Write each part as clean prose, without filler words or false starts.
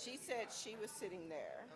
She said she was sitting there.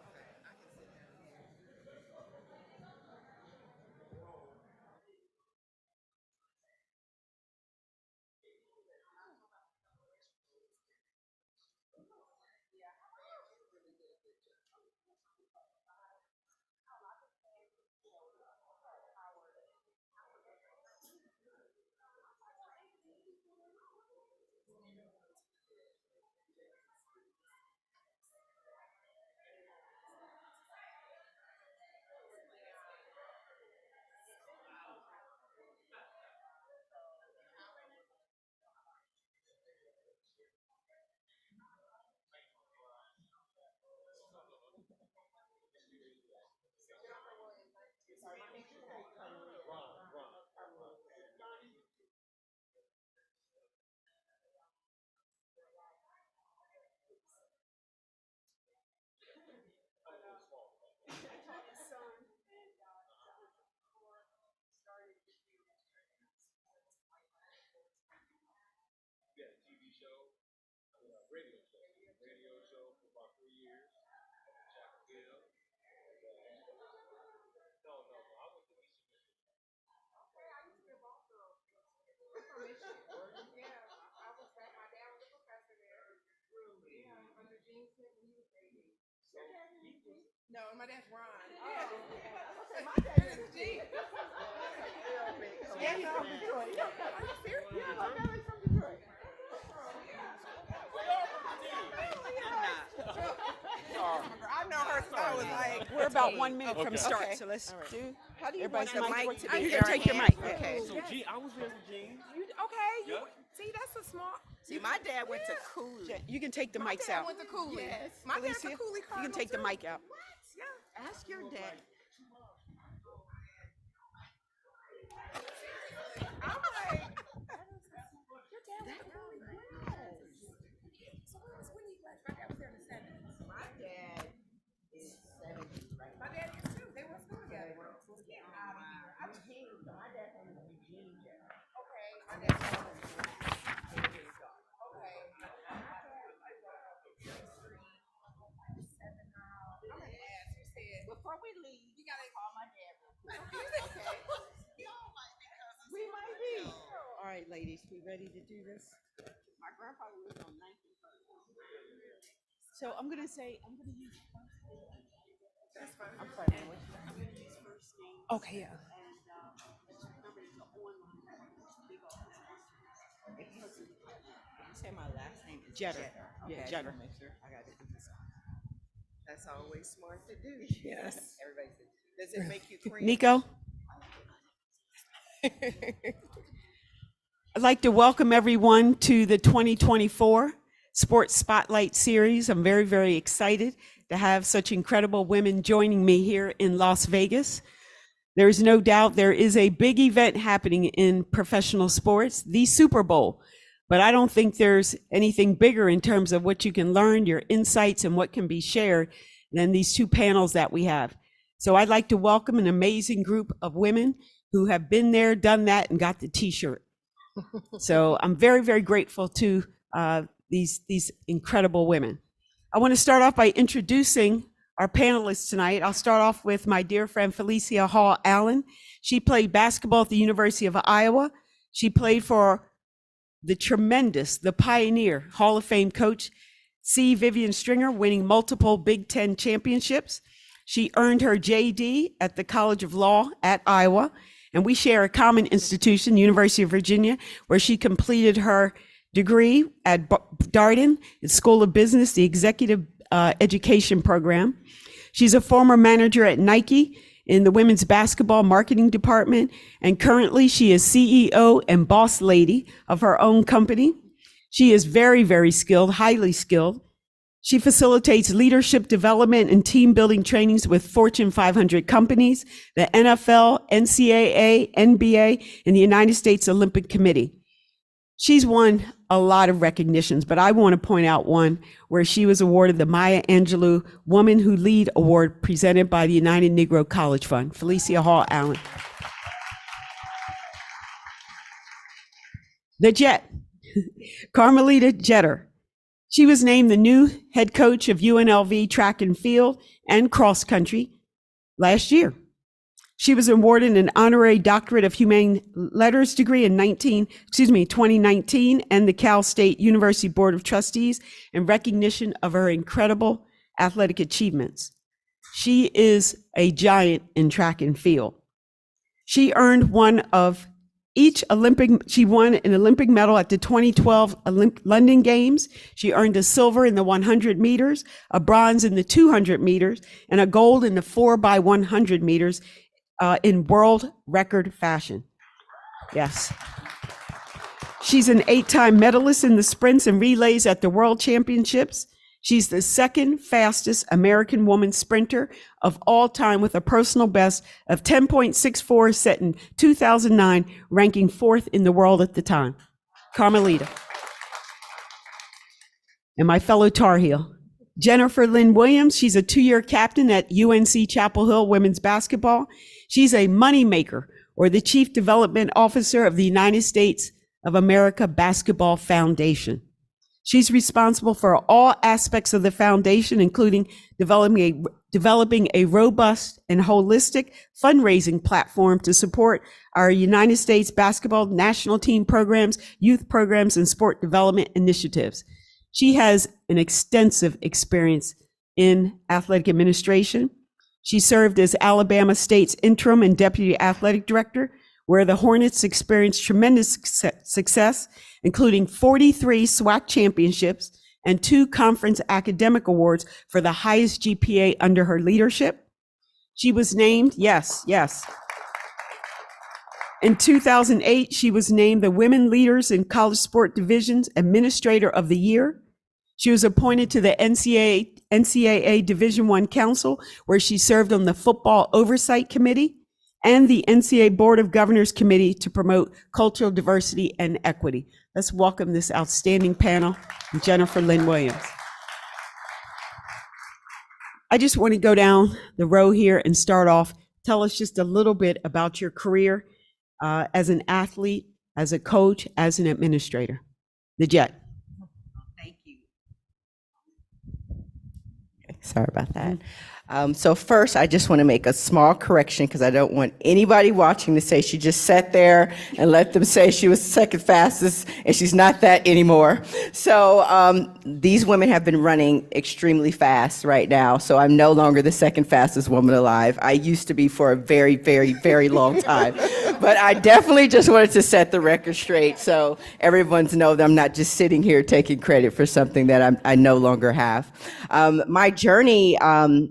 No, my dad's Ron. Okay, my dad is G. Yeah, he's from Detroit. Are you serious? Yeah, my dad is from Detroit. I know her story was like. We're about 1 minute from Okay. start, Okay. so let's All right. do. How do you want Everybody's the mic mic to I be? can take your mic. Okay. So, G, I was there with Gene. Okay. Yep. See, that's a small. See, my dad went to Cooley. You can take the My mics dad out. went to Cooley. Yes. My dad's Felicia, a Cooley you Cardinal can take the too. mic out. What? Yeah. Ask your dad. I'm like, your dad went to Cooley. So when was Whitney Flash? My dad was there in the 70s. My dad is 70, right? My dad is too. They were in school together. Get out of here. I'm Eugene, so my dad was in Eugene. Okay. My dad's okay. Before we leave, You gotta call my dad real quick. Okay. We might be. All right, ladies, we ready to do this? My grandfather was on 19th. So I'm gonna use. That's fine. I'm sorry, man. What's your name? Okay, yeah. You say my last name is Jetter. Okay, Yeah, I just Jetter. wanna make sure. I got it. That's always smart to do. Yes. Everybody says, does it make you cringe? Nico? I'd like to welcome everyone to the 2024 Sports Spotlight Series. I'm very, very excited to have such incredible women joining me here in Las Vegas. There's no doubt there is a big event happening in professional sports, the Super Bowl. But I don't think there's anything bigger in terms of what you can learn, your insights, and what can be shared than these two panels that we have. So I'd like to welcome an amazing group of women who have been there, done that, and got the T-shirt. So I'm very, very grateful to these incredible women. I want to start off by introducing our panelists tonight. I'll start off with my dear friend Felicia Hall Allen. She played basketball at the University of Iowa. She played for the tremendous, the pioneer, Hall of Fame coach, C. Vivian Stringer, winning multiple Big Ten championships. She earned her JD at the College of Law at Iowa, and we share a common institution, University of Virginia, where she completed her degree at Darden, the School of Business, the Executive Education Program. She's a former manager at Nike in the women's basketball marketing department, and currently she is CEO and boss lady of her own company. She is very, very skilled, highly skilled. She facilitates leadership development and team building trainings with Fortune 500 companies, the NFL, NCAA, NBA, and the United States Olympic Committee. She's won a lot of recognitions, but I want to point out one where she was awarded the Maya Angelou Woman Who Lead Award presented by the United Negro College Fund. Felicia Hall Allen. The Jet, Carmelita Jeter. She was named the new head coach of UNLV track and field and cross country last year. She was awarded an honorary doctorate of humane letters degree in 2019 and the Cal State University Board of Trustees in recognition of her incredible athletic achievements. She is a giant in track and field. She earned she won an Olympic medal at the 2012 London Games. She earned a silver in the 100 meters, a bronze in the 200 meters, and a gold in the 4x100 meters in world record fashion. Yes. She's an 8-time medalist in the sprints and relays at the World Championships. She's the second fastest American woman sprinter of all time with a personal best of 10.64 set in 2009, ranking 4th in the world at the time. Carmelita. And my fellow Tar Heel, Jennifer Lynn Williams. She's a 2-year captain at UNC Chapel Hill women's basketball. She's a moneymaker, or the Chief Development Officer of the United States of America Basketball Foundation. She's responsible for all aspects of the foundation, including developing a robust and holistic fundraising platform to support our United States basketball national team programs, youth programs, and sport development initiatives. She has an extensive experience in athletic administration. She served as Alabama State's interim and deputy athletic director, where the Hornets experienced tremendous success, including 43 SWAC championships and 2 conference academic awards for the highest GPA under her leadership. She was named, yes. In 2008, she was named the Women Leaders in College Sport Division's Administrator of the Year. She was appointed to the NCAA Division I Council, where she served on the Football Oversight Committee and the NCAA Board of Governors Committee to promote cultural diversity and equity. Let's welcome this outstanding panel, Jennifer Lynn Williams. I just want to go down the row here and start off. Tell us just a little bit about your career as an athlete, as a coach, as an administrator. The Jet. Thank you. Sorry about that. So first, I just want to make a small correction because I don't want anybody watching to say she just sat there and let them say she was the second fastest, and she's not that anymore. So these women have been running extremely fast right now, so I'm no longer the second fastest woman alive. I used to be for a very, very, very long time. But I definitely just wanted to set the record straight so everyone's know that I'm not just sitting here taking credit for something that I no longer have. My journey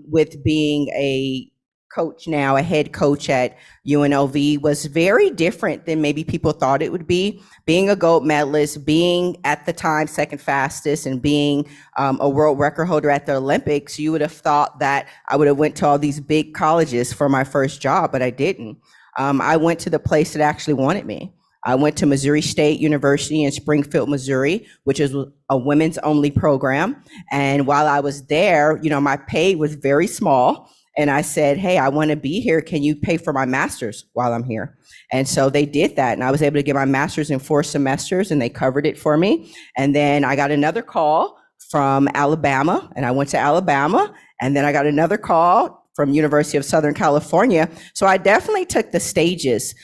with being a coach now, a head coach at UNLV, was very different than maybe people thought it would be. Being a gold medalist, being at the time second fastest, and being a world record holder at the Olympics, you would have thought that I would have went to all these big colleges for my first job, but I didn't. I went to the place that actually wanted me. I went to Missouri State University in Springfield, Missouri, which is a women's only program. And while I was there, my pay was very small. And I said, hey, I want to be here. Can you pay for my master's while I'm here? And so they did that. And I was able to get my master's in 4 semesters, and they covered it for me. And then I got another call from Alabama, and I went to Alabama. And then I got another call from University of Southern California. So I definitely took the stages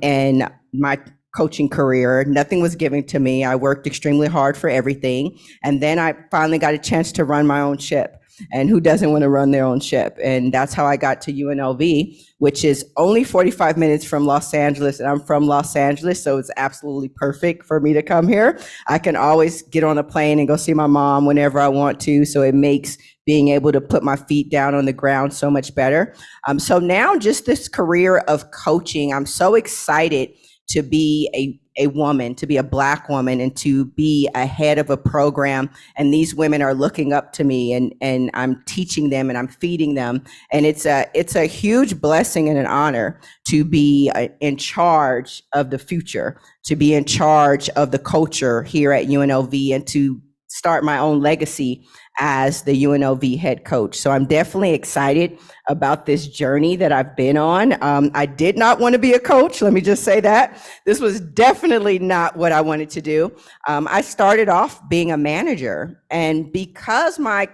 in my coaching career. Nothing was given to me. I worked extremely hard for everything. And then I finally got a chance to run my own ship. And who doesn't want to run their own ship? And that's how I got to UNLV, which is only 45 minutes from Los Angeles. And I'm from Los Angeles, so it's absolutely perfect for me to come here. I can always get on a plane and go see my mom whenever I want to. So it makes being able to put my feet down on the ground so much better. So now just this career of coaching, I'm so excited to be a woman, to be a Black woman, and to be a head of a program. And these women are looking up to me, and I'm teaching them and I'm feeding them. And it's a huge blessing and an honor to be in charge of the future, to be in charge of the culture here at UNLV, and to start my own legacy as the UNLV head coach. So I'm definitely excited about this journey that I've been on. I did not want to be a coach. Let me just say that. This was definitely not what I wanted to do. I started off being a manager, and because my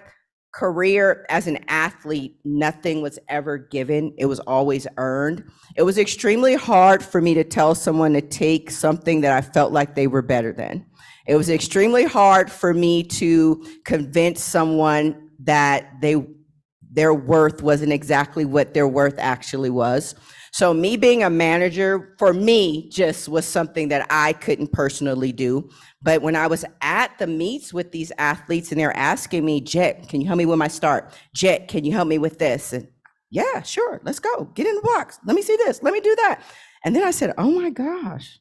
career as an athlete, nothing was ever given. It was always earned. It was extremely hard for me to tell someone to take something that I felt like they were better than. It was extremely hard for me to convince someone that their worth wasn't exactly what their worth actually was. So me being a manager, for me, just was something that I couldn't personally do. But when I was at the meets with these athletes and they're asking me, Jet, can you help me with my start? Jet, can you help me with this? And yeah, sure, let's go. Get in the box. Let me see this. Let me do that. And then I said, oh my gosh,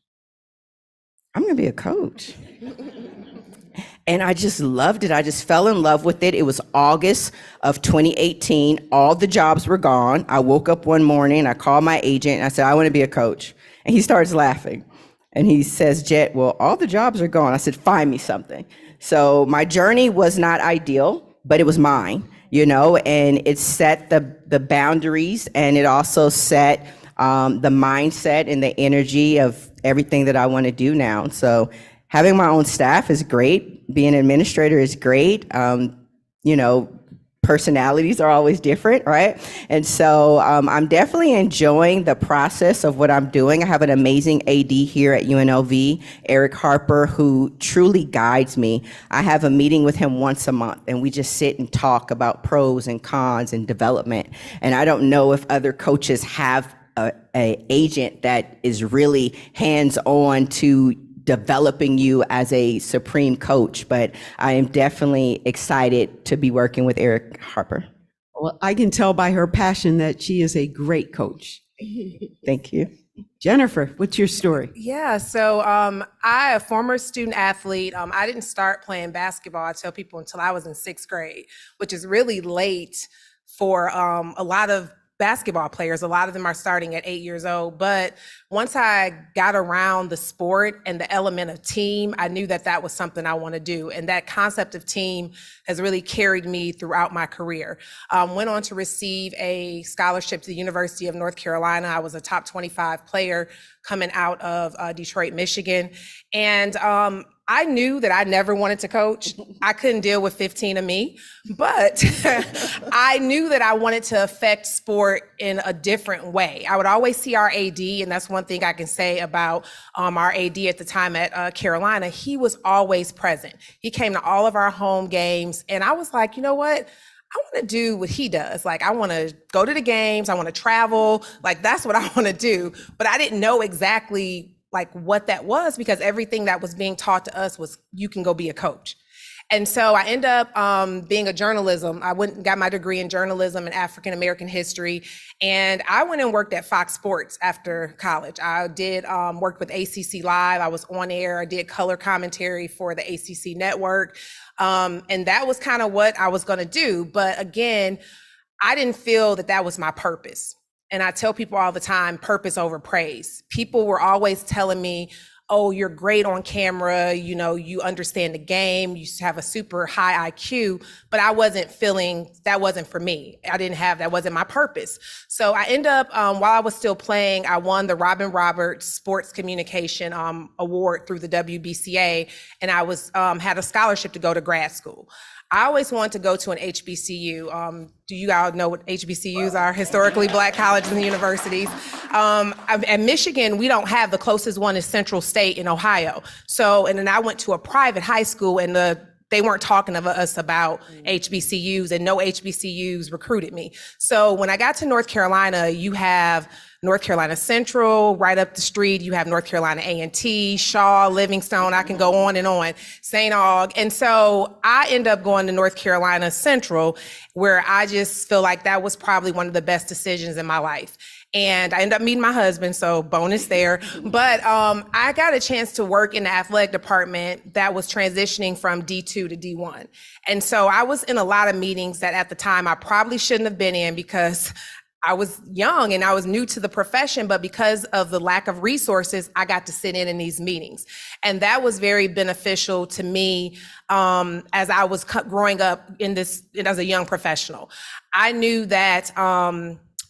I'm gonna be a coach. And I just loved it. I just fell in love with it. It was August of 2018. All the jobs were gone. I woke up one morning, I called my agent, and I said, I want to be a coach. And he starts laughing. And he says, Jet, well, all the jobs are gone. I said, find me something. So my journey was not ideal, but it was mine, and it set the boundaries, and it also set the mindset and the energy of everything that I want to do now. So having my own staff is great. Being an administrator is great. Personalities are always different, right? And so I'm definitely enjoying the process of what I'm doing. I have an amazing AD here at UNLV, Eric Harper, who truly guides me. I have a meeting with him once a month, and we just sit and talk about pros and cons and development. And I don't know if other coaches have a agent that is really hands-on to developing you as a supreme coach, but I am definitely excited to be working with Eric Harper. Well, I can tell by her passion that she is a great coach. Thank you. Jennifer, what's your story? Yeah, so I, a former student athlete, I didn't start playing basketball, I tell people, until I was in 6th grade, which is really late for a lot of basketball players. A lot of them are starting at 8 years old. But once I got around the sport and the element of team, I knew that that was something I want to do. And that concept of team has really carried me throughout my career. Went on to receive a scholarship to the University of North Carolina. I was a top 25 player coming out of Detroit, Michigan. And I knew that I never wanted to coach. I couldn't deal with 15 of me, but I knew that I wanted to affect sport in a different way. I would always see our AD, and that's one thing I can say about our AD at the time at Carolina. He was always present. He came to all of our home games, and I was like, you know what? I want to do what he does. Like, I want to go to the games. I want to travel. Like, that's what I want to do. But I didn't know exactly like what that was, because everything that was being taught to us was, you can go be a coach. And so I ended up being a journalism. I went and got my degree in journalism and African American history. And I went and worked at Fox Sports after college. I did work with ACC Live. I was on air. I did color commentary for the ACC network. And that was kind of what I was going to do. But again, I didn't feel that that was my purpose. And I tell people all the time, purpose over praise. People were always telling me, oh, you're great on camera, you understand the game, you have a super high IQ, but I wasn't feeling, that wasn't for me. That wasn't my purpose. So I ended up, while I was still playing, I won the Robin Roberts Sports Communication Award through the WBCA, and I had a scholarship to go to grad school. I always wanted to go to an HBCU. Do you all know what HBCUs are? Historically Black colleges and universities. At Michigan, we don't have, the closest one is Central State in Ohio. And then I went to a private high school, and they weren't talking to us about HBCUs, and no HBCUs recruited me. So when I got to North Carolina, you have North Carolina Central, right up the street, you have North Carolina A&T, Shaw, Livingstone, I can go on, St. Aug. And so I end up going to North Carolina Central, where I just feel like that was probably one of the best decisions in my life. And I ended up meeting my husband, so bonus there. But I got a chance to work in the athletic department that was transitioning from D2 to D1. And so I was in a lot of meetings that at the time I probably shouldn't have been in, because I was young and I was new to the profession, but because of the lack of resources, I got to sit in these meetings. And that was very beneficial to me as I was growing up in this as a young professional. I knew that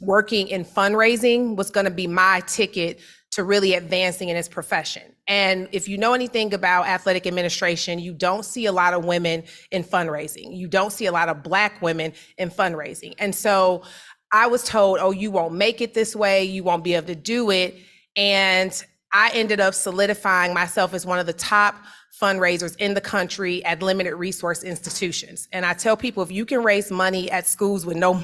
working in fundraising was going to be my ticket to really advancing in this profession. And if you know anything about athletic administration, you don't see a lot of women in fundraising. You don't see a lot of Black women in fundraising. And so I was told, oh, you won't make it this way. You won't be able to do it. And I ended up solidifying myself as one of the top fundraisers in the country at limited resource institutions. And I tell people, if you can raise money at schools with no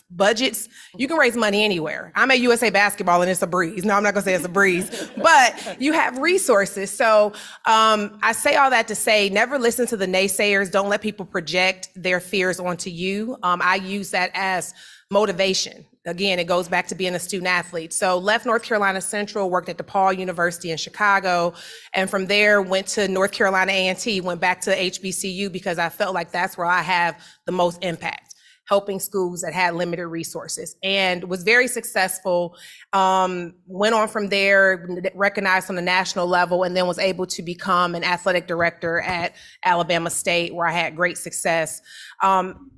budgets, you can raise money anywhere. I'm at USA Basketball and it's a breeze. No, I'm not gonna say it's a breeze, but you have resources. So I say all that to say, never listen to the naysayers. Don't let people project their fears onto you. I use that as motivation. Again, it goes back to being a student athlete. So left North Carolina Central, worked at DePaul University in Chicago, and from there went to North Carolina A&T, went back to HBCU because I felt like that's where I have the most impact, helping schools that had limited resources, and was very successful. Went on from there, recognized on the national level, and then was able to become an athletic director at Alabama State, where I had great success.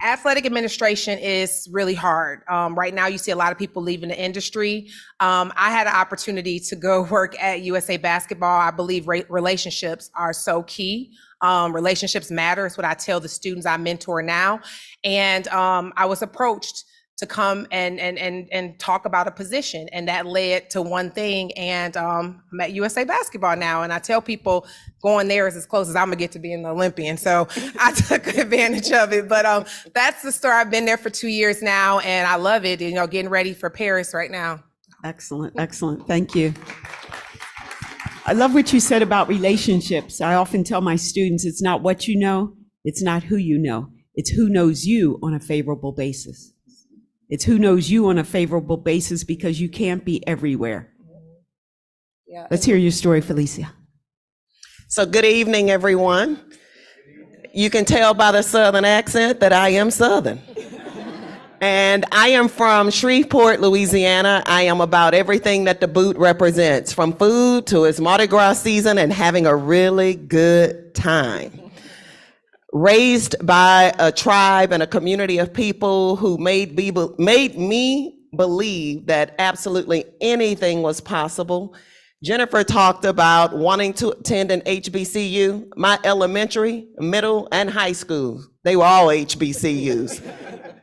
Athletic administration is really hard. Right now, you see a lot of people leaving the industry. I had an opportunity to go work at USA Basketball. I believe relationships are so key. Relationships matter. It's what I tell the students I mentor now. And I was approached to come and talk about a position, and that led to one thing. And I'm at USA Basketball now, and I tell people going there is as close as I'm gonna get to being an Olympian. So I took advantage of it. But that's the story. I've been there for 2 years now, and I love it. You know, getting ready for Paris right now. Excellent, excellent. Thank you. I love what you said about relationships. I often tell my students, it's not what you know, it's not who you know, it's who knows you on a favorable basis. It's who knows you on a favorable basis, because you can't be everywhere. Yeah. Let's hear your story, Felicia. So good evening, everyone. You can tell by the Southern accent that I am Southern. And I am from Shreveport, Louisiana. I am about everything that the boot represents, from food to its Mardi Gras season and having a really good time. Raised by a tribe and a community of people who made me believe that absolutely anything was possible. Jennifer talked about wanting to attend an HBCU. My elementary, middle, and high school, they were all HBCUs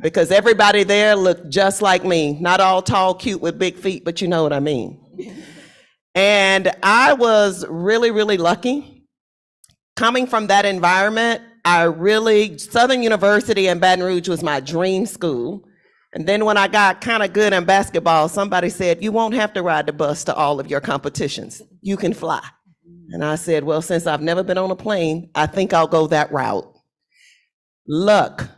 because everybody there looked just like me. Not all tall, cute with big feet, but you know what I mean. And I was really, really lucky. Coming from that environment, Southern University in Baton Rouge was my dream school. And then when I got kind of good in basketball, somebody said, you won't have to ride the bus to all of your competitions. You can fly. And I said, well, since I've never been on a plane, I think I'll go that route. Luck,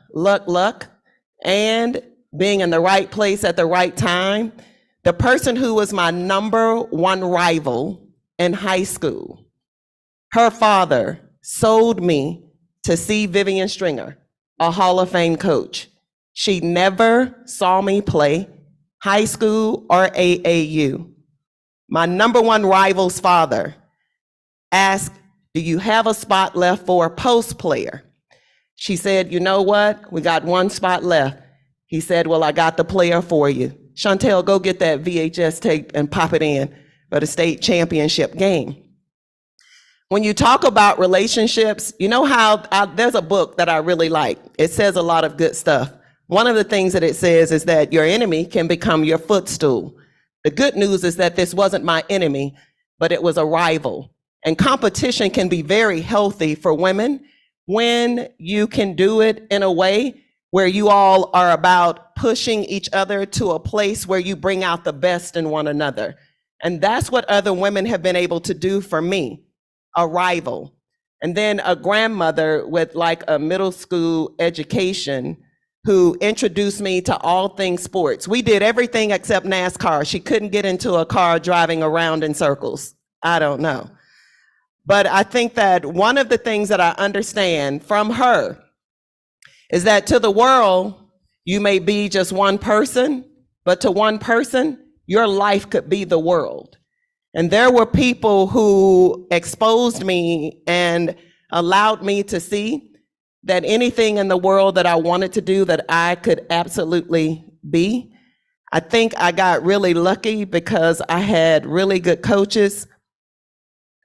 and being in the right place at the right time. The person who was my number one rival in high school, her father sold me to see Vivian Stringer, a Hall of Fame coach. She never saw me play high school or AAU. My number one rival's father asked, do you have a spot left for a post player? She said, you know what? We got one spot left. He said, well, I got the player for you. Chantel, go get that VHS tape and pop it in for the state championship game. When you talk about relationships, you know how there's a book that I really like. It says a lot of good stuff. One of the things that it says is that your enemy can become your footstool. The good news is that this wasn't my enemy, but it was a rival. And competition can be very healthy for women when you can do it in a way where you all are about pushing each other to a place where you bring out the best in one another. And that's what other women have been able to do for me. A rival, and then a grandmother with like a middle school education who introduced me to all things sports. We did everything except NASCAR. She couldn't get into a car driving around in circles. I don't know. But I think that one of the things that I understand from her is that to the world, you may be just one person, but to one person, your life could be the world. And there were people who exposed me and allowed me to see that anything in the world that I wanted to do, that I could absolutely be. I think I got really lucky because I had really good coaches.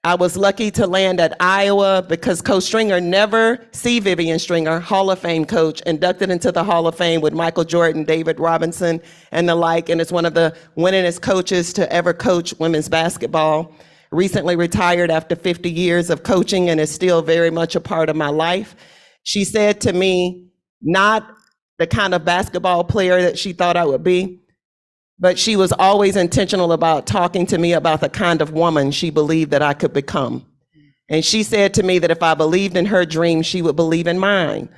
I was lucky to land at Iowa because Coach Stringer Vivian Stringer, Hall of Fame coach, inducted into the Hall of Fame with Michael Jordan, David Robinson, and the like, and is one of the winningest coaches to ever coach women's basketball. Recently retired after 50 years of coaching and is still very much a part of my life. She said to me, not the kind of basketball player that she thought I would be, but she was always intentional about talking to me about the kind of woman she believed that I could become. And she said to me that if I believed in her dream, she would believe in mine.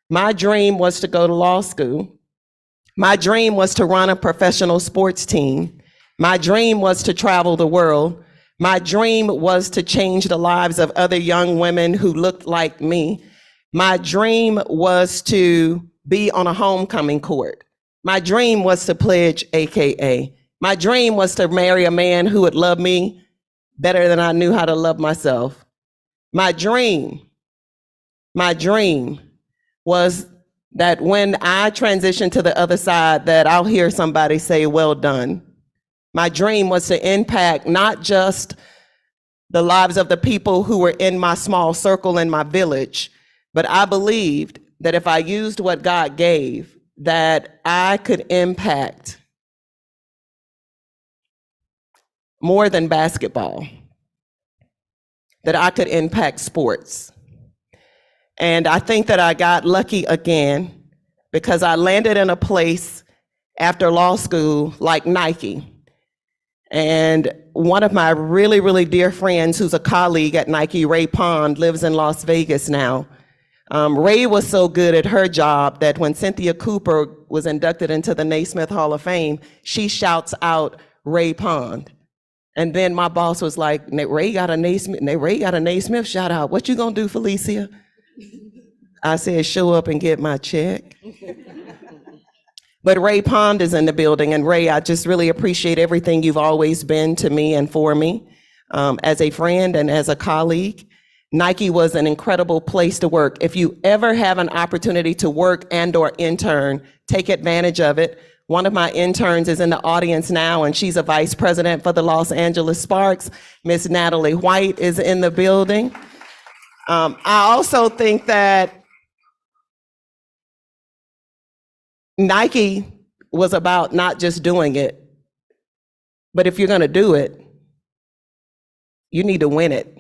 My dream was to go to law school. My dream was to run a professional sports team. My dream was to travel the world. My dream was to change the lives of other young women who looked like me. My dream was to be on a homecoming court. My dream was to pledge AKA. My dream was to marry a man who would love me better than I knew how to love myself. My dream was that when I transition to the other side, that I'll hear somebody say, well done. My dream was to impact not just the lives of the people who were in my small circle in my village, but I believed that if I used what God gave, that I could impact more than basketball, that I could impact sports. And I think that I got lucky again because I landed in a place after law school like Nike. And one of my really, really dear friends who's a colleague at Nike, Ray Pond, lives in Las Vegas now. Ray was so good at her job that when Cynthia Cooper was inducted into the Naismith Hall of Fame, she shouts out Ray Pond. And then my boss was like, Ray got a Naismith shout out. What you gonna do, Felicia? I said, show up and get my check. But Ray Pond is in the building, and Ray, I just really appreciate everything you've always been to me and for me as a friend and as a colleague. Nike was an incredible place to work. If you ever have an opportunity to work and/or intern, take advantage of it. One of my interns is in the audience now, and she's a vice president for the Los Angeles Sparks. Miss Natalie White is in the building. I also think that Nike was about not just doing it, but if you're gonna do it, you need to win it.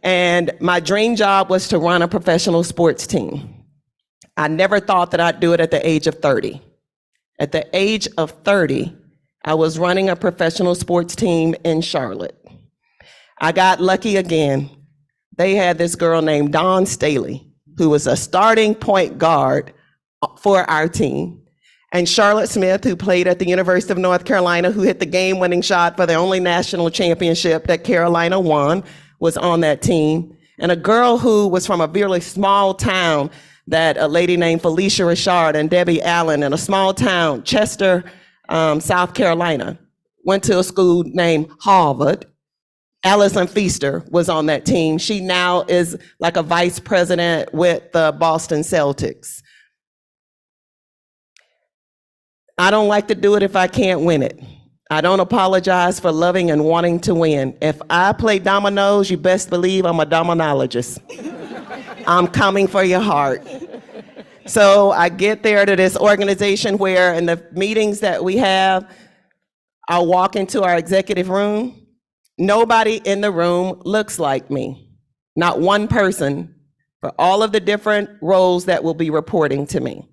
And my dream job was to run a professional sports team. I never thought that I'd do it at the age of 30. At the age of 30, I was running a professional sports team in Charlotte. I got lucky again. They had this girl named Dawn Staley, who was a starting point guard for our team. And Charlotte Smith, who played at the University of North Carolina, who hit the game-winning shot for the only national championship that Carolina won, was on that team. And a girl who was from a really small town, that a lady named Felicia Richard and Debbie Allen in a small town, Chester, South Carolina, went to a school named Harvard. Allison Feaster was on that team. She now is like a vice president with the Boston Celtics. I don't like to do it if I can't win it. I don't apologize for loving and wanting to win. If I play dominoes, you best believe I'm a dominologist. I'm coming for your heart. So I get there to this organization where in the meetings that we have, I'll walk into our executive room. Nobody in the room looks like me. Not one person for all of the different roles that will be reporting to me.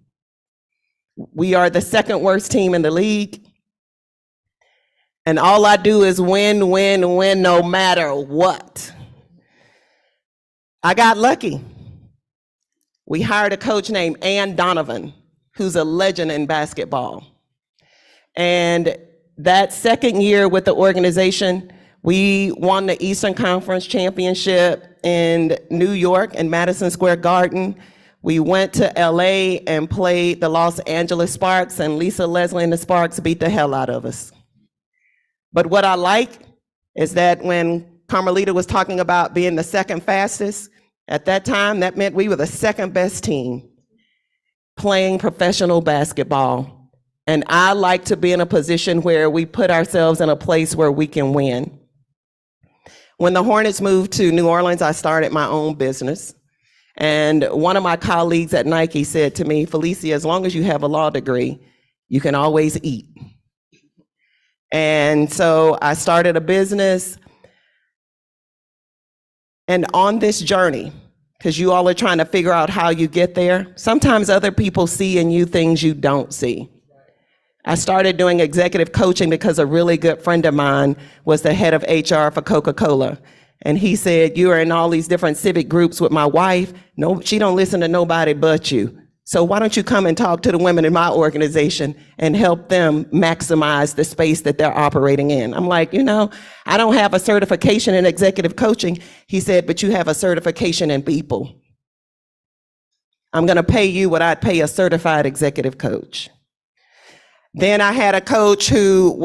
We are the second worst team in the league. And all I do is win, win, win, no matter what. I got lucky. We hired a coach named Ann Donovan, who's a legend in basketball. And that second year with the organization, we won the Eastern Conference Championship in New York in Madison Square Garden. We went to LA and played the Los Angeles Sparks, and Lisa Leslie and the Sparks beat the hell out of us. But what I like is that when Carmelita was talking about being the second fastest, at that time, that meant we were the second best team playing professional basketball. And I like to be in a position where we put ourselves in a place where we can win. When the Hornets moved to New Orleans, I started my own business. And one of my colleagues at Nike said to me, Felicia, as long as you have a law degree, you can always eat. And so I started a business. And on this journey, because you all are trying to figure out how you get there, sometimes other people see in you things you don't see. I started doing executive coaching because a really good friend of mine was the head of HR for Coca-Cola. And he said, you are in all these different civic groups with my wife. No, she don't listen to nobody but you. So why don't you come and talk to the women in my organization and help them maximize the space that they're operating in? I'm like, I don't have a certification in executive coaching. He said, but you have a certification in people. I'm gonna pay you what I'd pay a certified executive coach. Then I had a coach who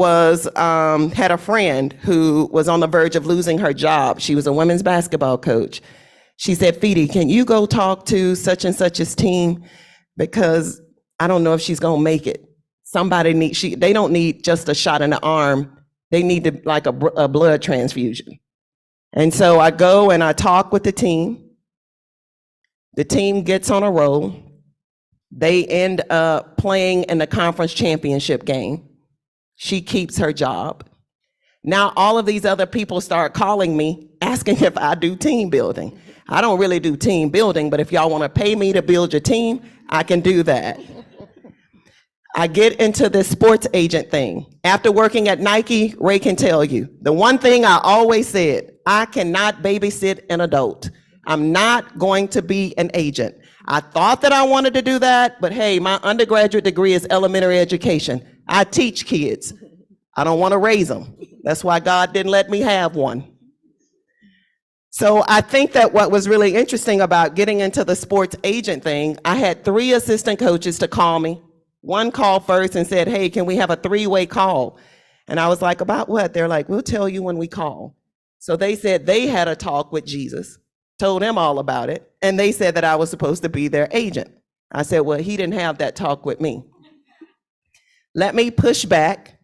had a friend who was on the verge of losing her job. She was a women's basketball coach. She said, Feedy, can you go talk to such and such's team? Because I don't know if she's gonna make it. They don't need just a shot in the arm. They need like a blood transfusion. And so I go and I talk with the team. The team gets on a roll. They end up playing in the conference championship game. She keeps her job. Now all of these other people start calling me, asking if I do team building. I don't really do team building, but if y'all want to pay me to build your team, I can do that. I get into this sports agent thing. After working at Nike, Ray can tell you, the one thing I always said, I cannot babysit an adult. I'm not going to be an agent. I thought that I wanted to do that, but hey, my undergraduate degree is elementary education. I teach kids. I don't want to raise them. That's why God didn't let me have one. So I think that what was really interesting about getting into the sports agent thing, I had 3 assistant coaches to call me. One called first and said, hey, can we have a 3-way call? And I was like, about what? They're like, we'll tell you when we call. So they said they had a talk with Jesus, told him all about it, and they said that I was supposed to be their agent. I said, well, he didn't have that talk with me. Let me push back.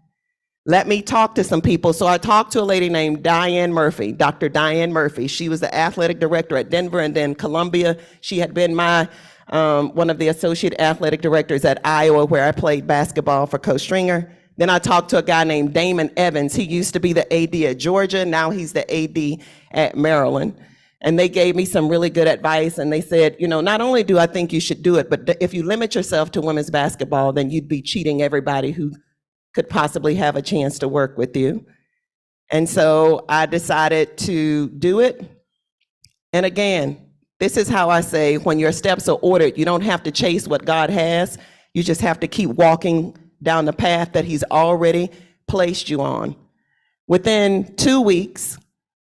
Let me talk to some people. So I talked to a lady named Diane Murphy, Dr. Diane Murphy. She was the athletic director at Denver and then Columbia. She had been my one of the associate athletic directors at Iowa, where I played basketball for Coach Stringer. Then I talked to a guy named Damon Evans. He used to be the AD at Georgia. Now he's the AD at Maryland. And they gave me some really good advice. And they said, not only do I think you should do it, but if you limit yourself to women's basketball, then you'd be cheating everybody who could possibly have a chance to work with you. And so I decided to do it. And again, this is how I say, when your steps are ordered, you don't have to chase what God has. You just have to keep walking down the path that he's already placed you on. Within 2 weeks,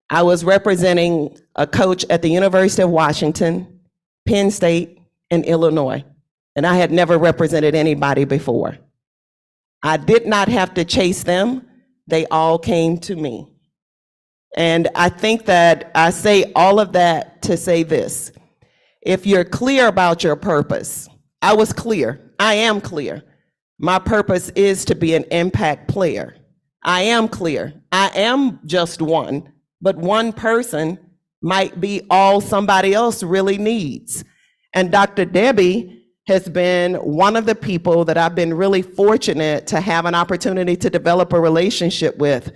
I was representing a coach at the University of Washington, Penn State, and Illinois. And I had never represented anybody before. I did not have to chase them. They all came to me. And I think that I say all of that to say this. If you're clear about your purpose, I was clear. I am clear. My purpose is to be an impact player. I am clear. I am just one, but one person might be all somebody else really needs. And Dr. Debbie has been one of the people that I've been really fortunate to have an opportunity to develop a relationship with.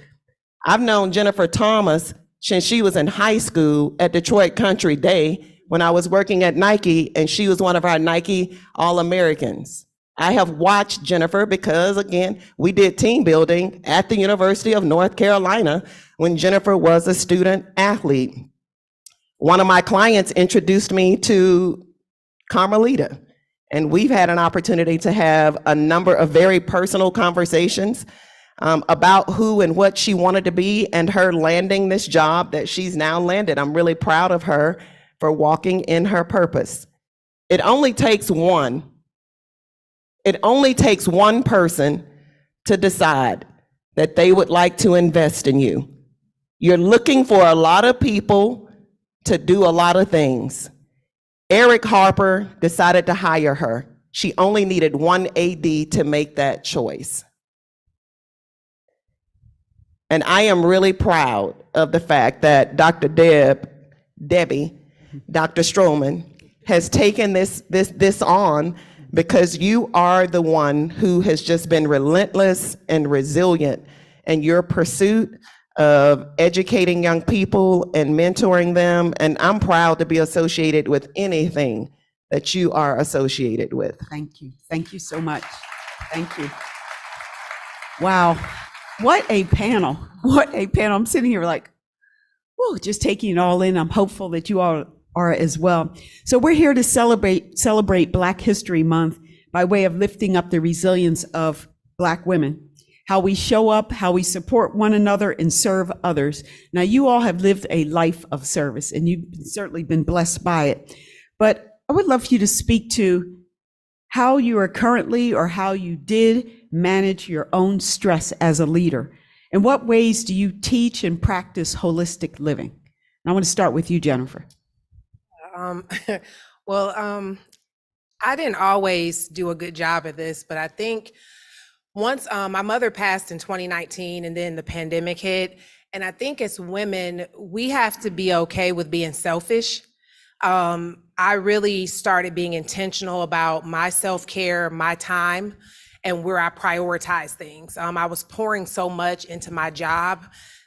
I've known Jennifer Thomas since she was in high school at Detroit Country Day when I was working at Nike, and she was one of our Nike All-Americans. I have watched Jennifer because, again, we did team building at the University of North Carolina when Jennifer was a student athlete. One of my clients introduced me to Carmelita, and we've had an opportunity to have a number of very personal conversations about who and what she wanted to be, and her landing this job that she's now landed. I'm really proud of her for walking in her purpose. It only takes one. It only takes one person to decide that they would like to invest in you. You're looking for a lot of people to do a lot of things. Eric Harper decided to hire her. She only needed one AD to make that choice. And I am really proud of the fact that Dr. Debbie, Dr. Stroman, has taken this on, because you are the one who has just been relentless and resilient in your pursuit of educating young people and mentoring them. And I'm proud to be associated with anything that you are associated with. Thank you. Thank you so much. Thank you. Wow. What a panel. What a panel. I'm sitting here like, whoa, just taking it all in. I'm hopeful that you all are as well. So we're here to celebrate Black History Month by way of lifting up the resilience of Black women, how we show up, how we support one another and serve others. Now, you all have lived a life of service, and you've certainly been blessed by it. But I would love for you to speak to how you are currently, or how you did, manage your own stress as a leader. In what ways do you teach and practice holistic living? And I want to start with you, Jennifer. I didn't always do a good job at this, but I think once my mother passed in 2019, and then the pandemic hit, and I think as women, we have to be okay with being selfish. I really started being intentional about my self-care, my time, and where I prioritize things. I was pouring so much into my job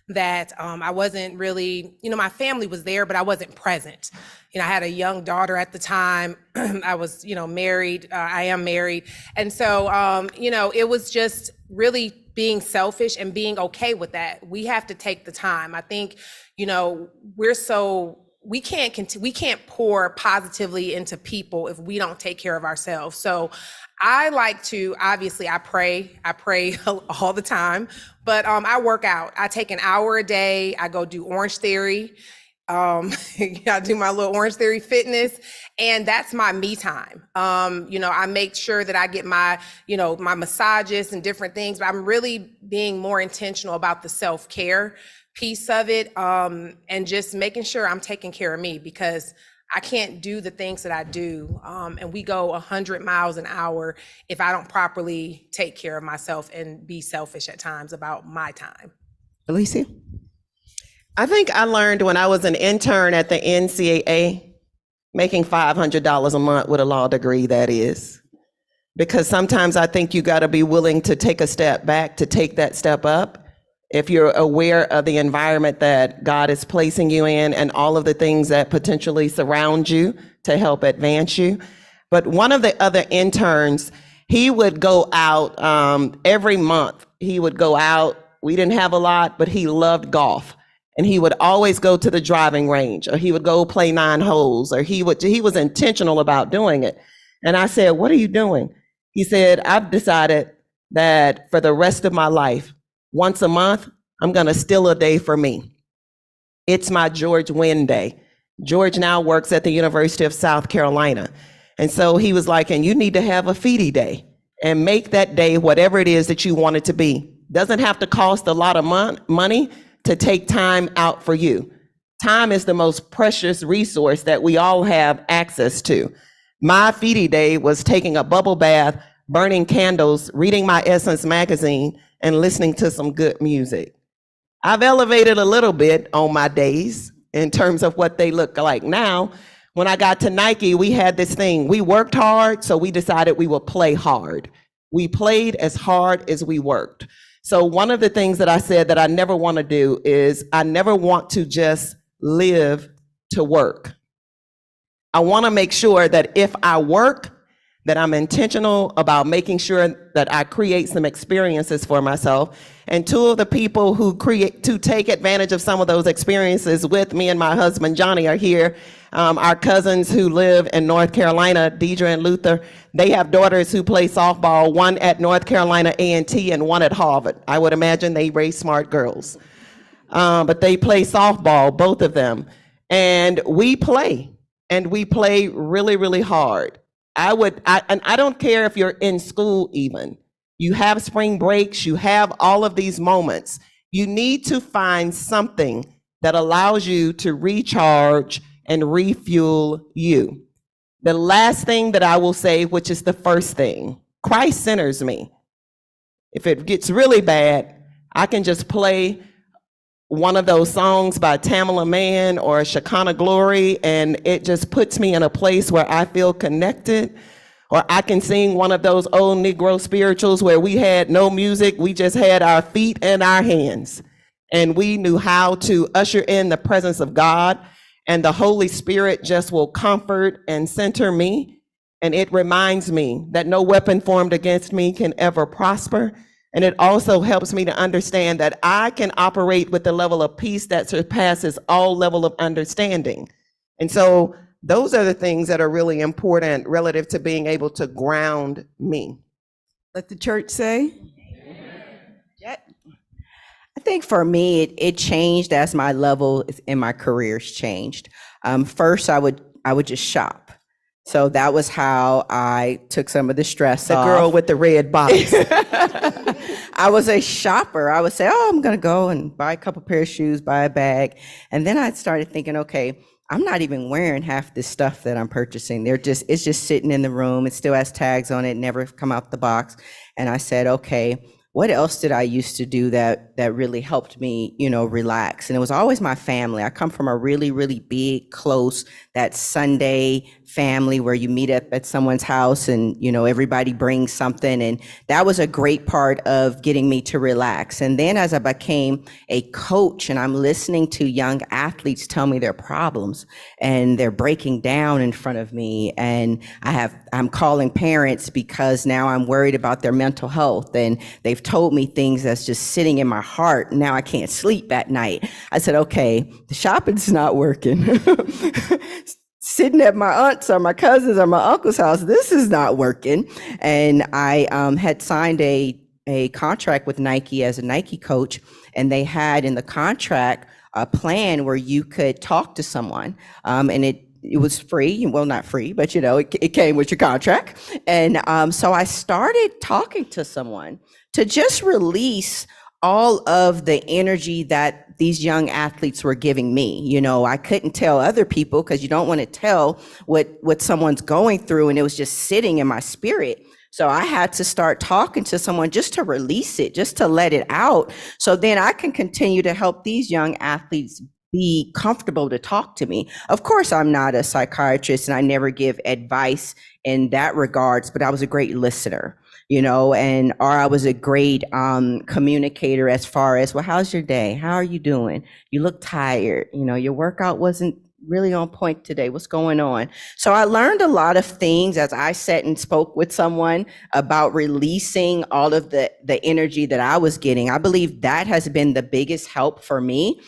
that I wasn't really, my family was there, but I wasn't present. I had a young daughter at the time. I was, married. I am married. And so, it was just really being selfish and being okay with that. We have to take the time. I think, we can't pour positively into people if we don't take care of ourselves. So I like to, obviously I pray all the time, but I work out. I take an hour a day. I go do Orange Theory. I do my little Orange Theory fitness, and that's my me time. I make sure that I get my, my massages and different things, but I'm really being more intentional about the self-care piece of it, and just making sure I'm taking care of me, because I can't do the things that I do, and we go 100 miles an hour if I don't properly take care of myself and be selfish at times about my time. Alicia? I think I learned when I was an intern at the NCAA, making $500 a month with a law degree, that is. Because sometimes I think you gotta be willing to take a step back to take that step up. If you're aware of the environment that God is placing you in and all of the things that potentially surround you to help advance you. But one of the other interns, he would go out every month. He would go out. We didn't have a lot, but he loved golf. And he would always go to the driving range, or he would go play 9 holes, or he was intentional about doing it. And I said, "What are you doing?" He said, "I've decided that for the rest of my life, once a month, I'm gonna steal a day for me. It's my George Wynn Day." George now works at the University of South Carolina. And so he was like, "And you need to have a feedie day and make that day whatever it is that you want it to be. Doesn't have to cost a lot of money to take time out for you." Time is the most precious resource that we all have access to. My feedie day was taking a bubble bath, burning candles, reading my Essence magazine, and listening to some good music. I've elevated a little bit on my days in terms of what they look like now. When I got to Nike, we had this thing. We worked hard, so we decided we would play hard. We played as hard as we worked. So one of the things that I said that I never want to do is I never want to just live to work. I want to make sure that if I work, that I'm intentional about making sure that I create some experiences for myself. And two of the people who take advantage of some of those experiences with me and my husband, Johnny, are here. Our cousins who live in North Carolina, Deidre and Luther, they have daughters who play softball, one at North Carolina A&T and one at Harvard. I would imagine they raise smart girls. But they play softball, both of them. And we play. and we play really, really hard. And I don't care if you're in school even. You have spring breaks, you have all of these moments. You need to find something that allows you to recharge and refuel you. The last thing that I will say, which is the first thing, Christ centers me. If it gets really bad, I can just play one of those songs by Tamala Mann or Shekinah Glory, and it just puts me in a place where I feel connected. Or I can sing one of those old Negro spirituals where we had no music, we just had our feet and our hands. And we knew how to usher in the presence of God, and the Holy Spirit just will comfort and center me. And it reminds me that no weapon formed against me can ever prosper. And it also helps me to understand that I can operate with the level of peace that surpasses all level of understanding. And so those are the things that are really important relative to being able to ground me. Let the church say. I think for me, it changed as my level in my careers changed. First, I would just shop. So that was how I took some of the stress off. The girl with the red box. I was a shopper. I would say, oh, I'm going to go and buy a couple pair of shoes, buy a bag. And then I started thinking, okay, I'm not even wearing half this stuff that I'm purchasing. It's just sitting in the room. It still has tags on it, never come out the box. And I said, okay, what else did I used to do that really helped me, relax? And it was always my family. I come from a really, really big, close, that Sunday family where you meet up at someone's house and, everybody brings something. And that was a great part of getting me to relax. And then as I became a coach and I'm listening to young athletes tell me their problems and they're breaking down in front of me, and I'm calling parents because now I'm worried about their mental health, and they've told me things that's just sitting in my heart. Now I can't sleep at night. I said, okay, the shopping's not working. Sitting at my aunt's or my cousin's or my uncle's house, this is not working. And I had signed a contract with Nike as a Nike coach, and they had in the contract a plan where you could talk to someone, and it was free. Well, not free, but it came with your contract. And so I started talking to someone to just release all of the energy that these young athletes were giving me. I couldn't tell other people because you don't want to tell what someone's going through, and it was just sitting in my spirit. So I had to start talking to someone just to release it, just to let it out. So then I can continue to help these young athletes be comfortable to talk to me. Of course, I'm not a psychiatrist and I never give advice in that regards, but I was a great listener. Or I was a great communicator as far as, well, how's your day? How are you doing? You look tired. Your workout wasn't really on point today. What's going on? So I learned a lot of things as I sat and spoke with someone about releasing all of the energy that I was getting. I believe that has been the biggest help for me.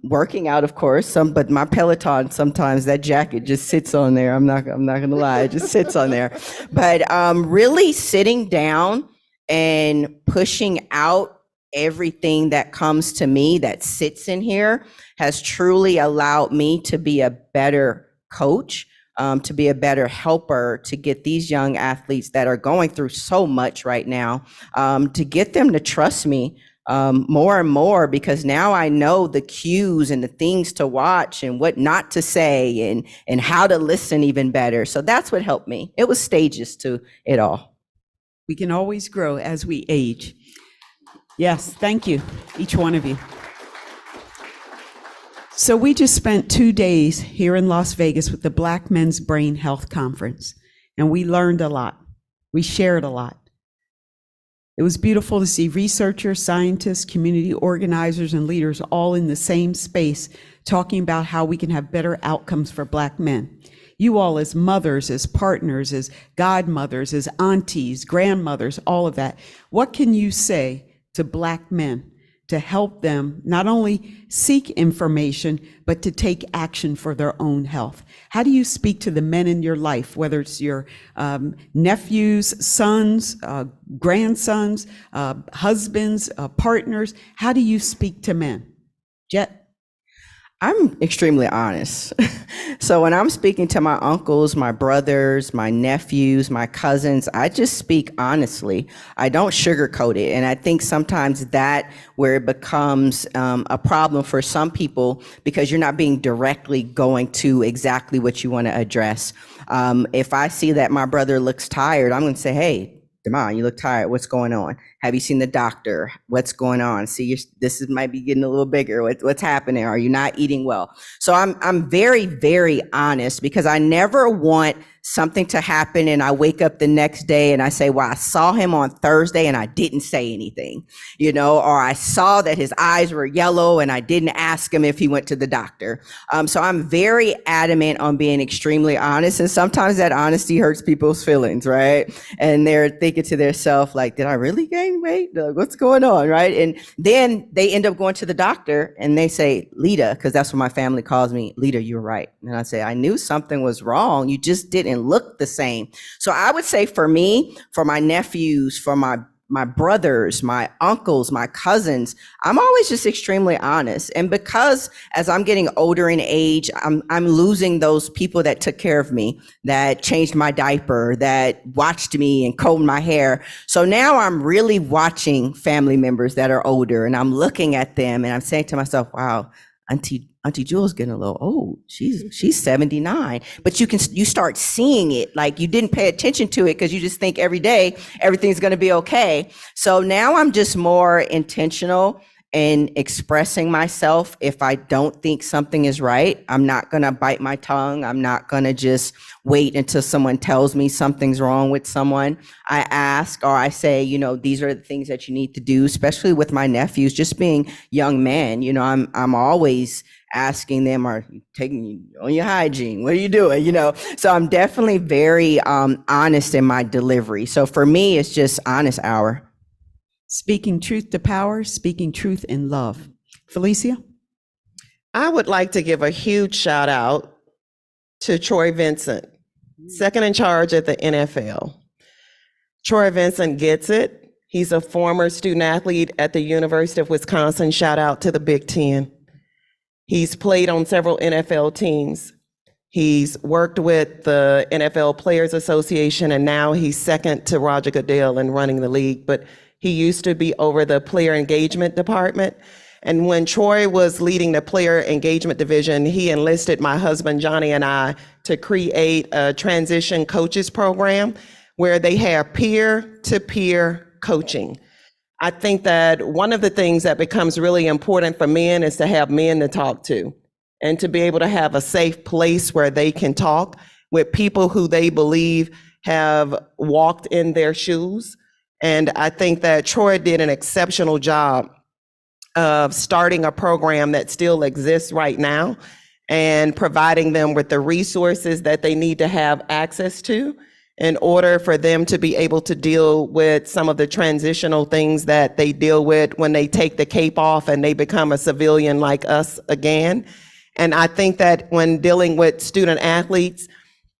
Working out, of course, but my Peloton, sometimes that jacket just sits on there. I'm not gonna lie, it just sits on there. But really sitting down and pushing out everything that comes to me that sits in here has truly allowed me to be a better coach, to be a better helper, to get these young athletes that are going through so much right now, to get them to trust me more and more, because now I know the cues and the things to watch and what not to say and how to listen even better. So that's what helped me. It was stages to it all. We can always grow as we age. Yes, thank you, each one of you. So we just spent 2 days here in Las Vegas with the Black Men's Brain Health Conference, and we learned a lot. We shared a lot. It was beautiful to see researchers, scientists, community organizers, and leaders all in the same space talking about how we can have better outcomes for Black men. You all as mothers, as partners, as godmothers, as aunties, grandmothers, all of that. What can you say to Black men to help them not only seek information, but to take action for their own health? How do you speak to the men in your life, whether it's your nephews, sons, grandsons, husbands, partners? How do you speak to men? Jet? I'm extremely honest. So when I'm speaking to my uncles, my brothers, my nephews, my cousins, I just speak honestly. I don't sugarcoat it. And I think sometimes that where it becomes a problem for some people because you're not being directly going to exactly what you want to address. If I see that my brother looks tired, I'm going to say, hey, Damon, you look tired. What's going on? Have you seen the doctor? What's going on? See, this might be getting a little bigger. What's happening? Are you not eating well? So I'm very, very honest because I never want something to happen and I wake up the next day and I say, well, I saw him on Thursday and I didn't say anything, or I saw that his eyes were yellow and I didn't ask him if he went to the doctor. So I'm very adamant on being extremely honest. And sometimes that honesty hurts people's feelings, right? And they're thinking to themselves, like, did I really gain weight? What's going on, right? And then they end up going to the doctor and they say, Lita, because that's what my family calls me, Lita, you're right. And I say, I knew something was wrong. You just didn't look the same. So I would say for me, for my nephews, for my brothers, my uncles, my cousins, I'm always just extremely honest. And because as I'm getting older in age, I'm losing those people that took care of me, that changed my diaper, that watched me and combed my hair. So now I'm really watching family members that are older and I'm looking at them and I'm saying to myself, wow, Auntie Jewel's getting a little old. She's 79, but you start seeing it. Like you didn't pay attention to it because you just think every day everything's going to be okay. So now I'm just more intentional in expressing myself. If I don't think something is right, I'm not going to bite my tongue. I'm not going to just wait until someone tells me something's wrong with someone. I ask or I say, these are the things that you need to do, especially with my nephews, just being young men. I'm always asking them, are you taking on your hygiene? What are you doing? So I'm definitely very honest in my delivery. So for me, it's just honest hour. Speaking truth to power, speaking truth in love. Felicia? I would like to give a huge shout out to Troy Vincent, second in charge at the NFL. Troy Vincent gets it. He's a former student athlete at the University of Wisconsin. Shout out to the Big Ten. He's played on several NFL teams. He's worked with the NFL Players Association, and now he's second to Roger Goodell in running the league. But he used to be over the player engagement department. And when Troy was leading the player engagement division, he enlisted my husband, Johnny, and I to create a transition coaches program where they have peer-to-peer coaching. I think that one of the things that becomes really important for men is to have men to talk to and to be able to have a safe place where they can talk with people who they believe have walked in their shoes. And I think that Troy did an exceptional job of starting a program that still exists right now and providing them with the resources that they need to have access to in order for them to be able to deal with some of the transitional things that they deal with when they take the cape off and they become a civilian like us again. And I think that when dealing with student athletes,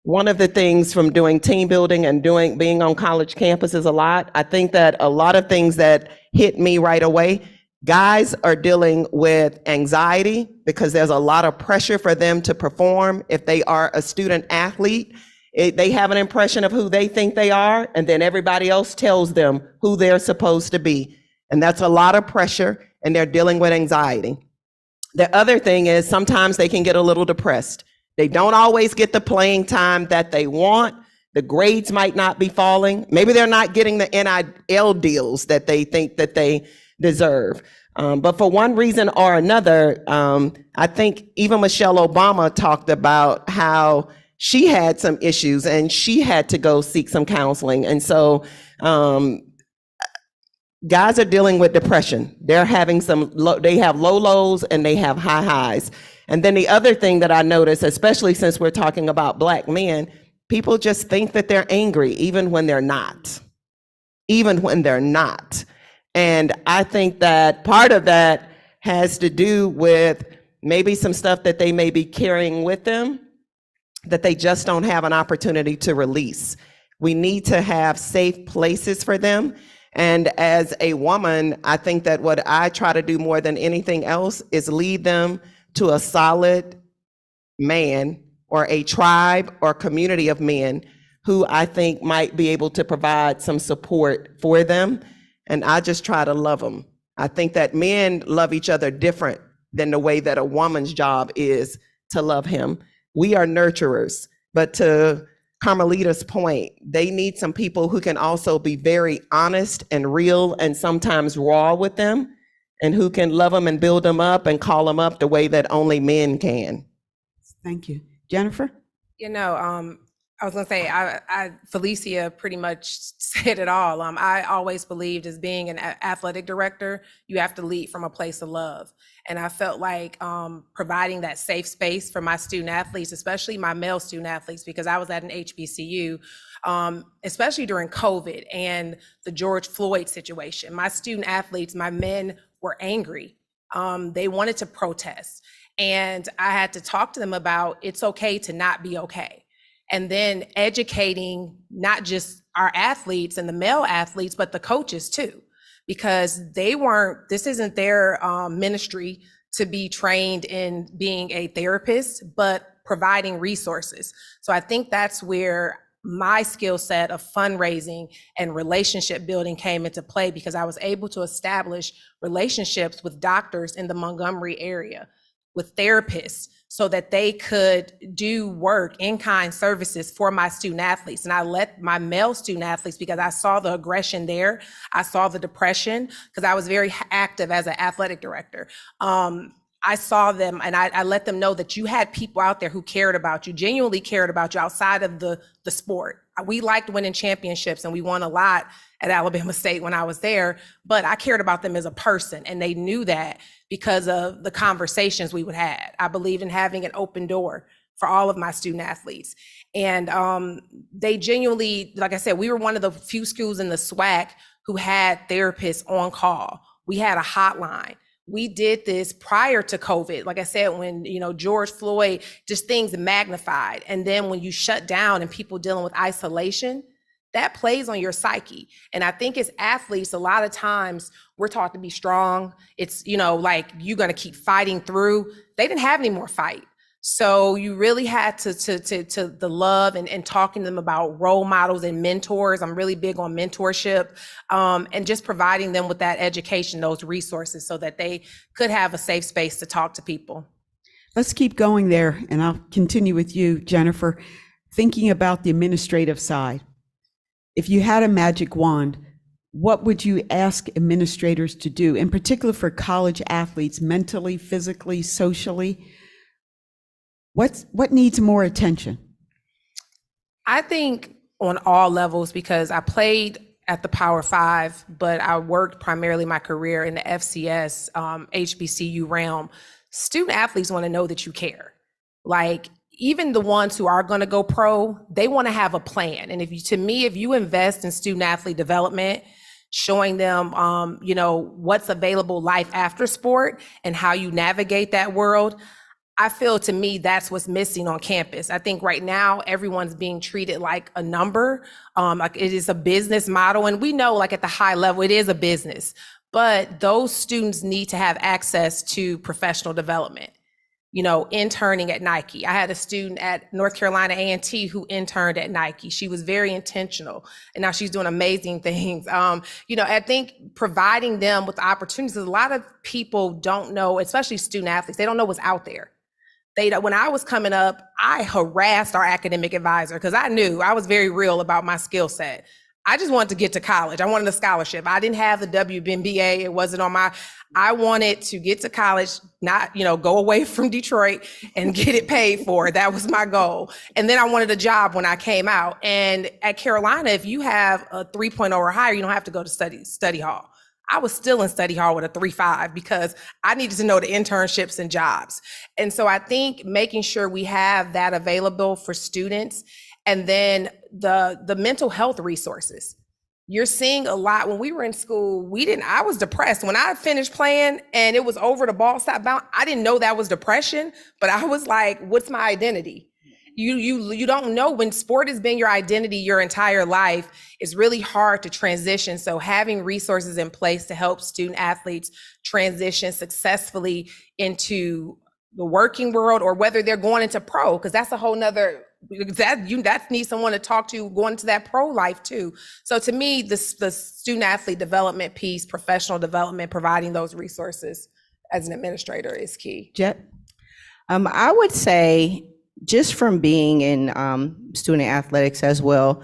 one of the things from doing team building and being on college campuses a lot, I think that a lot of things that hit me right away, guys are dealing with anxiety because there's a lot of pressure for them to perform. If they are a student athlete, they have an impression of who they think they are, and then everybody else tells them who they're supposed to be. And that's a lot of pressure, and they're dealing with anxiety. The other thing is sometimes they can get a little depressed. They don't always get the playing time that they want. The grades might not be falling. Maybe they're not getting the NIL deals that they think that they deserve. But for one reason or another, I think even Michelle Obama talked about how she had some issues and she had to go seek some counseling. And so guys are dealing with depression. They're having they have low lows and they have high highs. And then the other thing that I noticed, especially since we're talking about Black men, people just think that they're angry even when they're not. Even when they're not. And I think that part of that has to do with maybe some stuff that they may be carrying with them that they just don't have an opportunity to release. We need to have safe places for them. And as a woman, I think that what I try to do more than anything else is lead them to a solid man or a tribe or community of men who I think might be able to provide some support for them. And I just try to love them. I think that men love each other different than the way that a woman's job is to love him. We are nurturers, but to Carmelita's point, they need some people who can also be very honest and real and sometimes raw with them, and who can love them and build them up and call them up the way that only men can. Thank you. Jennifer? You know, I was gonna say, Felicia pretty much said it all. I always believed as being an athletic director, you have to lead from a place of love. And I felt like providing that safe space for my student athletes, especially my male student athletes, because I was at an HBCU, especially during COVID and the George Floyd situation. My student athletes, my men were angry. They wanted to protest. And I had to talk to them about it's okay to not be okay. And then educating not just our athletes and the male athletes, but the coaches too, because this isn't their ministry to be trained in being a therapist, but providing resources. So I think that's where my skill set of fundraising and relationship building came into play, because I was able to establish relationships with doctors in the Montgomery area, with therapists, so that they could do work, in-kind services for my student athletes. And I let my male student athletes, because I saw the aggression there, I saw the depression, because I was very active as an athletic director. I saw them and I let them know that you had people out there who cared about you, genuinely cared about you outside of the sport. We liked winning championships and we won a lot at Alabama State when I was there, but I cared about them as a person, and they knew that because of the conversations we would have. I believed in having an open door for all of my student athletes. And they genuinely, like I said, we were one of the few schools in the SWAC who had therapists on call. We had a hotline. We did this prior to COVID. Like I said, when, George Floyd, just things magnified. And then when you shut down and people dealing with isolation, that plays on your psyche. And I think as athletes, a lot of times we're taught to be strong. It's, like you're going to keep fighting through. They didn't have any more fight. So you really had to the love and talking to them about role models and mentors. I'm really big on mentorship, and just providing them with that education, those resources, so that they could have a safe space to talk to people. Let's keep going there, and I'll continue with you, Jennifer. Thinking about the administrative side, if you had a magic wand, what would you ask administrators to do, in particular for college athletes, mentally, physically, socially? What needs more attention? I think on all levels, because I played at the Power Five, but I worked primarily my career in the FCS, HBCU realm. Student athletes want to know that you care. Like, even the ones who are going to go pro, they want to have a plan. And if you invest in student athlete development, showing them, what's available life after sport and how you navigate that world, I feel, to me, that's what's missing on campus. I think right now everyone's being treated like a number, like it is a business model. And we know, like, at the high level, it is a business, but those students need to have access to professional development. Interning at Nike. I had a student at North Carolina A&T who interned at Nike. She was very intentional, and now she's doing amazing things. I think providing them with the opportunities, a lot of people don't know, especially student athletes, they don't know what's out there. When I was coming up, I harassed our academic advisor because I knew I was very real about my skill set. I just wanted to get to college. I wanted a scholarship. I didn't have the WNBA. It wasn't I wanted to get to college, not, go away from Detroit and get it paid for. That was my goal. And then I wanted a job when I came out. And at Carolina, if you have a 3.0 or higher, you don't have to go to study hall. I was still in study hall with a 3.5 because I needed to know the internships and jobs. And so I think making sure we have that available for students, and then the mental health resources. You're seeing a lot. When we were in school, I was depressed. When I finished playing and it was over, the ball stopped bound, I didn't know that was depression, but I was like, what's my identity? You don't know. When sport has been your identity your entire life, it's really hard to transition. So having resources in place to help student athletes transition successfully into the working world or whether they're going into pro, because that's a whole nother, that needs someone to talk to going into that pro life too. So to me, the student athlete development piece, professional development, providing those resources as an administrator is key. Jet? I would say, just from being in student athletics as well,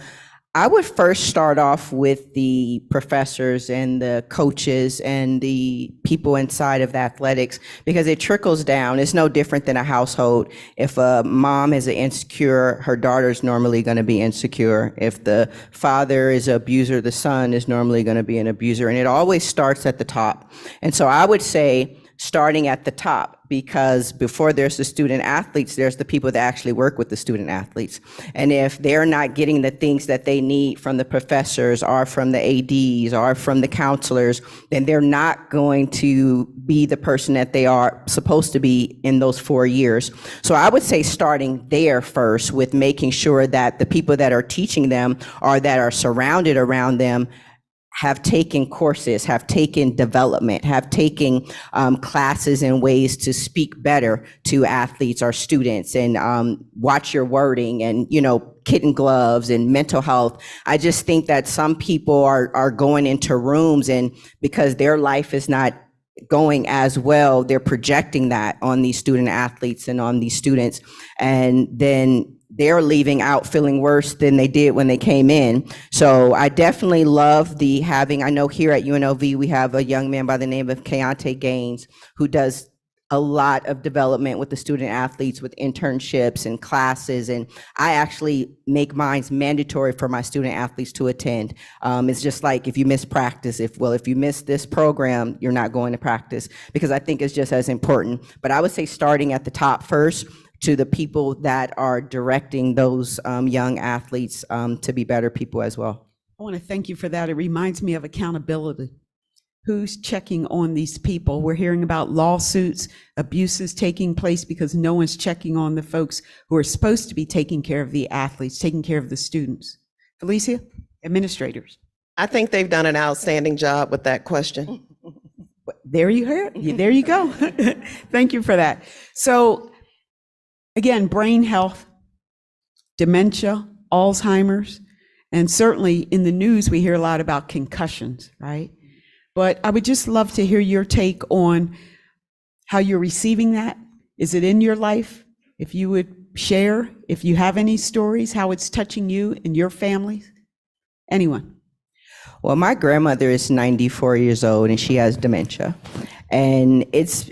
I would first start off with the professors and the coaches and the people inside of the athletics, because it trickles down. It's no different than a household. If a mom is insecure, her daughter's normally going to be insecure. If the father is an abuser, the son is normally going to be an abuser. And it always starts at the top. And so I would say, starting at the top, because before there's the student athletes, there's the people that actually work with the student athletes. And if they're not getting the things that they need from the professors or from the ADs or from the counselors, then they're not going to be the person that they are supposed to be in those 4 years. So I would say starting there first, with making sure that the people that are teaching them or that are surrounded around them have taken courses, have taken development, have taken classes and ways to speak better to athletes or students, and watch your wording, and, kitten gloves and mental health. I just think that some people are going into rooms, and because their life is not going as well, they're projecting that on these student athletes and on these students, and then they're leaving out feeling worse than they did when they came in. So I definitely love I know here at UNLV, we have a young man by the name of Keontae Gaines, who does a lot of development with the student athletes, with internships and classes. And I actually make mine mandatory for my student athletes to attend. It's just like, if you miss practice, if you miss this program, you're not going to practice, because I think it's just as important. But I would say starting at the top first, to the people that are directing those young athletes to be better people as well. I want to thank you for that. It reminds me of accountability. Who's checking on these people? We're hearing about lawsuits, abuses taking place because no one's checking on the folks who are supposed to be taking care of the athletes, taking care of the students. Felicia, administrators. I think they've done an outstanding job with that question. There you hear it. There you go. Thank you for that. So again, brain health, dementia, Alzheimer's, and certainly in the news, we hear a lot about concussions, right? But I would just love to hear your take on how you're receiving that. Is it in your life? If you would share, if you have any stories, how it's touching you and your family. Anyone? Well, my grandmother is 94 years old and she has dementia. And it's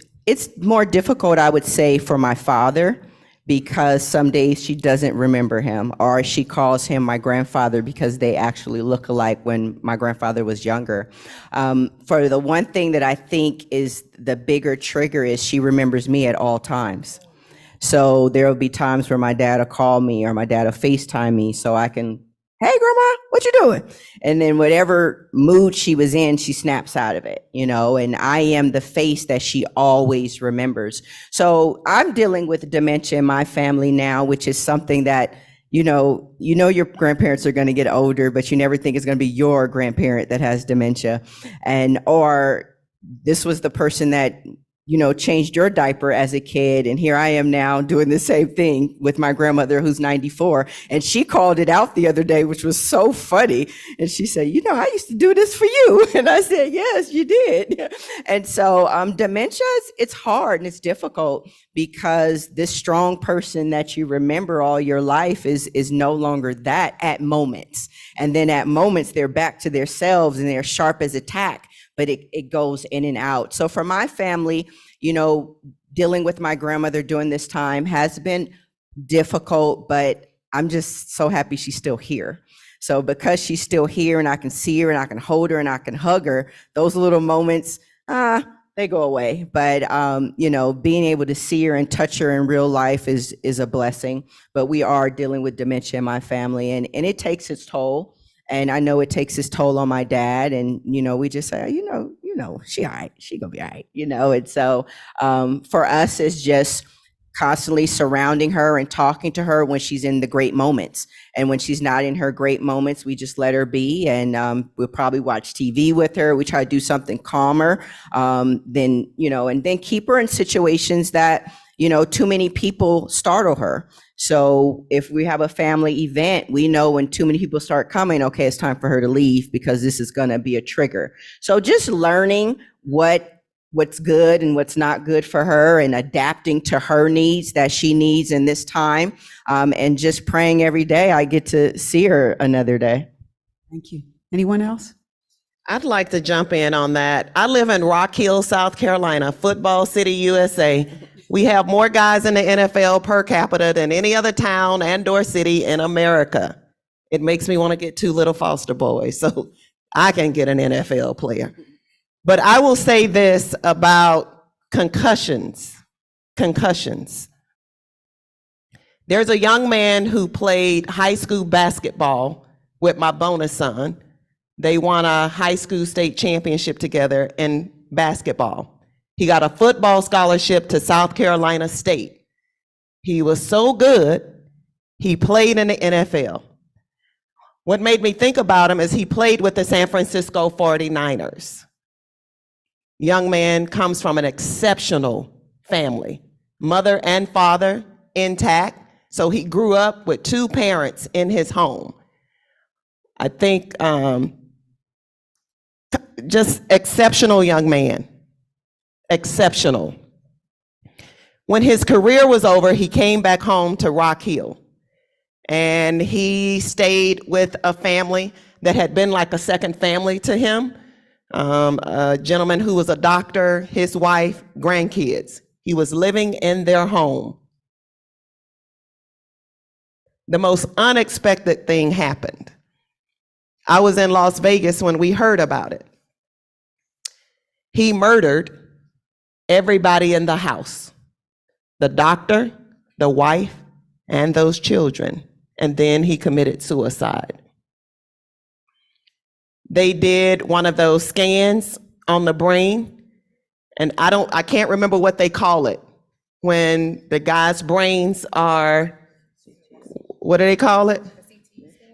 more difficult, I would say, for my father, because some days she doesn't remember him, or she calls him my grandfather because they actually look alike when my grandfather was younger. For the one thing that I think is the bigger trigger is she remembers me at all times. So there will be times where my dad will call me or my dad will FaceTime me so I can, hey, grandma, what you doing? And then whatever mood she was in, she snaps out of it, and I am the face that she always remembers. So I'm dealing with dementia in my family now, which is something that, your grandparents are going to get older, but you never think it's going to be your grandparent that has dementia. Or this was the person that changed your diaper as a kid. And here I am now doing the same thing with my grandmother, who's 94. And she called it out the other day, which was so funny. And she said, I used to do this for you. And I said, yes, you did. And so dementia, it's hard and it's difficult, because this strong person that you remember all your life is no longer that at moments. And then at moments, they're back to themselves and they're sharp as a tack. But it goes in and out. So for my family, dealing with my grandmother during this time has been difficult, but I'm just so happy she's still here. So because she's still here and I can see her and I can hold her and I can hug her, those little moments, they go away. But, being able to see her and touch her in real life is a blessing. But we are dealing with dementia in my family, and it takes its toll. And I know it takes its toll on my dad, and, we just say, she all right, she gonna be all right, and so for us, it's just constantly surrounding her and talking to her when she's in the great moments. And when she's not in her great moments, we just let her be, and we'll probably watch TV with her. We try to do something calmer, and then keep her in situations that, too many people startle her. So if we have a family event, we know when too many people start coming, okay, it's time for her to leave because this is going to be a trigger. So just learning what's good and what's not good for her and adapting to her needs that she needs in this time, and just praying every day I get to see her another day. Thank you. Anyone else? I'd like to jump in on that. I live in Rock Hill, South Carolina, football city, USA. We have more guys in the NFL per capita than any other town and/or city in America. It makes me want to get 2 little foster boys so I can get an NFL player. But I will say this about concussions. There's a young man who played high school basketball with my bonus son. They won a high school state championship together in basketball. He got a football scholarship to South Carolina State. He was so good, he played in the NFL. What made me think about him is he played with the San Francisco 49ers. Young man comes from an exceptional family, mother and father intact. So he grew up with 2 parents in his home. I think just exceptional young man, exceptional. When his career was over, he came back home to Rock Hill and he stayed with a family that had been like a second family to him. A gentleman who was a doctor, his wife, grandkids. He was living in their home. The most unexpected thing happened. I was in Las Vegas when we heard about it. He murdered everybody in the house, the doctor, the wife, and those children, and then he committed suicide. They did one of those scans on the brain, and I can't remember what they call it when the guy's brains are, what do they call it?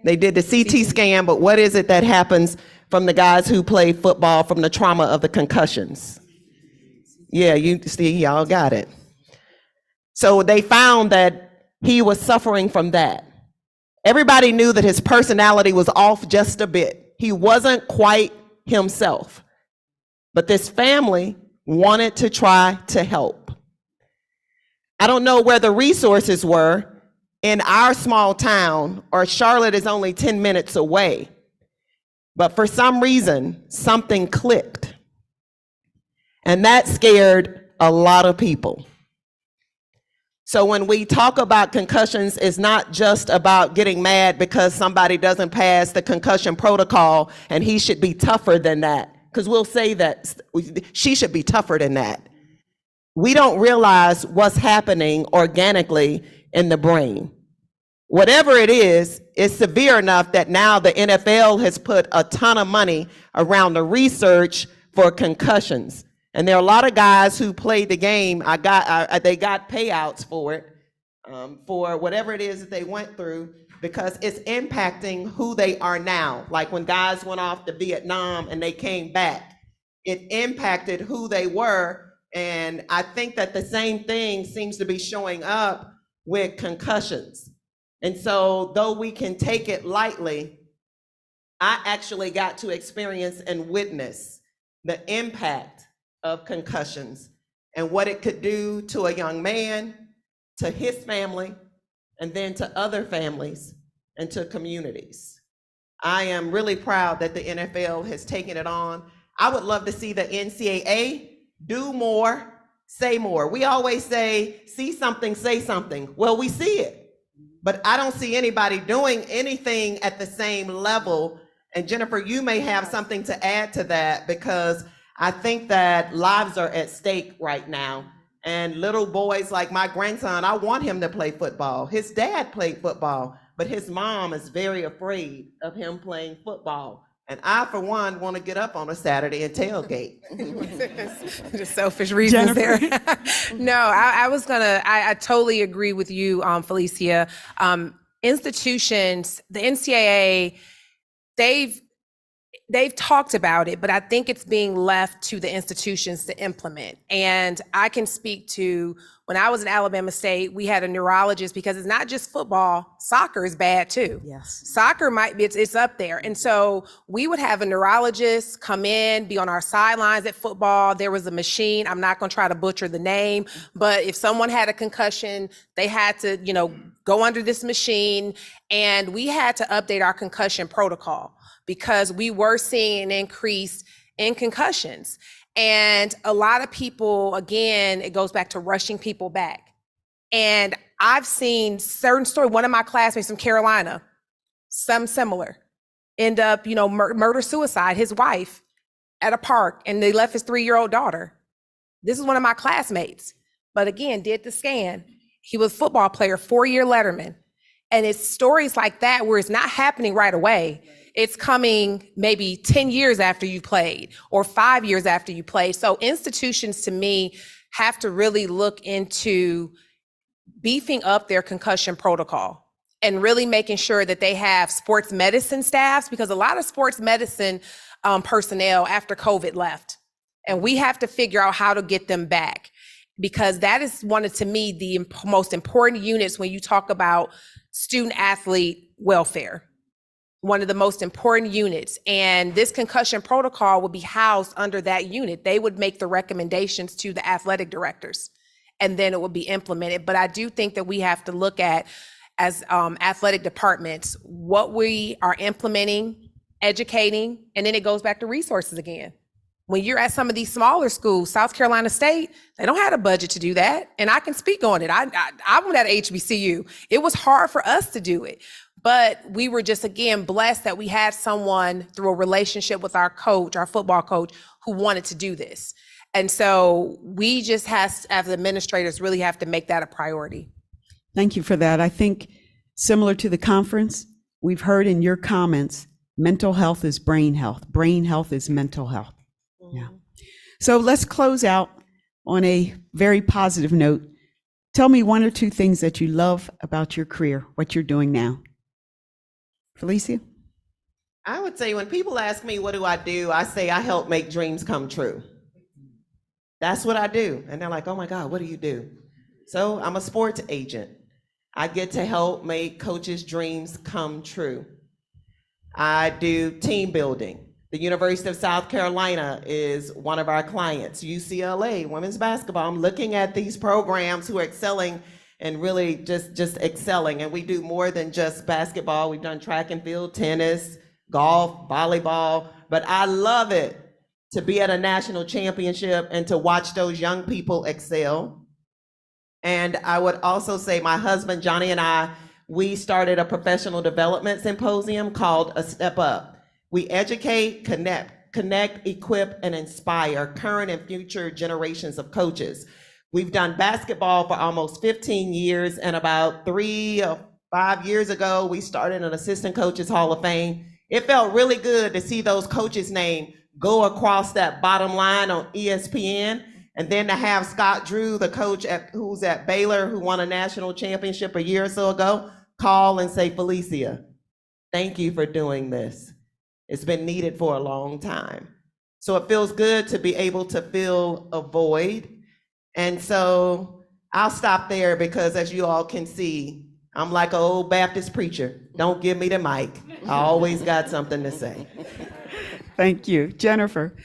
They did the CT scan, but what is it that happens from the guys who play football from the trauma of the concussions? Yeah, you see, y'all got it. So they found that he was suffering from that. Everybody knew that his personality was off just a bit. He wasn't quite himself. But this family wanted to try to help. I don't know where the resources were in our small town, or Charlotte is only 10 minutes away. But for some reason, something clicked. And that scared a lot of people. So when we talk about concussions, it's not just about getting mad because somebody doesn't pass the concussion protocol and he should be tougher than that. Because we'll say that she should be tougher than that. We don't realize what's happening organically in the brain. Whatever it is, it's severe enough that now the NFL has put a ton of money around the research for concussions. And there are a lot of guys who played the game. They got payouts for it, for whatever it is that they went through, because it's impacting who they are now. Like when guys went off to Vietnam and they came back, it impacted who they were. And I think that the same thing seems to be showing up with concussions. And so though we can take it lightly, I actually got to experience and witness the impact of concussions and what it could do to a young man, to his family, and then to other families and to communities. I am really proud that the NFL has taken it on. I would love to see the NCAA do more, say more. We always say, see something, say something. Well, we see it, but I don't see anybody doing anything at the same level. And Jennifer, you may have something to add to that, because I think that lives are at stake right now. And little boys like my grandson, I want him to play football. His dad played football, but his mom is very afraid of him playing football. And I, for one, want to get up on a Saturday and tailgate. Just selfish reasons there. No, I totally agree with you, Felicia. Institutions, the NCAA, they've talked about it, but I think it's being left to the institutions to implement. And I can speak to when I was in Alabama State, we had a neurologist because it's not just football, soccer is bad too. Yes. Soccer might be, it's up there. And so we would have a neurologist come in, be on our sidelines at football. There was a machine. I'm not going to try to butcher the name, but if someone had a concussion, they had to, go under this machine, and we had to update our concussion protocol because we were seeing an increase in concussions. And a lot of people, again, it goes back to rushing people back. And I've seen certain stories. One of my classmates from Carolina, some similar, end up, murder suicide, his wife at a park, and they left his 3-year-old daughter. This is one of my classmates, but again, did the scan. He was a football player, 4-year letterman. And it's stories like that where it's not happening right away. It's coming maybe 10 years after you played or 5 years after you played. So institutions, to me, have to really look into beefing up their concussion protocol and really making sure that they have sports medicine staffs, because a lot of sports medicine personnel after COVID left. And we have to figure out how to get them back, because that is one of, to me, the most important units when you talk about student athlete welfare. One of the most important units. And this concussion protocol would be housed under that unit. They would make the recommendations to the athletic directors, and then it would be implemented. But I do think that we have to look at, as athletic departments, what we are implementing, educating, and then it goes back to resources again. When you're at some of these smaller schools, South Carolina State, they don't have a budget to do that. And I can speak on it. I went at HBCU. It was hard for us to do it. But we were just, again, blessed that we had someone through a relationship with our coach, our football coach, who wanted to do this. And so we just have, as administrators, really have to make that a priority. Thank you for that. I think similar to the conference, we've heard in your comments, mental health is brain health. Brain health is mental health. Yeah. So let's close out on a very positive note. Tell me 1 or 2 things that you love about your career, what you're doing now. Felicia? I would say when people ask me, what do? I say I help make dreams come true. That's what I do. And they're like, oh my God, what do you do? So I'm a sports agent. I get to help make coaches' dreams come true. I do team building. The University of South Carolina is one of our clients. UCLA, women's basketball. I'm looking at these programs who are excelling and really just excelling. And we do more than just basketball. We've done track and field, tennis, golf, volleyball. But I love it to be at a national championship and to watch those young people excel. And I would also say my husband, Johnny, and I, we started a professional development symposium called A Step Up. We educate, connect, equip, and inspire current and future generations of coaches. We've done basketball for almost 15 years, and about 3 or 5 years ago, we started an Assistant Coaches Hall of Fame. It felt really good to see those coaches' names go across that bottom line on ESPN, and then to have Scott Drew, the coach who's at Baylor, who won a national championship a year or so ago, call and say, Felicia, thank you for doing this. It's been needed for a long time. So it feels good to be able to fill a void. And so I'll stop there because, as you all can see, I'm like an old Baptist preacher. Don't give me the mic. I always got something to say. Thank you. Jennifer?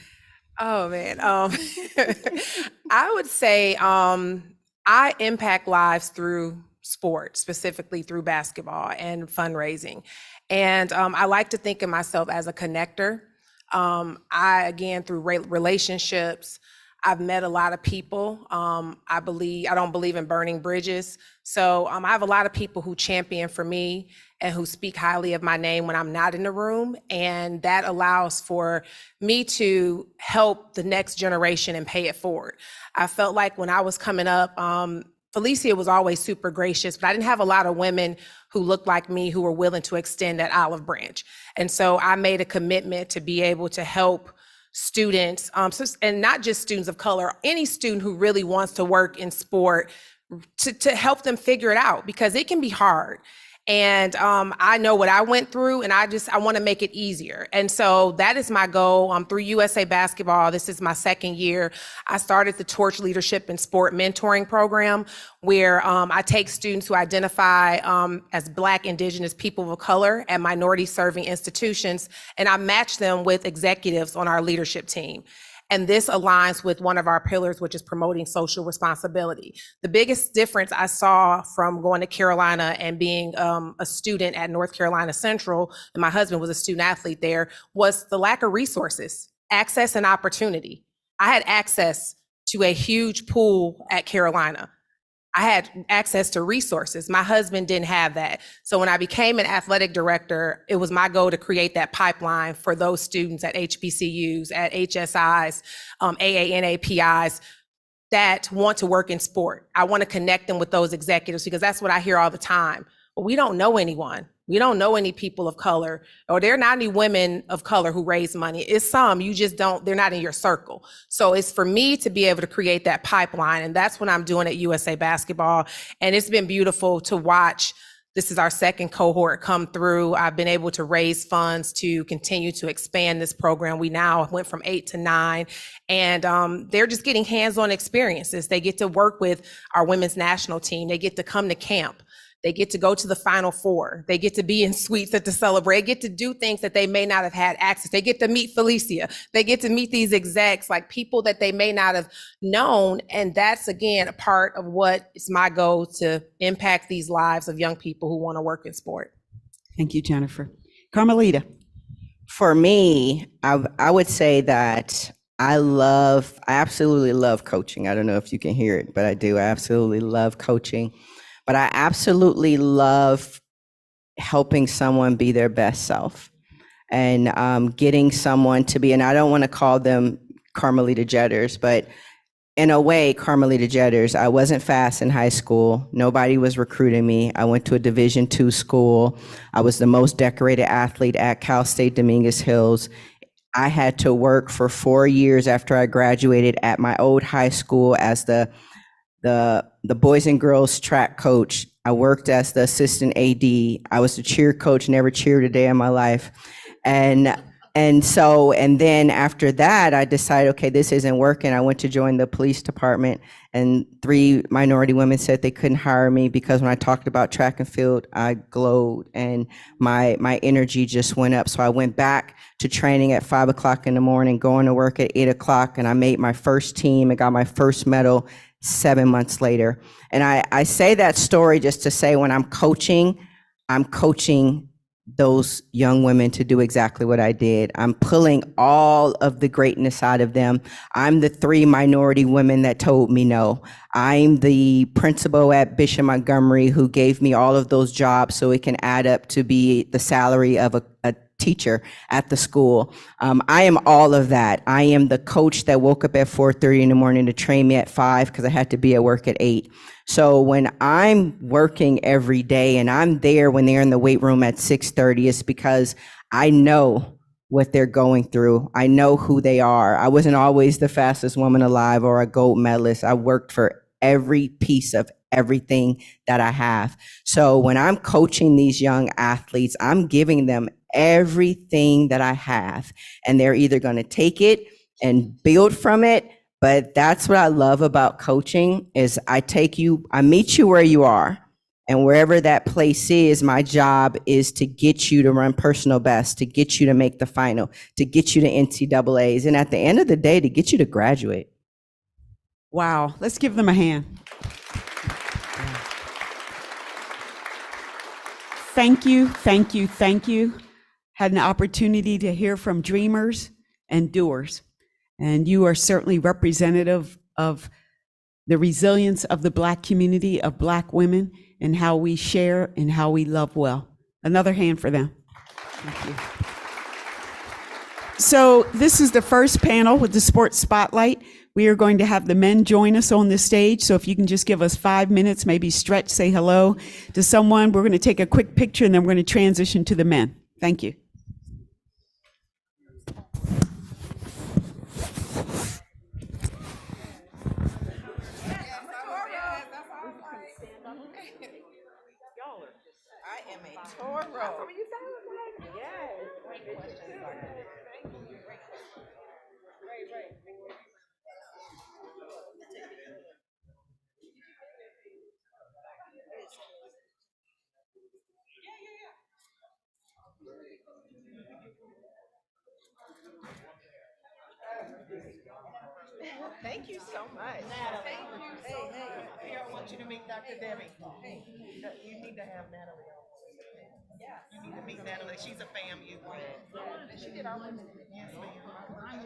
Oh, man. I would say I impact lives through sport, specifically through basketball and fundraising. And I like to think of myself as a connector. Again, through relationships, I've met a lot of people. I don't believe in burning bridges. So I have a lot of people who champion for me and who speak highly of my name when I'm not in the room. And that allows for me to help the next generation and pay it forward. I felt like when I was coming up, Felicia was always super gracious, but I didn't have a lot of women who looked like me who were willing to extend that olive branch. And so I made a commitment to be able to help students, and not just students of color, any student who really wants to work in sport, to help them figure it out, because it can be hard. And I know what I went through, and I want to make it easier. And so that is my goal. Through USA Basketball, this is my second year. I started the Torch Leadership and Sport Mentoring Program, where I take students who identify as Black, Indigenous, people of color at minority-serving institutions, and I match them with executives on our leadership team. And this aligns with one of our pillars, which is promoting social responsibility. The biggest difference I saw from going to Carolina and being a student at North Carolina Central, and my husband was a student athlete there, was the lack of resources, access and opportunity. I had access to a huge pool at Carolina. I had access to resources. My husband didn't have that. So when I became an athletic director, it was my goal to create that pipeline for those students at HBCUs, at HSIs, AANAPIs that want to work in sport. I want to connect them with those executives because that's what I hear all the time. But we don't know anyone. We don't know any people of color, or there are not any women of color who raise money. It's some, you just don't, they're not in your circle. So it's for me to be able to create that pipeline, and that's what I'm doing at USA Basketball. And it's been beautiful to watch. This is our second cohort come through. I've been able to raise funds to continue to expand this program. We now went from 8 to 9, and they're just getting hands-on experiences. They get to work with our women's national team. They get to come to camp. They get to go to the Final Four. They get to be in suites at the Celebrate. They get to do things that they may not have had access. They get to meet Felicia. They get to meet these execs, like people that they may not have known. And that's, again, a part of what is my goal, to impact these lives of young people who want to work in sport. Thank you, Jennifer. Carmelita. For me, I would say that I absolutely love coaching. I don't know if you can hear it, but I do. I absolutely love coaching. But I absolutely love helping someone be their best self, and getting someone to be, and I don't want to call them Carmelita Jetters, but in a way, Carmelita Jetters. I wasn't fast in high school. Nobody was recruiting me. I went to a Division II school. I was the most decorated athlete at Cal State Dominguez Hills. I had to work for 4 years after I graduated at my old high school as the boys and girls track coach. I worked as the assistant AD. I was the cheer coach, never cheered a day in my life. And then after that, I decided, okay, this isn't working. I went to join the police department, and 3 minority women said they couldn't hire me because when I talked about track and field, I glowed and my energy just went up. So I went back to training at 5 o'clock in the morning, going to work at 8 o'clock, and I made my first team and got my first medal 7 months later. And I say that story just to say, when I'm coaching those young women to do exactly what I did. I'm pulling all of the greatness out of them. I'm the 3 minority women that told me no. I'm the principal at Bishop Montgomery who gave me all of those jobs so it can add up to be the salary of a teacher at the school. I am all of that. I am the coach that woke up at 4:30 in the morning to train me at 5 because I had to be at work at 8. So when I'm working every day and I'm there when they're in the weight room at 6:30, it's because I know what they're going through. I know who they are. I wasn't always the fastest woman alive or a gold medalist. I worked for every piece of everything that I have. So when I'm coaching these young athletes, I'm giving them everything that I have, and they're either going to take it and build from it. But that's what I love about coaching is I meet you where you are, and wherever that place is, my job is to get you to run personal best, to get you to make the final, to get you to NCAAs, and at the end of the day, to get you to graduate. Wow, let's give them a hand. Thank you, thank you, thank you. Had an opportunity to hear from dreamers and doers, and you are certainly representative of the resilience of the Black community, of Black women, and how we share and how we love well. Another hand for them. Thank you. So this is the first panel with the Sports Spotlight. We are going to have the men join us on the stage. So if you can just give us 5 minutes, maybe stretch, say hello to someone. We're going to take a quick picture and then we're going to transition to the men. Thank you. I am Thank you so much. Here, I want you to meet Dr. Debbie. You need to have Natalie on. You need to meet Natalie. She's a FAMU grad. She did our women. Yes, ma'am. I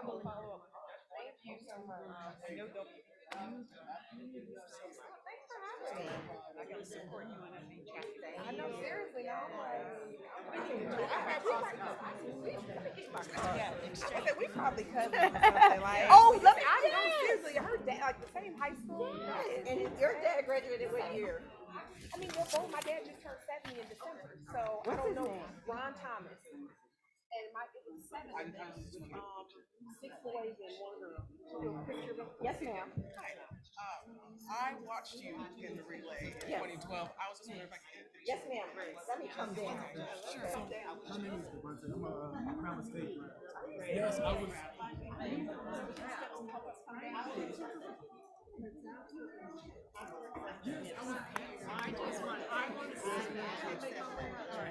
will follow up. Thank you so much. I know they'll. Thanks for having me. I got to support you on every chat. I know, seriously. I'm like, I said we probably cousins or something like. Oh, look, I know. Seriously, her dad, like the same high school. Yes. And your dad graduated what year? I mean, well, both my dad just turned 70 in December, so I don't know. Ron Thomas. And it was 7 of them. 6 boys and 1 girl. Yes, ma'am. I watched you in the relay in 2012. I was just wondering if I could. Yes, ma'am. Let me come down. Sure. My name is Devontae. I'm a Crown State. Yes, I was.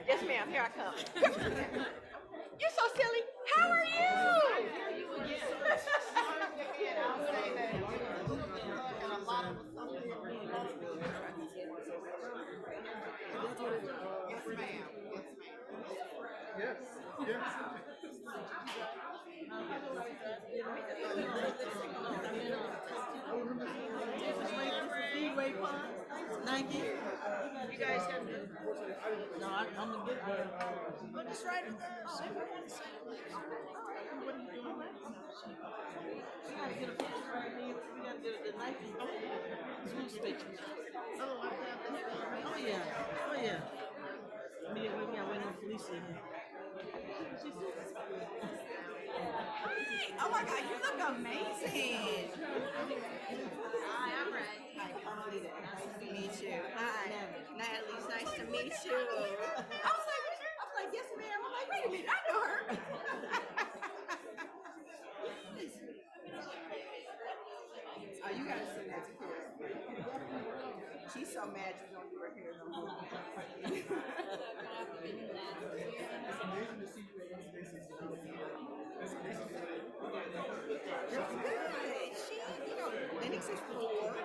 Yes, ma'am. Here I come. You're so silly. How are you? Yes, yes. Nike. You guys have no, I'm gonna get one. But it's right there. Oh, what are you doing? We gotta get a picture right here. We gotta get the Nike Zoom station. Oh, I got that. Oh yeah. Oh yeah. We got waiting on Felicia here. Oh my God, you look amazing. Hi, I'm Ray. Hi, Carmelita. Nice to meet you. Hi, Natalie. It's nice to meet you. I was like, yes, ma'am. I'm like, wait a minute, I know her. Oh, you gotta send that to Kara. She's so mad you don't do her hair no more. Good. Lennox is 4.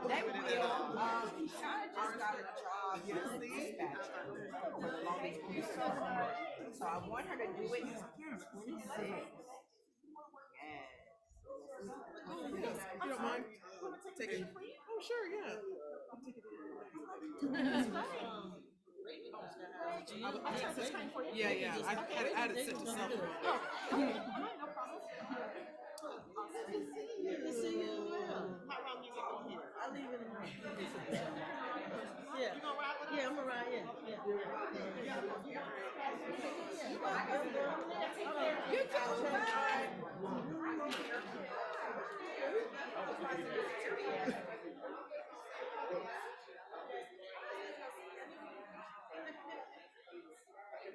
They will. Shana just got a job as a dispatcher for the Long Beach Police Department. So I want her to do it in 26. If you don't mind taking. Oh, sure, yeah. Yeah. I had it set to something. Good to see you as well. How long you gonna be here? I leave in the morning. Yeah. You gonna ride with us? Yeah, I'm gonna ride. Yeah. You too. Bye.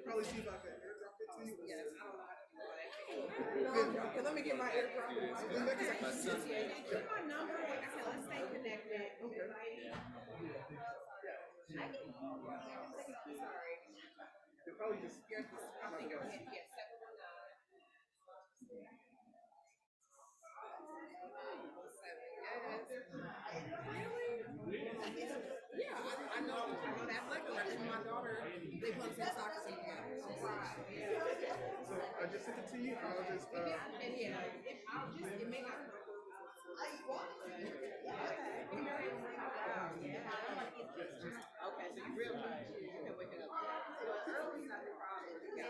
Probably see if I can airdrop it to you. Yes, I don't know how to do that. Okay, let me get my airdrop. Get my number. Like I said, let's stay connected. Okay. Sorry. They're probably just. I think it was 719. Yeah, I know that record. And my daughter, they play some soccer together. So I just sent it to you. I'll just. It may not. Okay, so you realize you can wake it up. Early's not the problem. Yeah.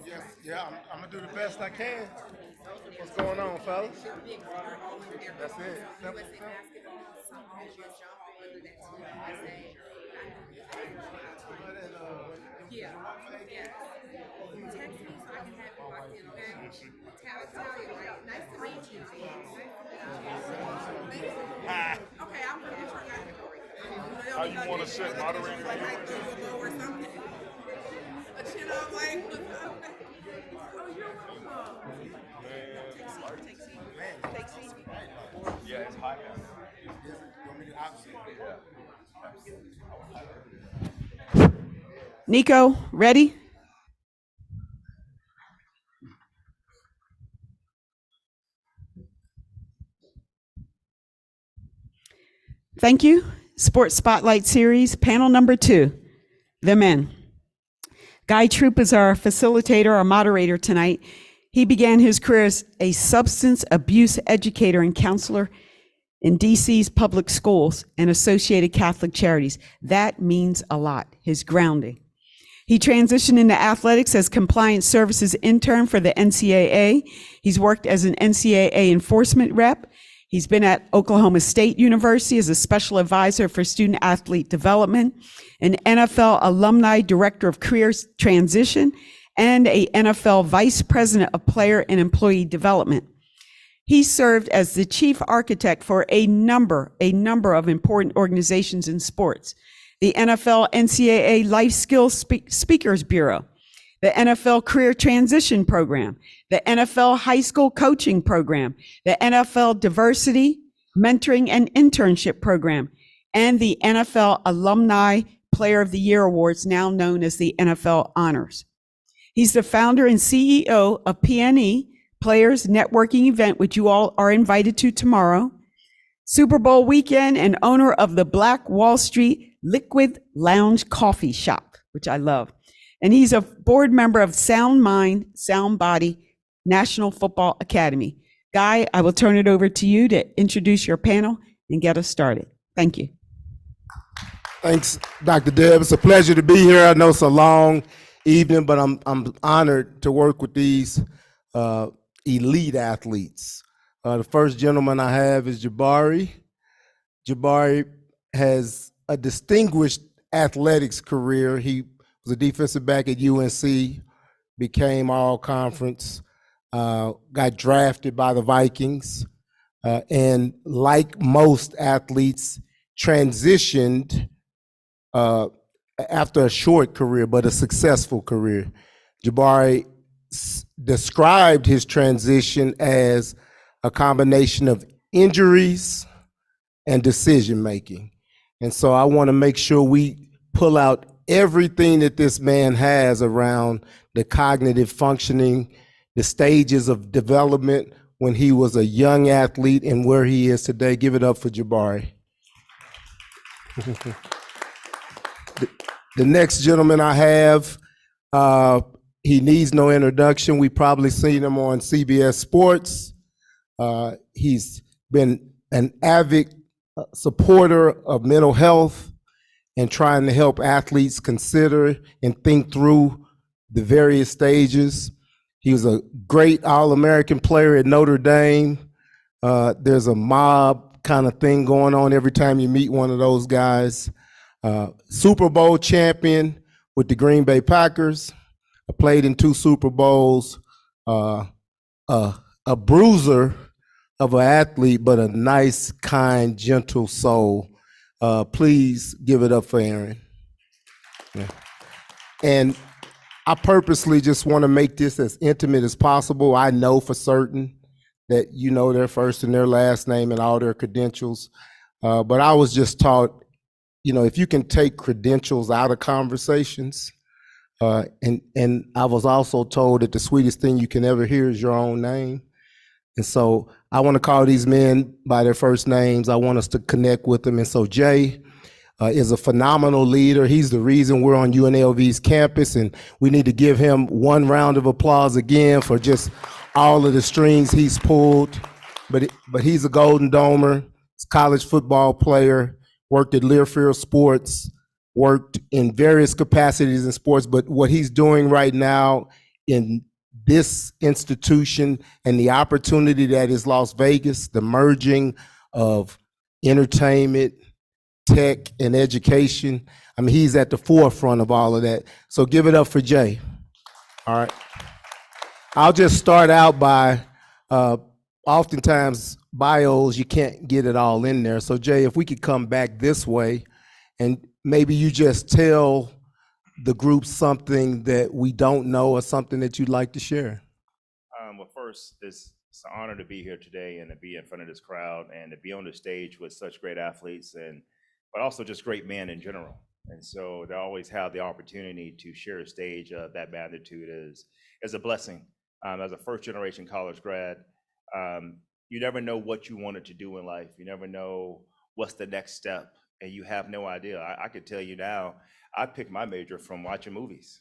Yes, yeah, I'm gonna do the best I can. What's going on, fellas? That's it. Simple, simple. How you want to set moderator? Yeah, it's hot. Nico, ready? Thank you. Sports Spotlight Series, panel number 2, the men. Guy Troop is our facilitator, our moderator tonight. He began his career as a substance abuse educator and counselor in DC's public schools and Associated Catholic Charities. That means a lot, his grounding. He transitioned into athletics as compliance services intern for the NCAA. He's worked as an NCAA enforcement rep. He's been at Oklahoma State University as a special advisor for student athlete development, an NFL alumni director of career transition, and a NFL vice president of player and employee development. He served as the chief architect for a number of important organizations in sports: the NFL NCAA Life Skills Speakers Bureau, the NFL Career Transition Program, the NFL High School Coaching Program, the NFL Diversity, Mentoring, and Internship Program, and the NFL Alumni Player of the Year Awards, now known as the NFL Honors. He's the founder and CEO of PNE, Players Networking Event, which you all are invited to tomorrow, Super Bowl weekend, and owner of the Black Wall Street Liquid Lounge Coffee Shop, which I love. And he's a board member of Sound Mind, Sound Body National Football Academy. Guy, I will turn it over to you to introduce your panel and get us started. Thank you. Thanks, Dr. Deb. It's a pleasure to be here. I know it's a long evening, but I'm honored to work with these elite athletes. The first gentleman I have is Jabari. Jabari has a distinguished athletics career. He was a defensive back at UNC, became all conference, got drafted by the Vikings, and like most athletes, transitioned after a short career, but a successful career. Jabari described his transition as a combination of injuries and decision-making. And so I want to make sure we pull out everything that this man has around the cognitive functioning, the stages of development when he was a young athlete and where he is today. Give it up for Jabari. The next gentleman I have, he needs no introduction. We probably seen him on CBS Sports. He's been an avid supporter of mental health and trying to help athletes consider and think through the various stages. He was a great All-American player at Notre Dame. There's a mob kind of thing going on every time you meet one of those guys. Super Bowl champion with the Green Bay Packers. Played in 2 Super Bowls. A bruiser of an athlete, but a nice, kind, gentle soul. Please give it up for Aaron. Yeah. And I purposely just want to make this as intimate as possible. I know for certain that you know their first and their last name and all their credentials. But I was just taught, if you can take credentials out of conversations, and I was also told that the sweetest thing you can ever hear is your own name. And so I want to call these men by their first names. I want us to connect with them. And so Jay is a phenomenal leader. He's the reason we're on UNLV's campus, and we need to give him one round of applause again for just all of the strings he's pulled. But he's a Golden Domer, he's a college football player, worked at Learfield Sports, worked in various capacities in sports. But what he's doing right now in this institution and the opportunity that is Las Vegas, the merging of entertainment, tech, and education. I mean, he's at the forefront of all of that. So give it up for Jay. All right. I'll just start out by, oftentimes bios, you can't get it all in there. So Jay, if we could come back this way and maybe you just tell the group something that we don't know or something that you'd like to share. Well, first, it's an honor to be here today and to be in front of this crowd and to be on the stage with such great athletes but also just great men in general. And so to always have the opportunity to share a stage of that magnitude is a blessing. As a first generation college grad, you never know what you wanted to do in life. You never know what's the next step, and you have no idea. I could tell you now, I picked my major from watching movies.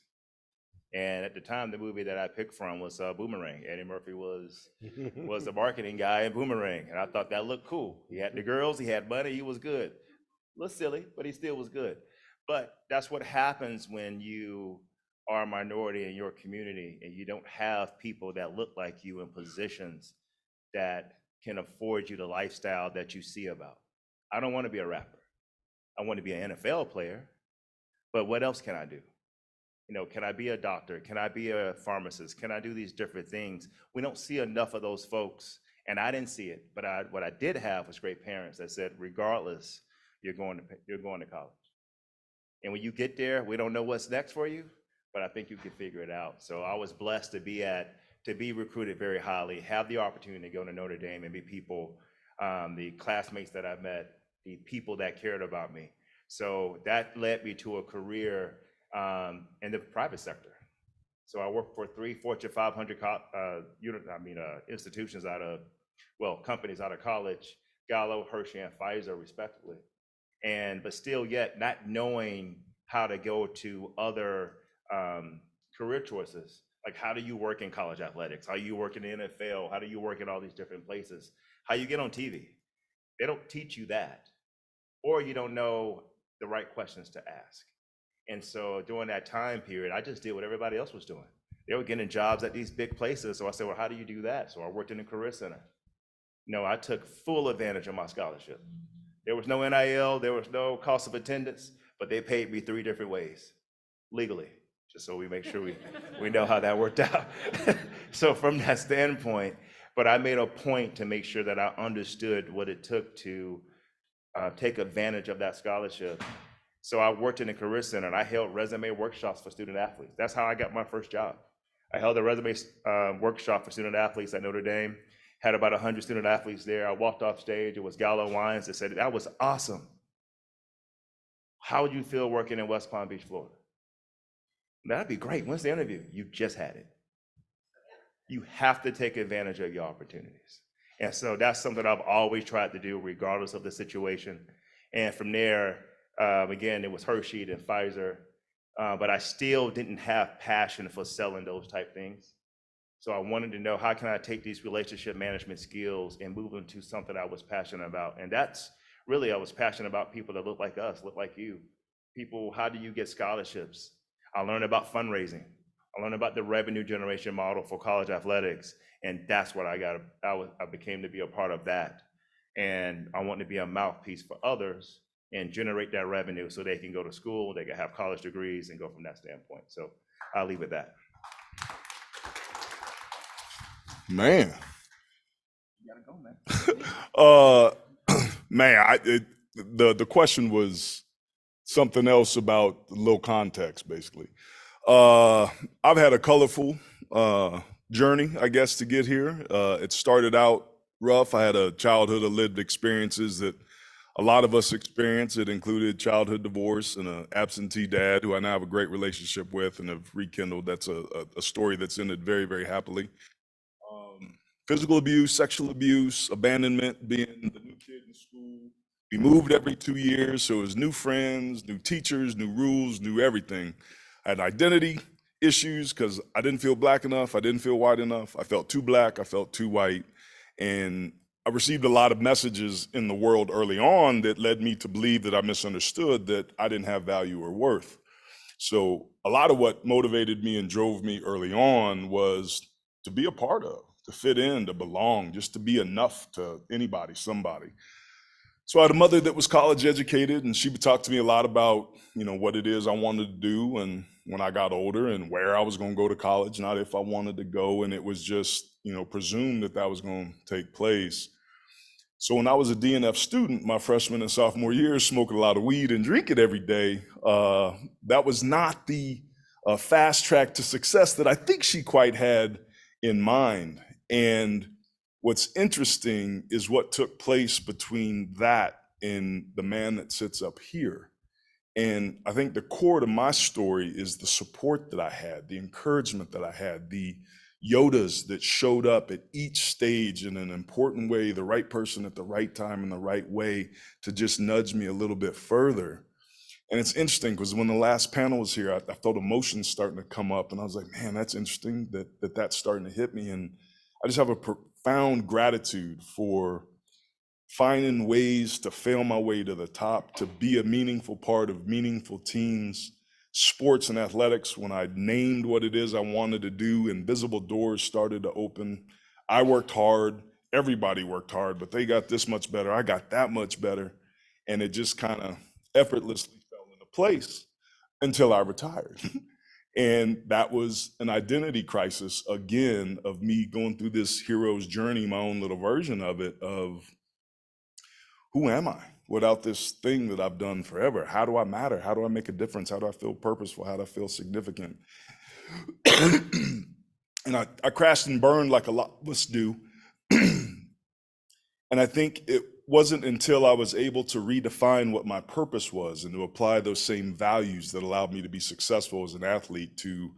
And at the time, the movie that I picked from was Boomerang. Eddie Murphy was the marketing guy in Boomerang. And I thought that looked cool. He had the girls, he had money, he was good. A little silly, but he still was good. But that's what happens when you are a minority in your community and you don't have people that look like you in positions that can afford you the lifestyle that you see about. I don't want to be a rapper. I want to be an NFL player. But what else can I do? Can I be a doctor? Can I be a pharmacist? Can I do these different things? We don't see enough of those folks, and I didn't see it. But what I did have was great parents that said, regardless, you're going to college. And when you get there, we don't know what's next for you, but I think you can figure it out. So I was blessed to be recruited very highly, have the opportunity to go to Notre Dame and be people, the classmates that I met, the people that cared about me. So that led me to a career in the private sector. So I worked for 3 Fortune 500 institutions companies out of college, Gallo, Hershey, and Pfizer, respectively. But still yet not knowing how to go to other career choices. Like, how do you work in college athletics? How do you work in the NFL? How do you work in all these different places? How you get on TV? They don't teach you that. Or you don't know the right questions to ask. And so during that time period, I just did what everybody else was doing. They were getting jobs at these big places. So I said, well, how do you do that? So I worked in the Career Center. No, I took full advantage of my scholarship. There was no NIL, there was no cost of attendance, but they paid me 3 different ways, legally, just so we make sure we know how that worked out. So from that standpoint, but I made a point to make sure that I understood what it took to take advantage of that scholarship. So I worked in the Career Center and I held resume workshops for student athletes. That's how I got my first job. I held a resume workshop for student athletes at Notre Dame, had about 100 student athletes there. I walked off stage, it was Gallo Wines that said, that was awesome. How would you feel working in West Palm Beach, Florida? That'd be great. When's the interview? You just had it. You have to take advantage of your opportunities. And so that's something I've always tried to do regardless of the situation. And from there, again, it was Hershey and Pfizer, but I still didn't have passion for selling those type things. So I wanted to know, how can I take these relationship management skills and move them to something I was passionate about? And that's really, I was passionate about people that look like us, look like you. People, how do you get scholarships? I learned about fundraising. I learned about the revenue generation model for college athletics. And that's what I became to be a part of that. And I want to be a mouthpiece for others and generate that revenue so they can go to school, they can have college degrees and go from that standpoint. So I'll leave it at that. Man, You gotta go, man. the question was something else about a little context, basically. I've had a colorful journey, I guess, to get here. It started out rough. I had a childhood of lived experiences that a lot of us experienced. It included childhood divorce and an absentee dad who I now have a great relationship with and have rekindled. That's a story that's ended very, very happily. Physical abuse, sexual abuse, abandonment, being the new kid in school. We moved every 2 years, so it was new friends, new teachers, new rules, new everything. I had identity issues because I didn't feel black enough, I didn't feel white enough, I felt too black, I felt too white. And I received a lot of messages in the world early on that led me to believe that I misunderstood that I didn't have value or worth. So a lot of what motivated me and drove me early on was to be a part of, to fit in, to belong, just to be enough to anybody, somebody. So I had a mother that was college educated, and she would talk to me a lot about, what it is I wanted to do and when I got older and where I was going to go to college, not if I wanted to go. And it was just, presumed that was going to take place. So when I was a DNF student, my freshman and sophomore years, smoking a lot of weed and drinking every day, that was not the fast track to success that I think she quite had in mind. And what's interesting is what took place between that and the man that sits up here. And I think the core to my story is the support that I had, the encouragement that I had, the Yodas that showed up at each stage in an important way, the right person at the right time in the right way to just nudge me a little bit further. And it's interesting because when the last panel was here, I felt emotions starting to come up, and I was like, man, that's interesting that's starting to hit me. And I just have a profound gratitude for finding ways to fail my way to the top, to be a meaningful part of meaningful teams, sports and athletics. When I named what it is I wanted to do, invisible doors started to open. I worked hard, everybody worked hard, but they got this much better, I got that much better. And it just kind of effortlessly fell into place until I retired. And that was an identity crisis, again, of me going through this hero's journey, my own little version of it, of who am I without this thing that I've done forever? How do I matter? How do I make a difference? How do I feel purposeful? How do I feel significant? And I crashed and burned like a lot of us do. And I think it wasn't until I was able to redefine what my purpose was and to apply those same values that allowed me to be successful as an athlete to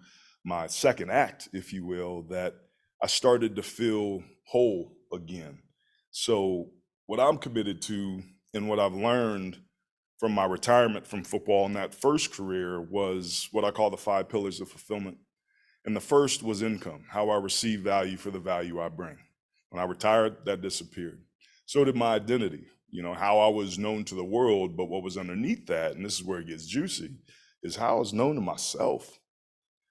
my second act, if you will, that I started to feel whole again. So what I'm committed to and what I've learned from my retirement from football in that first career was what I call the 5 pillars of fulfillment. And the first was income, how I receive value for the value I bring. When I retired, that disappeared. So did my identity, how I was known to the world, but what was underneath that, and this is where it gets juicy, is how I was known to myself.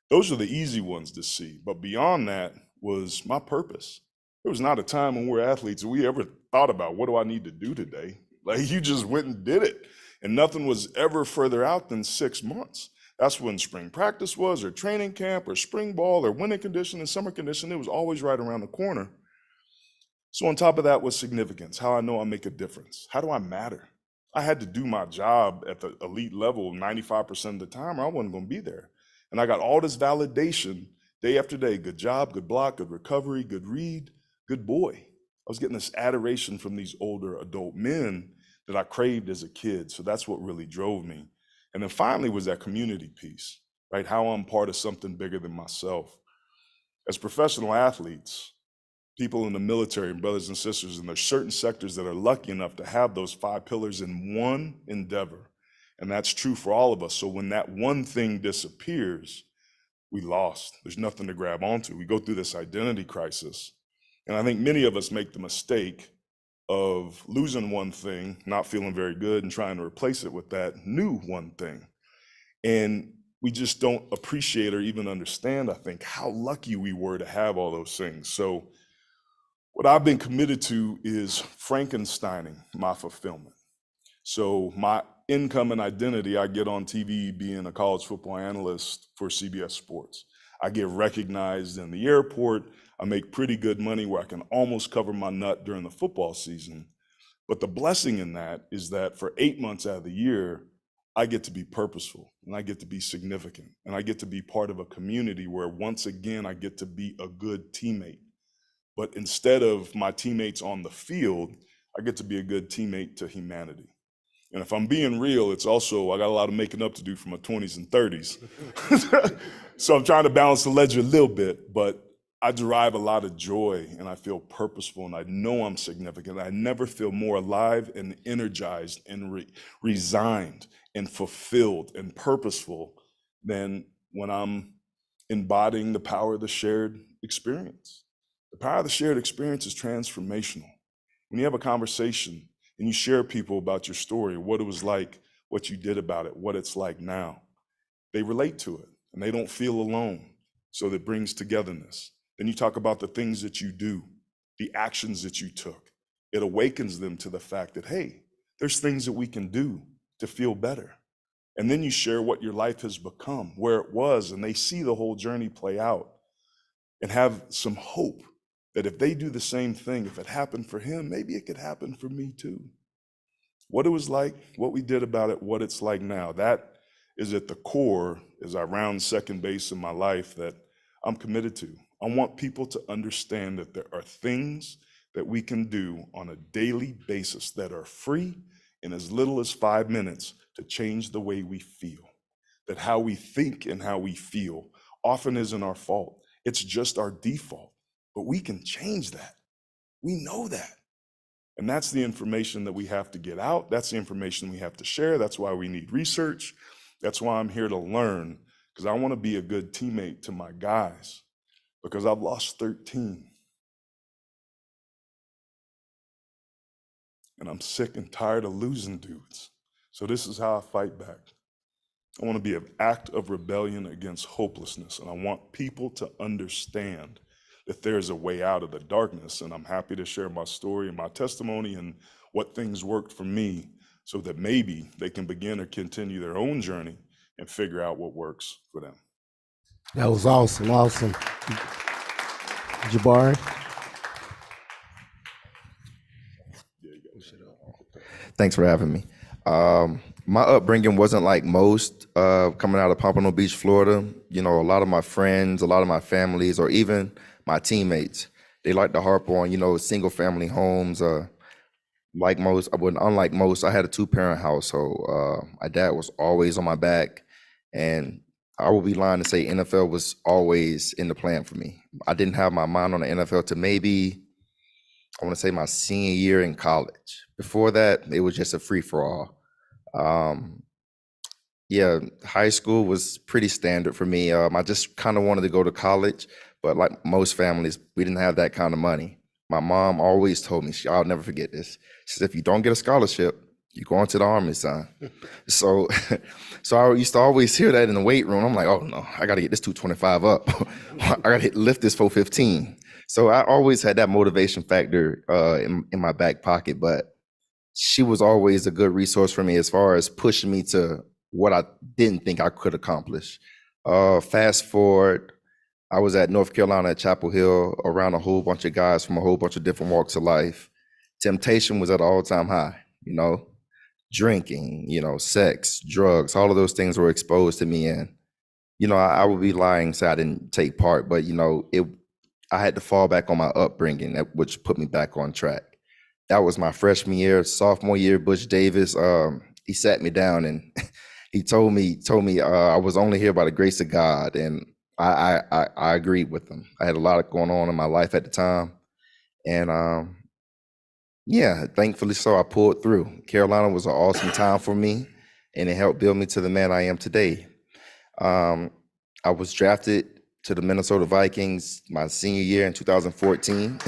Those are the easy ones to see. But beyond that was my purpose. There was not a time when we were athletes we ever thought about, what do I need to do today? Like, you just went and did it. And nothing was ever further out than 6 months. That's when spring practice was, or training camp, or spring ball, or winter condition and summer condition. It was always right around the corner. So on top of that was significance, how I know I make a difference. How do I matter? I had to do my job at the elite level 95% of the time, or I wasn't going to be there. And I got all this validation day after day. Good job, good block, good recovery, good read, good boy. I was getting this adoration from these older adult men that I craved as a kid. So that's what really drove me. And then finally was that community piece, right? How I'm part of something bigger than myself. As professional athletes, people in the military and brothers and sisters, and there's certain sectors that are lucky enough to have those 5 pillars in one endeavor. And that's true for all of us. So when that one thing disappears, we lost. There's nothing to grab onto. We go through this identity crisis. And I think many of us make the mistake of losing one thing, not feeling very good, and trying to replace it with that new one thing. And we just don't appreciate or even understand, I think, how lucky we were to have all those things. So what I've been committed to is Frankensteining my fulfillment. So my income and identity, I get on TV being a college football analyst for CBS Sports. I get recognized in the airport. I make pretty good money where I can almost cover my nut during the football season. But the blessing in that is that for 8 months out of the year, I get to be purposeful and I get to be significant and I get to be part of a community where once again, I get to be a good teammate. But instead of my teammates on the field, I get to be a good teammate to humanity. And if I'm being real, it's also, I got a lot of making up to do for my 20s and 30s. So I'm trying to balance the ledger a little bit, but I derive a lot of joy and I feel purposeful and I know I'm significant. I never feel more alive and energized and resigned and fulfilled and purposeful than when I'm embodying the power of the shared experience. The power of the shared experience is transformational. When you have a conversation and you share people about your story, what it was like, what you did about it, what it's like now, they relate to it and they don't feel alone. So that brings togetherness. Then you talk about the things that you do, the actions that you took. It awakens them to the fact that, hey, there's things that we can do to feel better. And then you share what your life has become, where it was, and they see the whole journey play out and have some hope that if they do the same thing, if it happened for him, maybe it could happen for me too. What it was like, what we did about it, what it's like now, that is at the core as I round second base in my life that I'm committed to. I want people to understand that there are things that we can do on a daily basis that are free in as little as 5 minutes to change the way we feel. That how we think and how we feel often isn't our fault. It's just our default. But we can change that. We know that. And that's the information that we have to get out. That's the information we have to share. That's why we need research. That's why I'm here to learn, because I want to be a good teammate to my guys, because I've lost 13. And I'm sick and tired of losing dudes. So this is how I fight back. I want to be an act of rebellion against hopelessness. And I want people to understand that there's a way out of the darkness. And I'm happy to share my story and my testimony and what things worked for me so that maybe they can begin or continue their own journey and figure out what works for them. That was awesome, awesome. Jabari? Thanks for having me. My upbringing wasn't like most coming out of Pompano Beach, Florida. You know, a lot of my friends, a lot of my families, or even my teammates, they like to harp on, you know, single family homes. Unlike most, I had a 2-parent household. My dad was always on my back, and I would be lying to say NFL was always in the plan for me. I didn't have my mind on the NFL till maybe, I want to say my senior year in college. Before that, it was just a free for all. Yeah, high school was pretty standard for me. I just kind of wanted to go to college, but like most families, we didn't have that kind of money. My mom always told me, I'll never forget this. She said, if you don't get a scholarship, you go into the Army, son. So I used to always hear that in the weight room. I'm like, oh no, I got to get this 225 up. I got to lift this 415. So I always had that motivation factor in my back pocket, but she was always a good resource for me as far as pushing me to what I didn't think I could accomplish. Fast forward, I was at North Carolina at Chapel Hill around a whole bunch of guys from a whole bunch of different walks of life. Temptation was at an all-time high, you know, drinking, you know, sex, drugs, all of those things were exposed to me. And, you know, I would be lying, say I didn't take part, but, you know, I had to fall back on my upbringing, which put me back on track. That was my freshman year. Sophomore year, Butch Davis, he sat me down and he told me I was only here by the grace of God. And I agreed with them. I had a lot going on in my life at the time, and yeah, thankfully so, I pulled through. Carolina was an awesome time for me, and it helped build me to the man I am today. I was drafted to the Minnesota Vikings my senior year in 2014.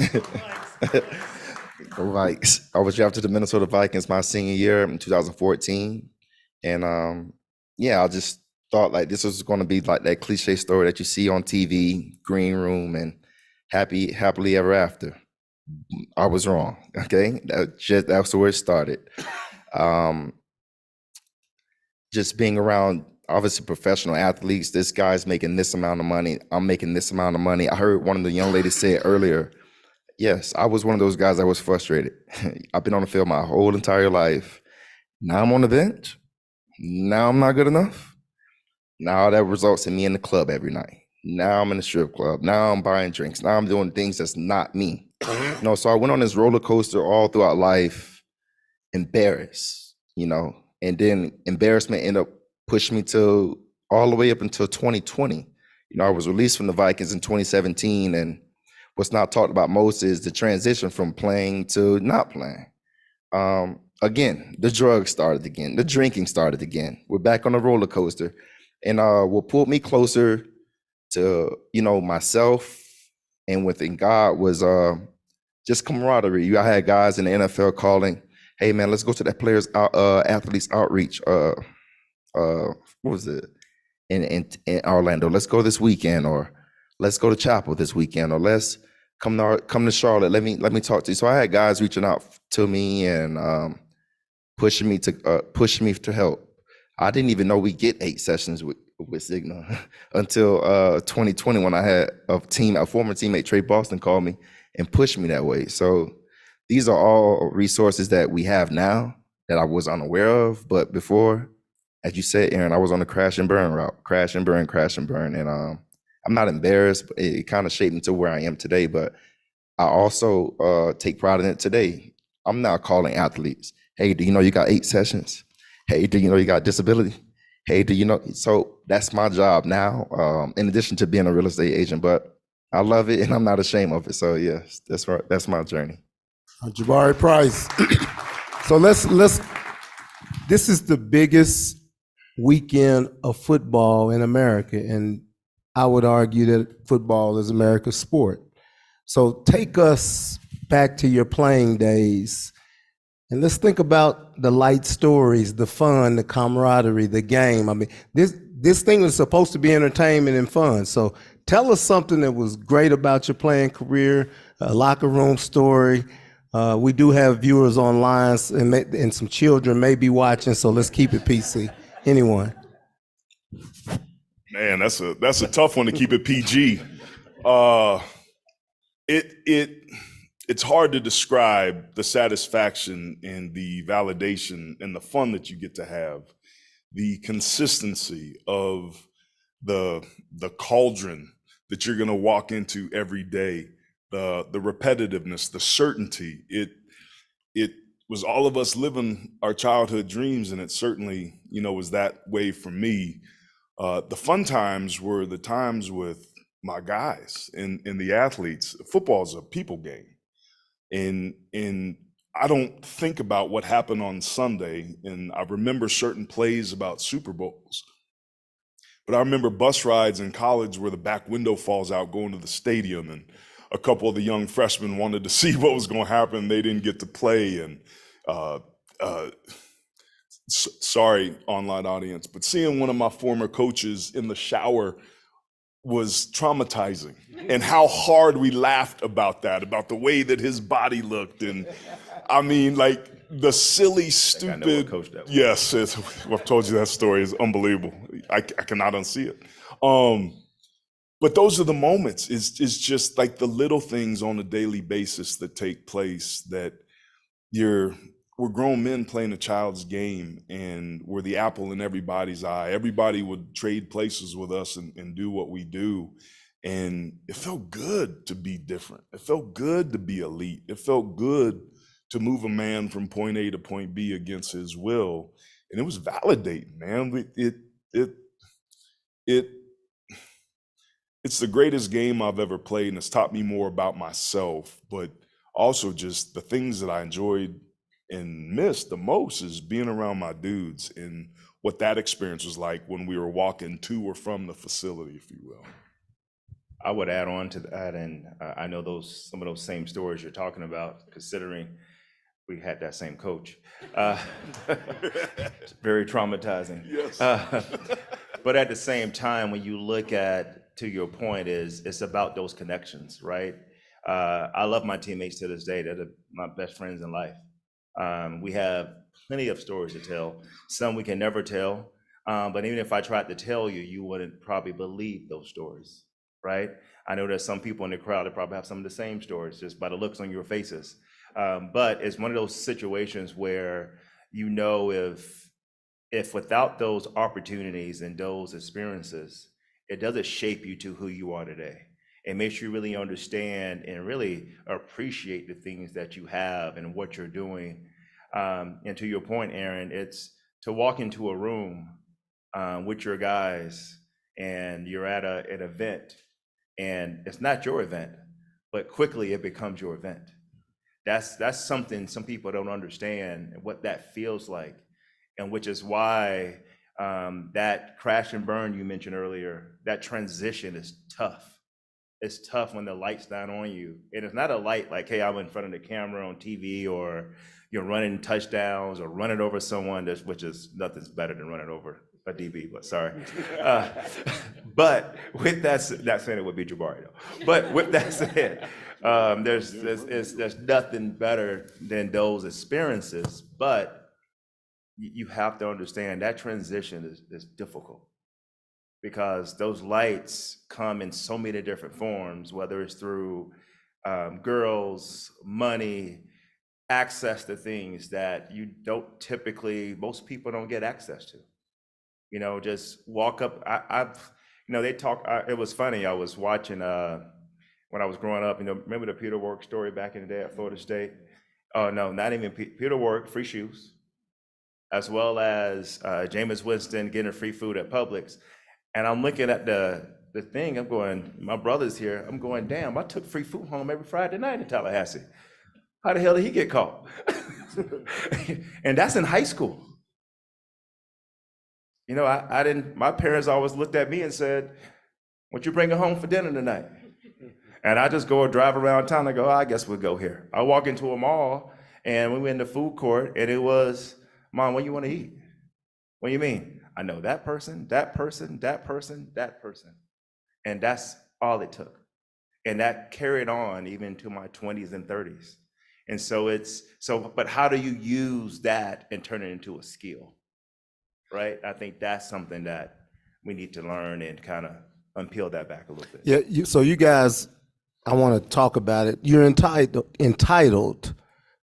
Go Vikes. I was drafted to the Minnesota Vikings my senior year in 2014. And yeah, I just thought like this was going to be like that cliche story that you see on TV, green room and happily ever after. I was wrong. Okay. That's where it started. Just being around obviously professional athletes, this guy's making this amount of money, I'm making this amount of money. I heard one of the young ladies say it earlier. Yes, I was one of those guys that was frustrated. I've been on the field my whole entire life. Now I'm on the bench. Now I'm not good enough. Now that results in me in the club every night. Now I'm in the strip club. Now I'm buying drinks. Now I'm doing things that's not me. So I went on this roller coaster all throughout life, embarrassed, and then embarrassment ended up pushing me to all the way up until 2020. I was released from the Vikings in 2017, and what's not talked about most is the transition from playing to not playing. Again, the drugs started again. The drinking started again. We're back on the roller coaster. And what pulled me closer to, myself and within God was just camaraderie. I had guys in the NFL calling, hey, man, let's go to that athletes outreach. What was it? In Orlando. Let's go this weekend, or let's go to Chapel this weekend, or let's come to Charlotte. Let me talk to you. So I had guys reaching out to me and pushing me to help. I didn't even know we get 8 sessions with Cigna until 2020 when I had a former teammate, Trey Boston, called me and pushed me that way. So these are all resources that we have now that I was unaware of. But before, as you said, Aaron, I was on the crash and burn route, crash and burn. And I'm not embarrassed, but it kind of shaped me to where I am today. But I also take pride in it today. I'm now calling athletes. Hey, do you know you got 8 sessions? Hey, do you know you got disability? Hey, do you know? So that's my job now, in addition to being a real estate agent, but I love it and I'm not ashamed of it. So yes, that's right. That's my journey. Jabari Price. So this is the biggest weekend of football in America. And I would argue that football is America's sport. So take us back to your playing days. And let's think about the light stories, the fun, the camaraderie, the game. I mean, this thing was supposed to be entertainment and fun. So tell us something that was great about your playing career, a locker room story. We do have viewers online and some children may be watching, so let's keep it PC. Anyone? Man, that's a tough one to keep it PG. It's hard to describe the satisfaction and the validation and the fun that you get to have, the consistency of the cauldron that you're going to walk into every day, the repetitiveness, the certainty. It was all of us living our childhood dreams, and it certainly, was that way for me. The fun times were the times with my guys and the athletes. Football is a people game. And I don't think about what happened on Sunday, and I remember certain plays about Super Bowls. But I remember bus rides in college where the back window falls out going to the stadium, and a couple of the young freshmen wanted to see what was going to happen. They didn't get to play, and sorry, online audience, but seeing one of my former coaches in the shower was traumatizing, and how hard we laughed about that, about the way that his body looked. And I mean, like the silly, stupid, I know what coach that was. Yes, I've told you that story is unbelievable. I cannot unsee it. But those are the moments. It's just like the little things on a daily basis that take place that we're grown men playing a child's game, and we're the apple in everybody's eye. Everybody would trade places with us and do what we do. And it felt good to be different. It felt good to be elite. It felt good to move a man from point A to point B against his will. And it was validating, man. it's the greatest game I've ever played, and it's taught me more about myself, but also just the things that I enjoyed and missed the most is being around my dudes and what that experience was like when we were walking to or from the facility, if you will. I would add on to that, and I know some of those same stories you're talking about, considering we had that same coach. It's very traumatizing. Yes. But at the same time, when you look at, to your point, it's about those connections, right? I love my teammates to this day. They're my best friends in life. We have plenty of stories to tell. Some we can never tell, but even if I tried to tell you, you wouldn't probably believe those stories, right? I know there's some people in the crowd that probably have some of the same stories just by the looks on your faces. But it's one of those situations where you know if without those opportunities and those experiences, it doesn't shape you to who you are today. It makes you really understand and really appreciate the things that you have and what you're doing. And to your point, Aaron, it's to walk into a room with your guys and you're at an event and it's not your event, but quickly it becomes your event. That's something some people don't understand what that feels like, and which is why that crash and burn you mentioned earlier, that transition is tough. It's tough when the light's not on you. And it's not a light like, hey, I'm in front of the camera on TV, or you're running touchdowns or running over someone, which is nothing's better than running over a DB, but sorry. But with that saying, it would be Jabari though. But with that said, there's nothing better than those experiences, but you have to understand that transition is difficult because those lights come in so many different forms, whether it's through girls, money, access to things that you don't typically, most people don't get access to. You know, just walk up. They talk, it was funny, I was watching, when I was growing up, remember the Peter Work story back in the day at Florida State? Oh, no, not even Peter Work, free shoes, as well as Jameis Winston getting free food at Publix. And I'm looking at the thing, I'm going, my brother's here, I'm going, damn, I took free food home every Friday night in Tallahassee. How the hell did he get caught? And that's in high school. I didn't, my parents always looked at me and said, what you bringing home for dinner tonight? And I just go drive around town and go, I guess we'll go here. I walk into a mall and we went in the food court and it was, Mom, what do you want to eat? What do you mean? I know that person, that person, that person, that person. And that's all it took. And that carried on even to my 20s and 30s. And but how do you use that and turn it into a skill? Right? I think that's something that we need to learn and kind of unpeel that back a little bit. Yeah, so you guys, I want to talk about it. You're entitled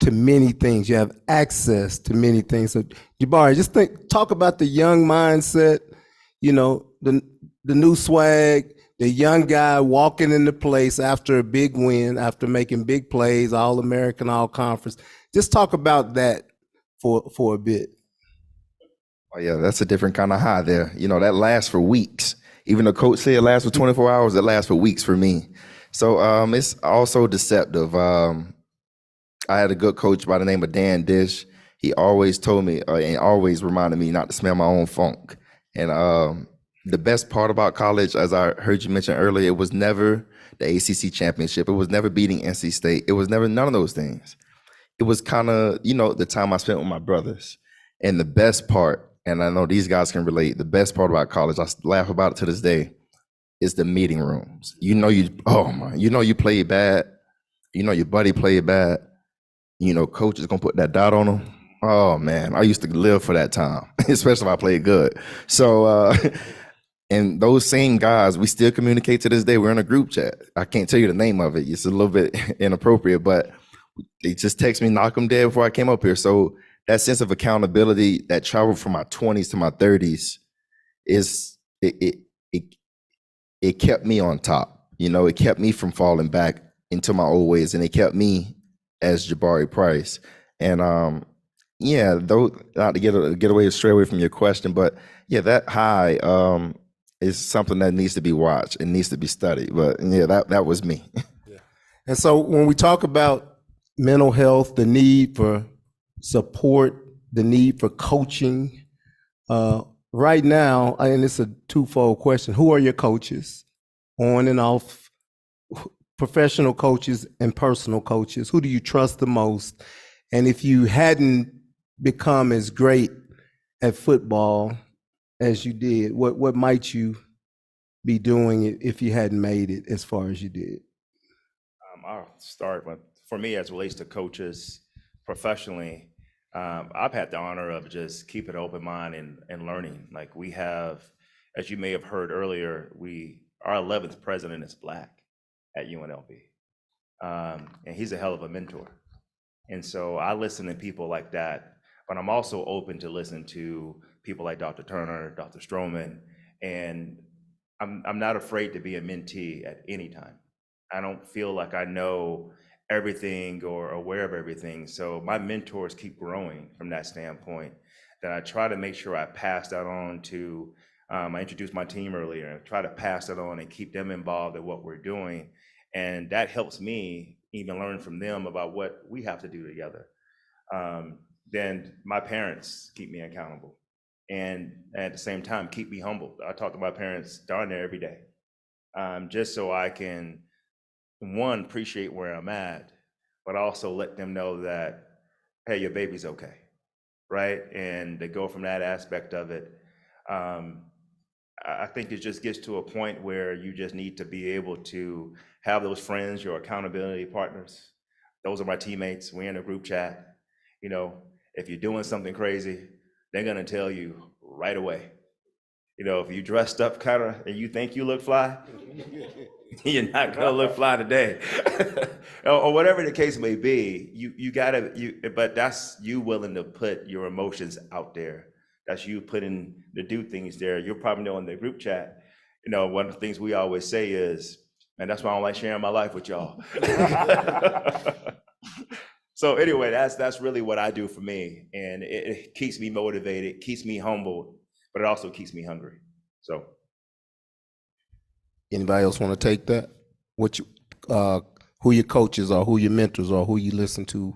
to many things. You have access to many things. So Jabari, just talk about the young mindset, the new swag, the young guy walking into place after a big win, after making big plays, All-American, All-Conference. Just talk about that for a bit. Oh yeah, that's a different kind of high there. That lasts for weeks. Even though coach said it lasts for 24 hours, it lasts for weeks for me. So it's also deceptive. I had a good coach by the name of Dan Dish. He always told me and always reminded me not to smell my own funk. And the best part about college, as I heard you mention earlier, it was never the ACC championship. It was never beating NC State. It was never none of those things. It was kind of, the time I spent with my brothers. And the best part, and I know these guys can relate, the best part about college, I laugh about it to this day, is the meeting rooms. You played bad. Your buddy played bad. Coach is gonna put that dot on them. Oh man, I used to live for that time, especially if I played good. So, and those same guys, we still communicate to this day. We're in a group chat. I can't tell you the name of it. It's a little bit inappropriate, but they just text me, knock them dead before I came up here. So that sense of accountability that traveled from my 20s to my 30s it kept me on top. It kept me from falling back into my old ways, and it kept me as Jabari Price. And though not to get away straight away from your question, but yeah, that high, It's something that needs to be watched. It needs to be studied. But yeah, that was me. And so when we talk about mental health, the need for support, the need for coaching, right now, and it's a twofold question, who are your coaches, on and off, professional coaches and personal coaches? Who do you trust the most? And if you hadn't become as great at football as you did, what might you be doing if you hadn't made it as far as you did? I'll start with, for me, as it relates to coaches professionally, I've had the honor of just keeping an open mind and learning. Like we have, as you may have heard earlier, our 11th president is Black at UNLV. And he's a hell of a mentor. And so I listen to people like that, but I'm also open to listen to people like Dr. Turner, Dr. Stroman, and I'm not afraid to be a mentee at any time. I don't feel like I know everything or aware of everything. So my mentors keep growing from that standpoint, that I try to make sure I pass that on to, I introduced my team earlier, and try to pass that on and keep them involved in what we're doing. And that helps me even learn from them about what we have to do together. Then my parents keep me accountable, and at the same time, keep me humble. I talk to my parents darn near every day, just so I can, one, appreciate where I'm at, but also let them know that, hey, your baby's okay, right? And to go from that aspect of it, I think it just gets to a point where you just need to be able to have those friends, your accountability partners. Those are my teammates. We're in a group chat. You know, if you're doing something crazy, they're gonna tell you right away. You know, if you dressed up kind of and you think you look fly, you're not gonna look fly today. Or whatever the case may be, you gotta, but that's you willing to put your emotions out there. That's you putting to do things there. You'll probably know in the group chat, you know, one of the things we always say is, man, that's why I don't like sharing my life with y'all. So anyway, that's really what I do for me. And it keeps me motivated, keeps me humbled, but it also keeps me hungry. So. Anybody else want to take that? Who your coaches are, who your mentors are, who you listen to?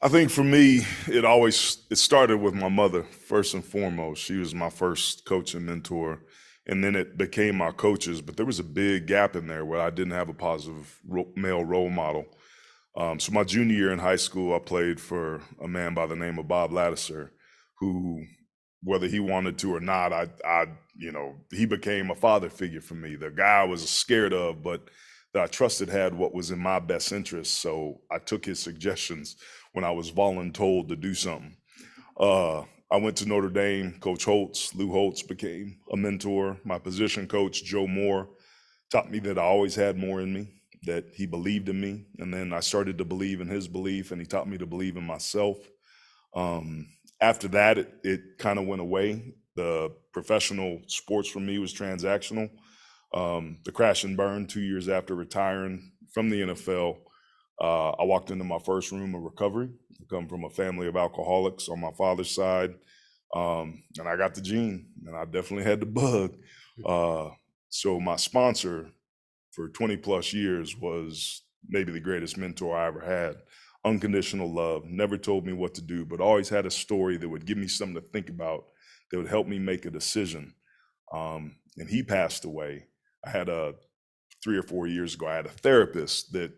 I think for me, it started with my mother, first and foremost. She was my first coach and mentor, and then it became my coaches. But there was a big gap in there where I didn't have a positive male role model. So my junior year in high school, I played for a man by the name of Bob Ladouceur, who, whether he wanted to or not, he became a father figure for me. The guy I was scared of, but that I trusted had what was in my best interest. So I took his suggestions when I was voluntold to do something. I went to Notre Dame. Coach Holtz, Lou Holtz, became a mentor. My position coach, Joe Moore, taught me that I always had more in me, that he believed in me. And then I started to believe in his belief, and he taught me to believe in myself. After that, it kind of went away. The professional sports for me was transactional. The crash and burn 2 years after retiring from the NFL, I walked into my first room of recovery. I come from a family of alcoholics on my father's side, and I got the gene, and I definitely had the bug. So my sponsor for 20 plus years was maybe the greatest mentor I ever had. Unconditional love, never told me what to do, but always had a story that would give me something to think about, that would help me make a decision. And he passed away. I had 3 or 4 years ago, I had a therapist that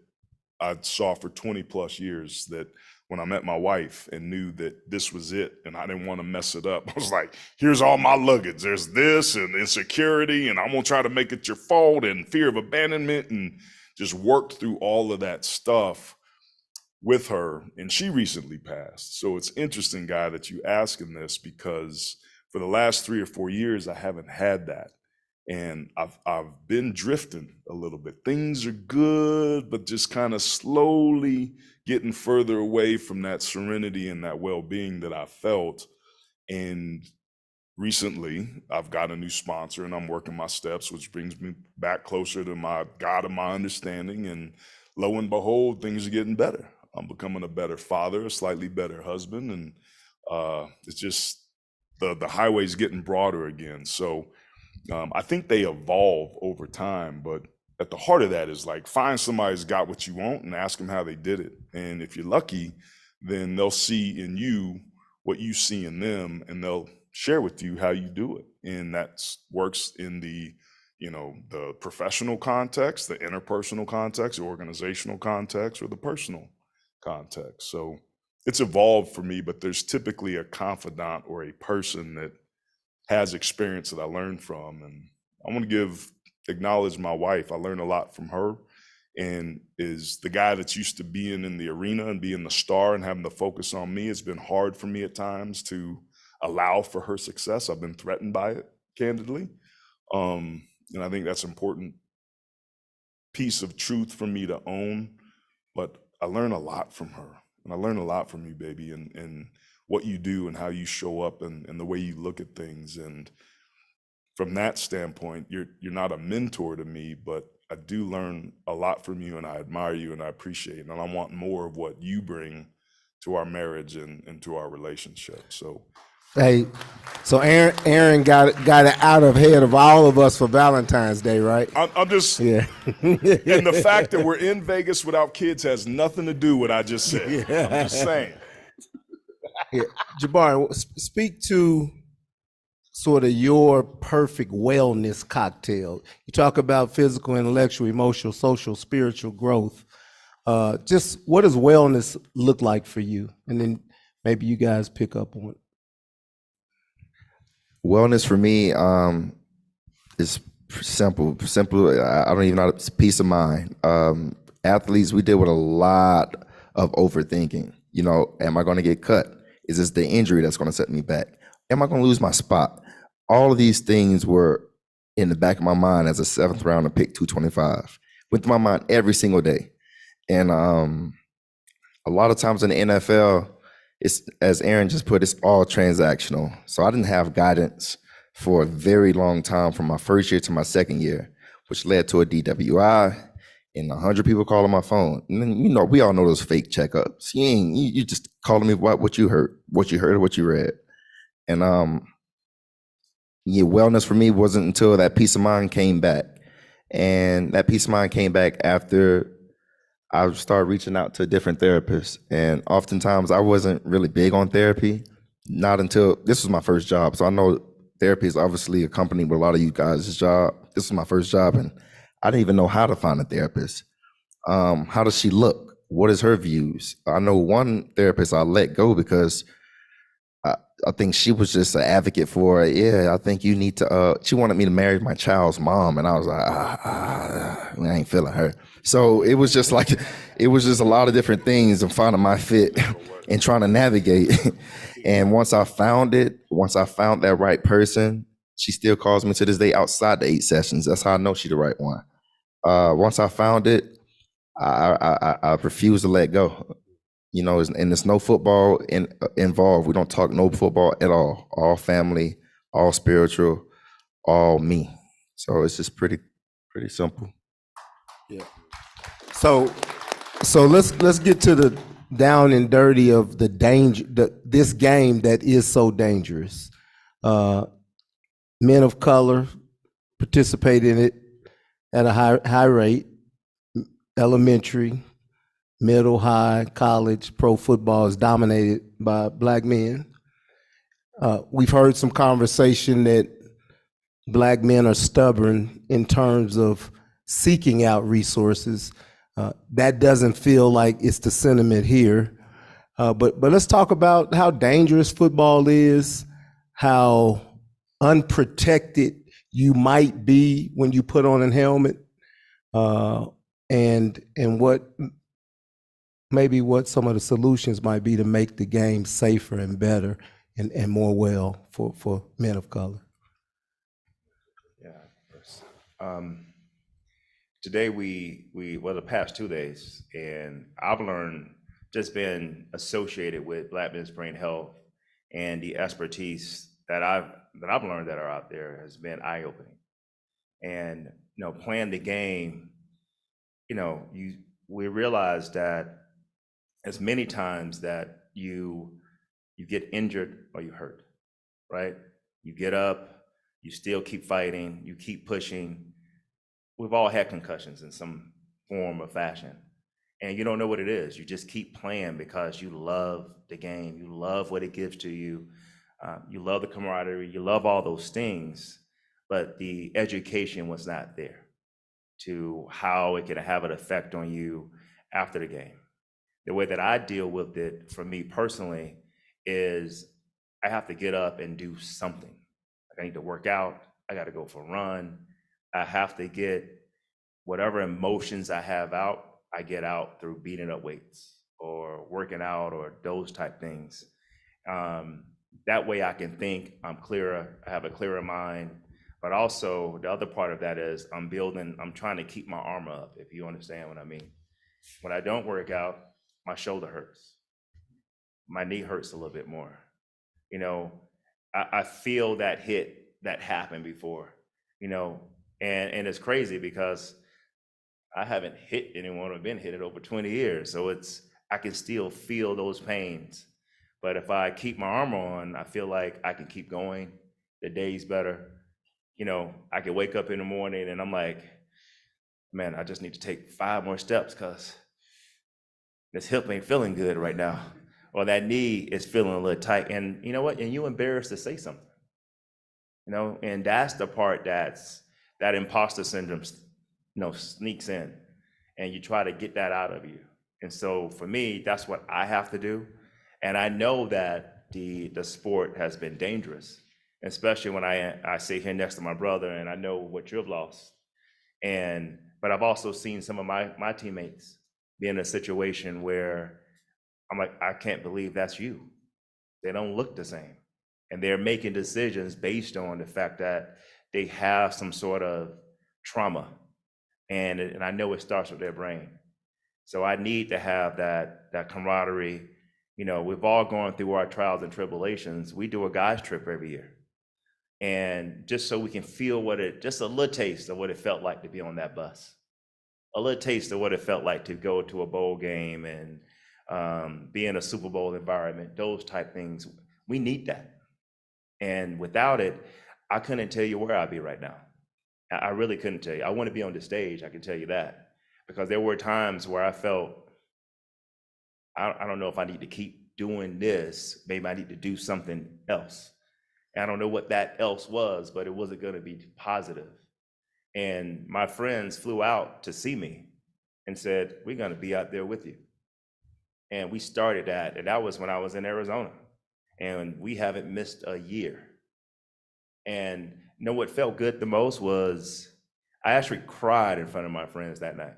I saw for 20 plus years, that when I met my wife and knew that this was it and I didn't want to mess it up, I was like, here's all my luggage. There's this and insecurity, and I'm gonna try to make it your fault, and fear of abandonment, and just worked through all of that stuff with her. And she recently passed. So it's interesting, Guy, that you asking this, because for the last 3 or 4 years, I haven't had that. And I've been drifting a little bit. Things are good, but just kind of slowly getting further away from that serenity and that well-being that I felt. And recently, I've got a new sponsor, and I'm working my steps, which brings me back closer to my God of my understanding. And lo and behold, things are getting better. I'm becoming a better father, a slightly better husband, and it's just the highway's getting broader again. So I think they evolve over time, but at the heart of that is like find somebody who's got what you want and ask them how they did it. And if you're lucky, then they'll see in you what you see in them, and they'll share with you how you do it. And that works in the, the professional context, the interpersonal context, the organizational context, or the personal context. So it's evolved for me, but there's typically a confidant or a person that has experience that I learned from. And I want to acknowledge my wife. I learned a lot from her, and is the guy that's used to being in the arena and being the star and having the focus on me. It's been hard for me at times to allow for her success. I've been threatened by it, candidly. And I think that's an important piece of truth for me to own. But I learn a lot from her, and I learn a lot from you, baby, and what you do and how you show up and the way you look at things. And from that standpoint, you're not a mentor to me, but I do learn a lot from you, and I admire you, and I appreciate it. And I want more of what you bring to our marriage and to our relationship. So, Hey, so Aaron got it out of head of all of us for Valentine's Day, right? I'm just, Yeah. and the fact that we're in Vegas without kids has nothing to do with what I just said. I'm just saying. Yeah. Jabari, speak to sort of your perfect wellness cocktail. You talk about physical, intellectual, emotional, social, spiritual growth. Just what does wellness look like for you? And then maybe you guys pick up on it. Wellness for me is simple. I don't even know. It's peace of mind. Athletes, we deal with a lot of overthinking. Am I going to get cut? Is this the injury that's going to set me back? Am I going to lose my spot? All of these things were in the back of my mind as a 7th rounder pick 225. Went through my mind every single day. And a lot of times in the NFL, it's, as Aaron just put, it's all transactional. So I didn't have guidance for a very long time from my first year to my second year, which led to a DWI and 100 people calling my phone. And then, we all know those fake checkups. You just calling me what you heard, or what you read. And wellness for me wasn't until that peace of mind came back. And that peace of mind came back after I started reaching out to different therapists. And oftentimes I wasn't really big on therapy, not until this was my first job. So I know therapy is obviously accompanied with a lot of you guys' job. This was my first job, and I didn't even know how to find a therapist. How does she look? What is her views? I know one therapist I let go because I think she was just an advocate for, I think you need to, she wanted me to marry my child's mom. And I was like, I ain't feeling her. So it was just a lot of different things and finding my fit and trying to navigate. And once I found that right person, she still calls me to this day outside the 8 sessions. That's how I know she's the right one. Once I found it, I refused to let go. And there's no football involved. We don't talk no football at all. All family, all spiritual, all me. So it's just pretty simple. Yeah. So let's get to the down and dirty of the danger, this game that is so dangerous. Men of color participate in it at a high rate. Elementary, middle, high, college, pro football is dominated by Black men. We've heard some conversation that Black men are stubborn in terms of seeking out resources. That doesn't feel like it's the sentiment here. But let's talk about how dangerous football is, how unprotected you might be when you put on a helmet, and what some of the solutions might be to make the game safer and better and more well for men of color. Yeah. Today the past 2 days, and I've learned just being associated with Black men's brain health and the expertise that I've learned that are out there has been eye-opening. And playing the game, we realize that as many times that you get injured or you hurt, right? You get up, You still keep fighting, you keep pushing. We've all had concussions in some form or fashion. And you don't know what it is. You just keep playing because you love the game. You love what it gives to you. You love the camaraderie. You love all those things. But the education was not there to how it could have an effect on you after the game. The way that I deal with it, for me personally, is I have to get up and do something. Like I need to work out. I got to go for a run. I have to get whatever emotions I have out, I get out through beating up weights or working out or those type things. That way I can think, I'm clearer, I have a clearer mind. But also the other part of that is I'm trying to keep my armor up, if you understand what I mean. When I don't work out, my shoulder hurts. My knee hurts a little bit more. You know, I feel that hit that happened before, you know, and it's crazy because I haven't hit anyone or been hit in over 20 years. So I can still feel those pains. But if I keep my armor on, I feel like I can keep going. The day's better. You know, I can wake up in the morning and I'm like, man, I just need to take 5 more steps because this hip ain't feeling good right now. Or that knee is feeling a little tight. And you know what? And you're embarrassed to say something. You know, and that's the part that imposter syndrome, you know, sneaks in and you try to get that out of you. And so for me, that's what I have to do. And I know that the sport has been dangerous, especially when I sit here next to my brother and I know what you've lost. But I've also seen some of my teammates be in a situation where I'm like, I can't believe that's you. They don't look the same. And they're making decisions based on the fact that they have some sort of trauma. And I know it starts with their brain. So I need to have that camaraderie. You know, we've all gone through our trials and tribulations. We do a guys trip every year. And just so we can feel just a little taste of what it felt like to be on that bus. A little taste of what it felt like to go to a bowl game and be in a Super Bowl environment, those type things. We need that. And without it, I couldn't tell you where I'd be right now. I really couldn't tell you. I want to be on the stage, I can tell you that. Because there were times where I felt, I don't know if I need to keep doing this. Maybe I need to do something else. And I don't know what that else was, but it wasn't going to be positive. And my friends flew out to see me and said, we're going to be out there with you. And we started that, and that was when I was in Arizona. And we haven't missed a year. And you know what felt good the most was I actually cried in front of my friends that night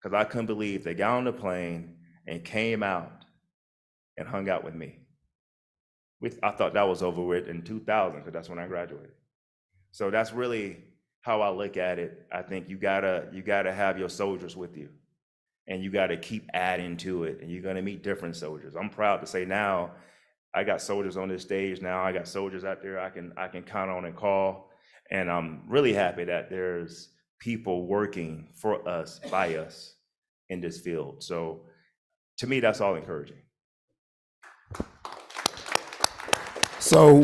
because I couldn't believe they got on the plane and came out and hung out with me. I thought that was over with in 2000 because that's when I graduated. So that's really how I look at it. I think you gotta have your soldiers with you, and you gotta keep adding to it, and you're gonna meet different soldiers. I'm proud to say now, I got soldiers on this stage now. I got soldiers out there I can count on and call. And I'm really happy that there's people working for us, by us in this field. So to me, that's all encouraging. So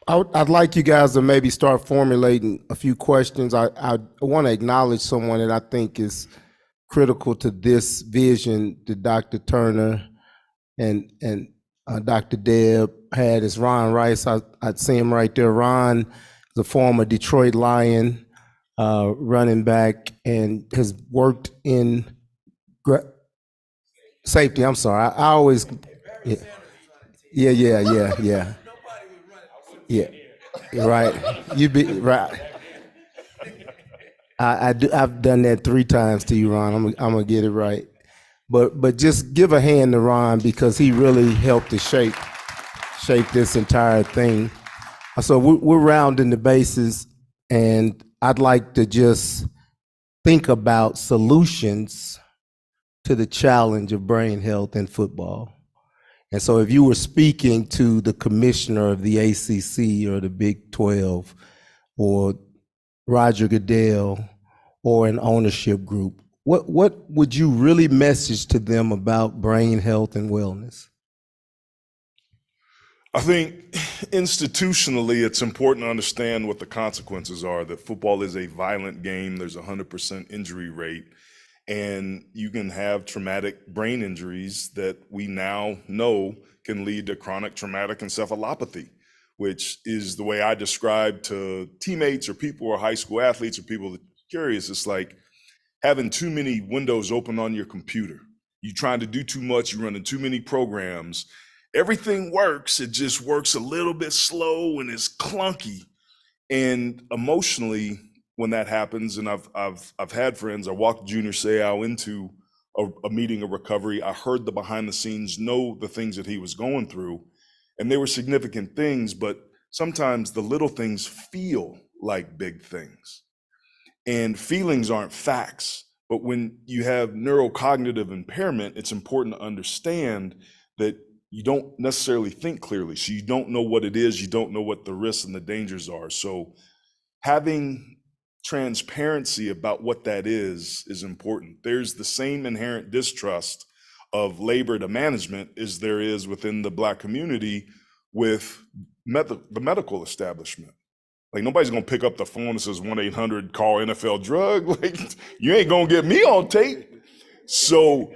I'd like you guys to maybe start formulating a few questions. I want to acknowledge someone that I think is critical to this vision that Dr. Turner and Dr. Deb had is Ron Rice. I'd see him right there. Ron is a former Detroit Lion running back and has worked in safety. I'm sorry. I always, yeah. Right. You'd be right. I've done that 3 times to you, Ron. I'm gonna get it right. But just give a hand to Ron because he really helped to shape this entire thing. So we're rounding the bases, and I'd like to just think about solutions to the challenge of brain health in football. And so if you were speaking to the commissioner of the ACC or the Big 12 or Roger Goodell or an ownership group, what would you really message to them about brain health and wellness? I think institutionally, it's important to understand what the consequences are, that football is a violent game. There's a 100% injury rate, and you can have traumatic brain injuries that we now know can lead to chronic traumatic encephalopathy, which is the way I describe to teammates or people who are high school athletes or people that are curious. It's like having too many windows open on your computer. You're trying to do too much, you're running too many programs. Everything works, it just works a little bit slow and it's clunky. And emotionally, when that happens, and I've had friends, I walked Junior Seau into a meeting of recovery. I heard the behind the scenes, know the things that he was going through, and they were significant things, but sometimes the little things feel like big things. And feelings aren't facts, but when you have neurocognitive impairment, it's important to understand that you don't necessarily think clearly. So you don't know what it is, you don't know what the risks and the dangers are. So having transparency about what that is important. There's the same inherent distrust of labor to management as there is within the Black community with the medical establishment. Like, nobody's gonna pick up the phone and says 1-800 call NFL drug. Like, you ain't gonna get me on tape. So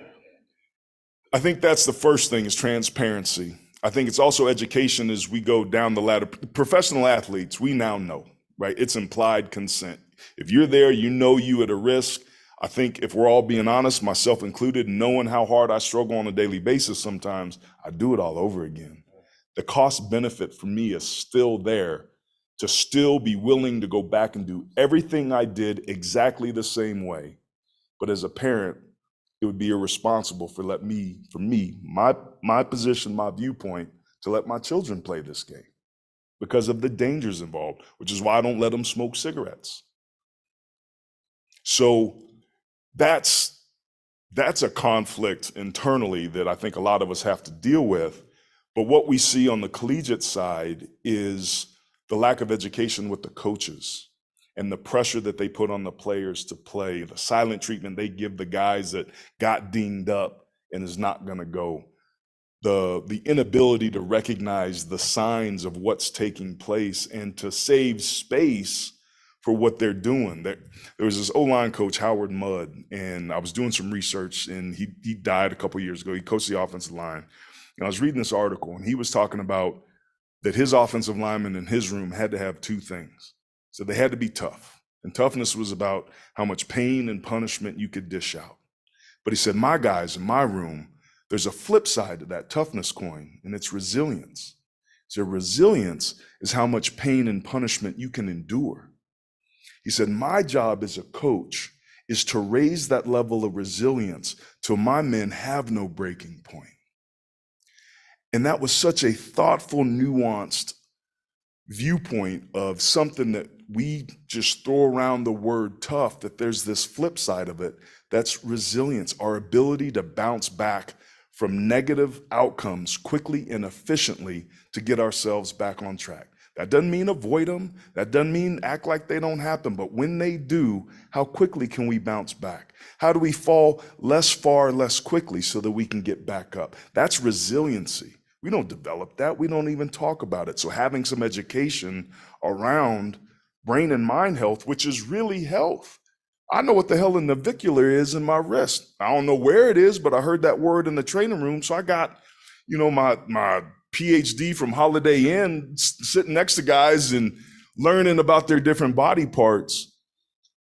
I think that's the first thing, is transparency. I think it's also education as we go down the ladder. Professional athletes, we now know, right? It's implied consent. If you're there, you know you at a risk. I think if we're all being honest, myself included, knowing how hard I struggle on a daily basis sometimes, I do it all over again. The cost benefit for me is still there to still be willing to go back and do everything I did exactly the same way. But as a parent, it would be irresponsible for my position, my viewpoint, to let my children play this game because of the dangers involved, which is why I don't let them smoke cigarettes. So that's a conflict internally that I think a lot of us have to deal with. But what we see on the collegiate side is the lack of education with the coaches and the pressure that they put on the players to play, the silent treatment they give the guys that got dinged up and is not gonna go, the inability to recognize the signs of what's taking place and to save space for what they're doing. There was this O-line coach, Howard Mudd, and I was doing some research, and he died a couple years ago. He coached the offensive line. And I was reading this article, and he was talking about that his offensive linemen in his room had to have two things. So they had to be tough. And toughness was about how much pain and punishment you could dish out. But he said, my guys in my room, there's a flip side to that toughness coin, and it's resilience. So resilience is how much pain and punishment you can endure. He said, my job as a coach is to raise that level of resilience till my men have no breaking point. And that was such a thoughtful, nuanced viewpoint of something that we just throw around the word tough, that there's this flip side of it. That's resilience, our ability to bounce back from negative outcomes quickly and efficiently to get ourselves back on track. That doesn't mean avoid them. That doesn't mean act like they don't happen. But when they do, how quickly can we bounce back? How do we fall less far, less quickly so that we can get back up? That's resiliency. We don't develop that. We don't even talk about it. So having some education around brain and mind health, which is really health. I know what the hell a navicular is in my wrist. I don't know where it is, but I heard that word in the training room. So I got, my PhD from Holiday Inn sitting next to guys and learning about their different body parts.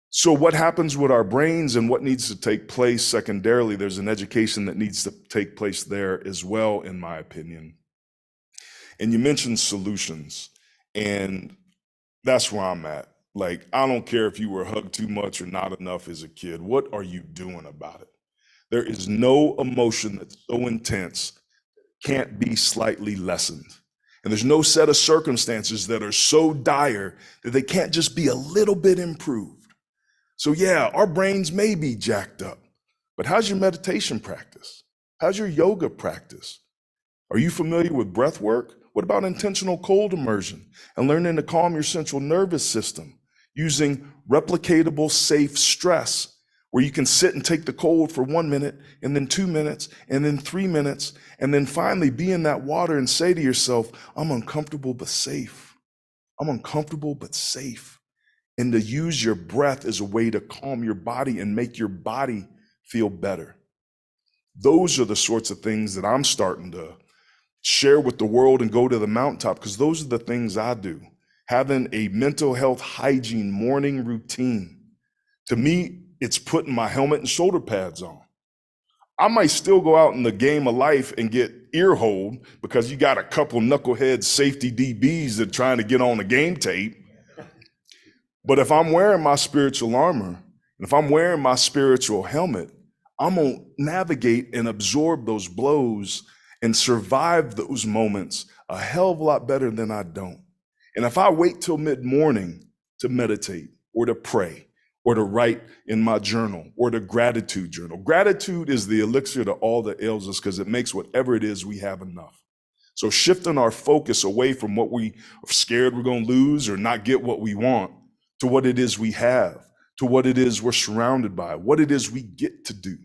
So what happens with our brains and what needs to take place secondarily, there's an education that needs to take place there as well, in my opinion. And you mentioned solutions, and that's where I'm at. Like, I don't care if you were hugged too much or not enough as a kid. What are you doing about it? There is no emotion that's so intense can't be slightly lessened. And there's no set of circumstances that are so dire that they can't just be a little bit improved. So yeah, our brains may be jacked up, but how's your meditation practice? How's your yoga practice? Are you familiar with breath work? What about intentional cold immersion and learning to calm your central nervous system using replicatable, safe stress where you can sit and take the cold for 1 minute and then 2 minutes and then 3 minutes and then finally be in that water and say to yourself, I'm uncomfortable but safe. I'm uncomfortable but safe. And to use your breath as a way to calm your body and make your body feel better. Those are the sorts of things that I'm starting to share with the world and go to the mountaintop, because those are the things I do. Having a mental health hygiene morning routine. To me, it's putting my helmet and shoulder pads on. I might still go out in the game of life and get ear holed because you got a couple knucklehead safety DBs that are trying to get on the game tape. But if I'm wearing my spiritual armor, and if I'm wearing my spiritual helmet, I'm gonna navigate and absorb those blows and survive those moments a hell of a lot better than I don't. And if I wait till mid-morning to meditate or to pray or to write in my journal or the gratitude journal, gratitude is the elixir to all that ails us because it makes whatever it is we have enough. So shifting our focus away from what we are scared we're gonna lose or not get what we want to what it is we have, to what it is we're surrounded by, what it is we get to do.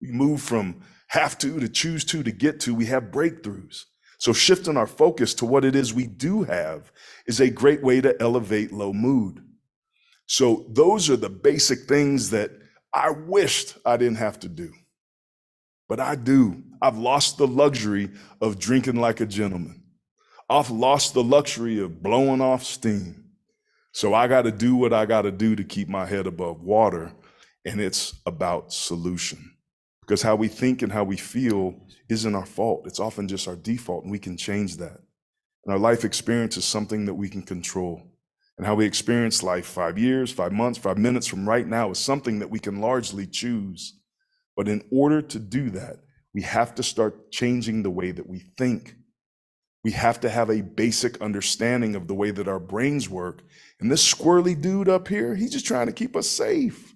We move from have to choose to get to, we have breakthroughs. So shifting our focus to what it is we do have is a great way to elevate low mood. So those are the basic things that I wished I didn't have to do, but I do. I've lost the luxury of drinking like a gentleman. I've lost the luxury of blowing off steam. So I got to do what I got to do to keep my head above water, and it's about solution. Because how we think and how we feel isn't our fault. It's often just our default, and we can change that. And our life experience is something that we can control. And how we experience life 5 years, 5 months, 5 minutes from right now is something that we can largely choose. But in order to do that, we have to start changing the way that we think. We have to have a basic understanding of the way that our brains work. And this squirrely dude up here, he's just trying to keep us safe.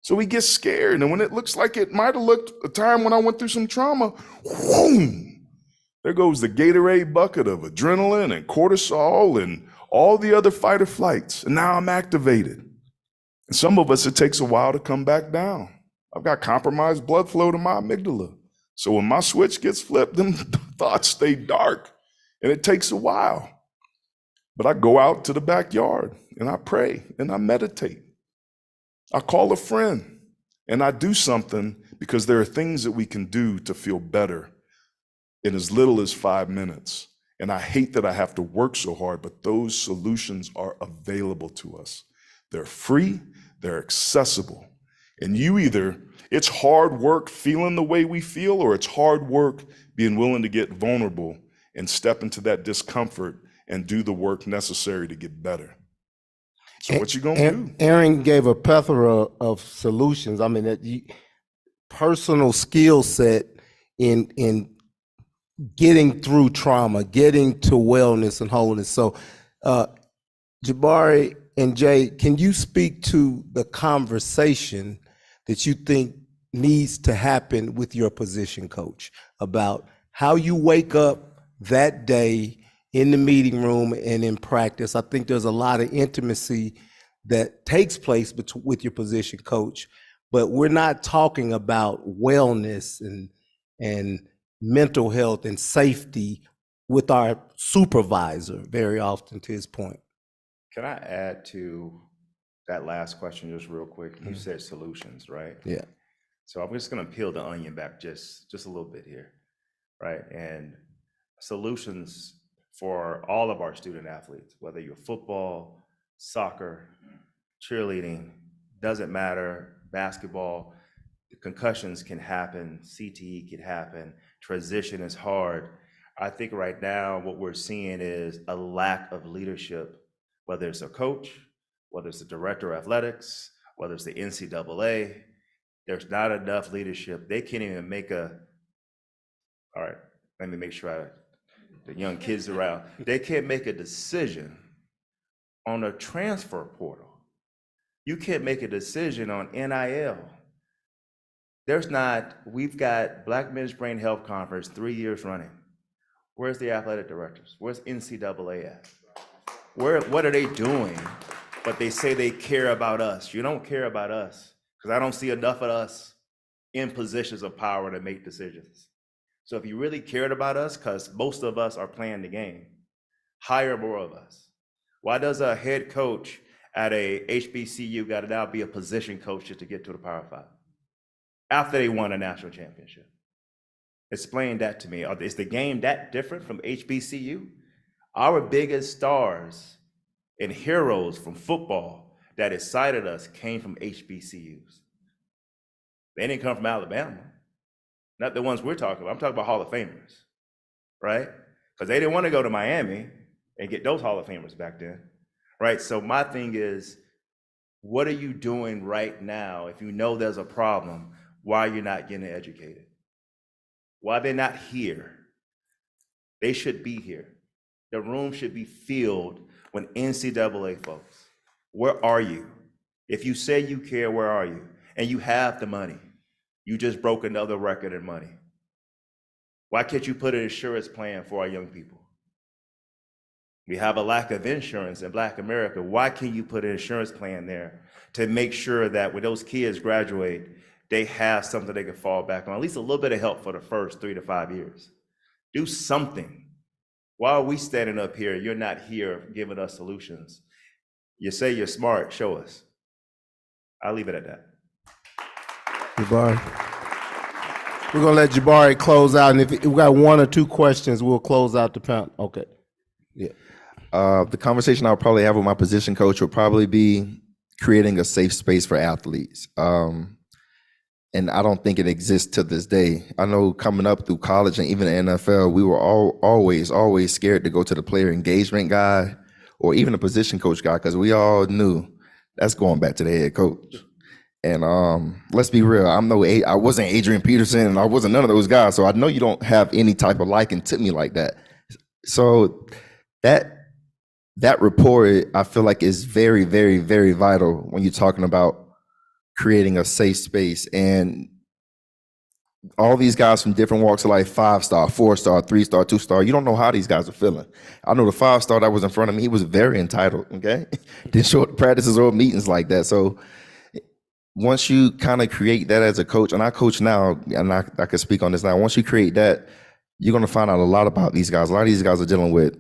So we get scared. And when it looks like it might have looked a time when I went through some trauma, whoom, there goes the Gatorade bucket of adrenaline and cortisol and all the other fight or flights. And now I'm activated. And some of us, it takes a while to come back down. I've got compromised blood flow to my amygdala. So when my switch gets flipped, them thoughts stay dark. And it takes a while. But I go out to the backyard and I pray and I meditate. I call a friend and I do something, because there are things that we can do to feel better in as little as 5 minutes. And I hate that I have to work so hard, but those solutions are available to us. They're free, they're accessible. And it's hard work feeling the way we feel, or it's hard work being willing to get vulnerable and step into that discomfort and do the work necessary to get better. So what you gonna do? Aaron gave a plethora of solutions. I mean, personal skill set in getting through trauma, getting to wellness and wholeness. So, Jabari and Jay, can you speak to the conversation that you think needs to happen with your position coach about how you wake up that day in the meeting room and in practice? I think there's a lot of intimacy that takes place with your position coach, but we're not talking about wellness and mental health and safety with our supervisor very often, to his point. Can I add to that last question just real quick? You said solutions, right? Yeah. So I'm just gonna peel the onion back just a little bit here, right? And solutions for all of our student athletes, whether you're football, soccer, cheerleading, doesn't matter, basketball, concussions can happen, CTE can happen, transition is hard. I think right now what we're seeing is a lack of leadership, whether it's a coach, whether it's the director of athletics, whether it's the NCAA, there's not enough leadership. They can't even all right, let me make sure the young kids around, they can't make a decision on a transfer portal. You can't make a decision on NIL. We've got Black Men's Brain Health Conference 3 years running. Where's the athletic directors? Where's NCAA at? What are they doing? But they say they care about us. You don't care about us because I don't see enough of us in positions of power to make decisions. So if you really cared about us, because most of us are playing the game, hire more of us. Why does a head coach at a HBCU got to now be a position coach just to get to the Power Five after they won a national championship? Explain that to me. Is the game that different from HBCU? Our biggest stars and heroes from football that excited us came from HBCUs. They didn't come from Alabama. Not the ones we're talking about. I'm talking about Hall of Famers, right? Because they didn't want to go to Miami and get those Hall of Famers back then, right? So my thing is, what are you doing right now if you know there's a problem? Why are you not getting educated? Why they're not here? They should be here. The room should be filled with NCAA folks. Where are you? If you say you care, where are you? And you have the money. You just broke another record in money. Why can't you put an insurance plan for our young people? We have a lack of insurance in Black America. Why can't you put an insurance plan there to make sure that when those kids graduate, they have something they can fall back on, at least a little bit of help for the first 3 to 5 years? Do something. Why are we standing up here? You're not here giving us solutions. You say you're smart, show us. I'll leave it at that. Jabari. We're gonna let Jabari close out, and if we got 1 or 2 questions, we'll close out the panel. Okay. Yeah. The conversation I'll probably have with my position coach will probably be creating a safe space for athletes. And I don't think it exists to this day. I know coming up through college and even the NFL, we were always scared to go to the player engagement guy or even a position coach guy, because we all knew that's going back to the head coach. And let's be real, I wasn't Adrian Peterson and I wasn't none of those guys, so I know you don't have any type of liking to me like that. So that rapport, I feel like, is very, very, very vital when you're talking about creating a safe space. And all these guys from different walks of life, 5-star, 4-star, 3-star, 2-star, you don't know how these guys are feeling. I know the 5-star that was in front of me, he was very entitled, okay? Didn't show up to practices or meetings like that. So once you kind of create that as a coach, and I coach now, and I can speak on this now, once you create that, you're gonna find out a lot about these guys. A lot of these guys are dealing with,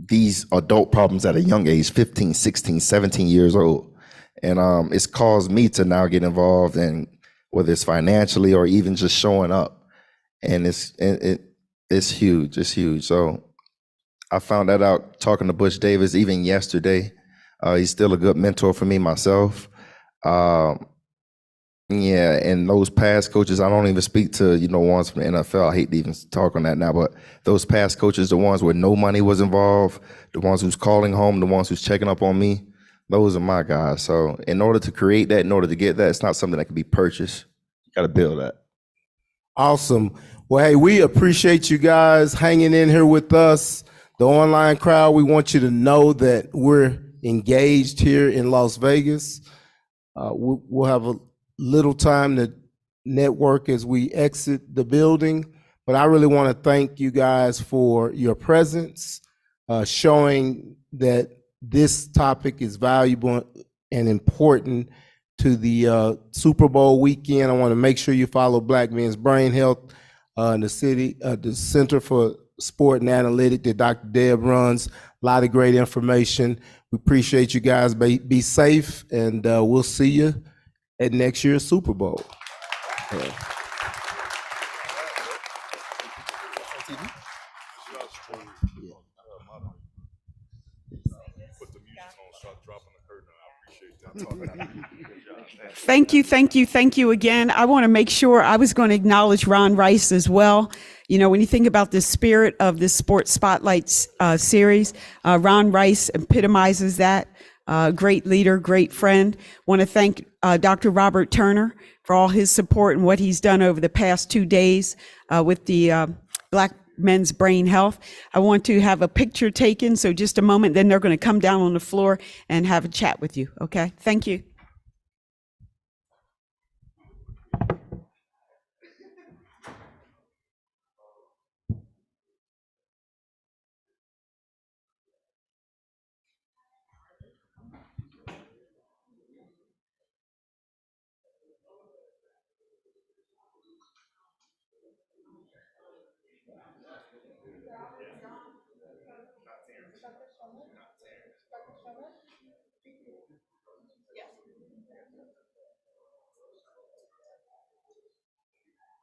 these adult problems at a young age, 15, 16, 17 years old. And it's caused me to now get involved in, whether it's financially or even just showing up. And it's huge, it's huge. So I found that out talking to Butch Davis even yesterday. He's still a good mentor for me myself. Yeah, and those past coaches, I don't even speak to, ones from the NFL. I hate to even talk on that now, but those past coaches, the ones where no money was involved, the ones who's calling home, the ones who's checking up on me, those are my guys. So in order to create that, in order to get that, it's not something that can be purchased. You got to build that. Awesome. Well, hey, we appreciate you guys hanging in here with us. The online crowd, we want you to know that we're engaged here in Las Vegas. We'll have a little time to network as we exit the building, but I really want to thank you guys for your presence, showing that this topic is valuable and important to the Super Bowl weekend. I want to make sure you follow Black Men's Brain Health in the city, the Center for Sport and Analytic that Dr. Deb runs. A lot of great information. We appreciate you guys. Be safe, and we'll see you at next year's Super Bowl. Thank you again. I want to make sure, I was going to acknowledge Ron Rice as well. When you think about the spirit of this Sports Spotlight series, Ron Rice epitomizes that. Great leader, great friend. Want to thank Dr. Robert Turner for all his support and what he's done over the past 2 days with the Black Men's Brain Health. I want to have a picture taken, so just a moment, then they're going to come down on the floor and have a chat with you, okay? Thank you.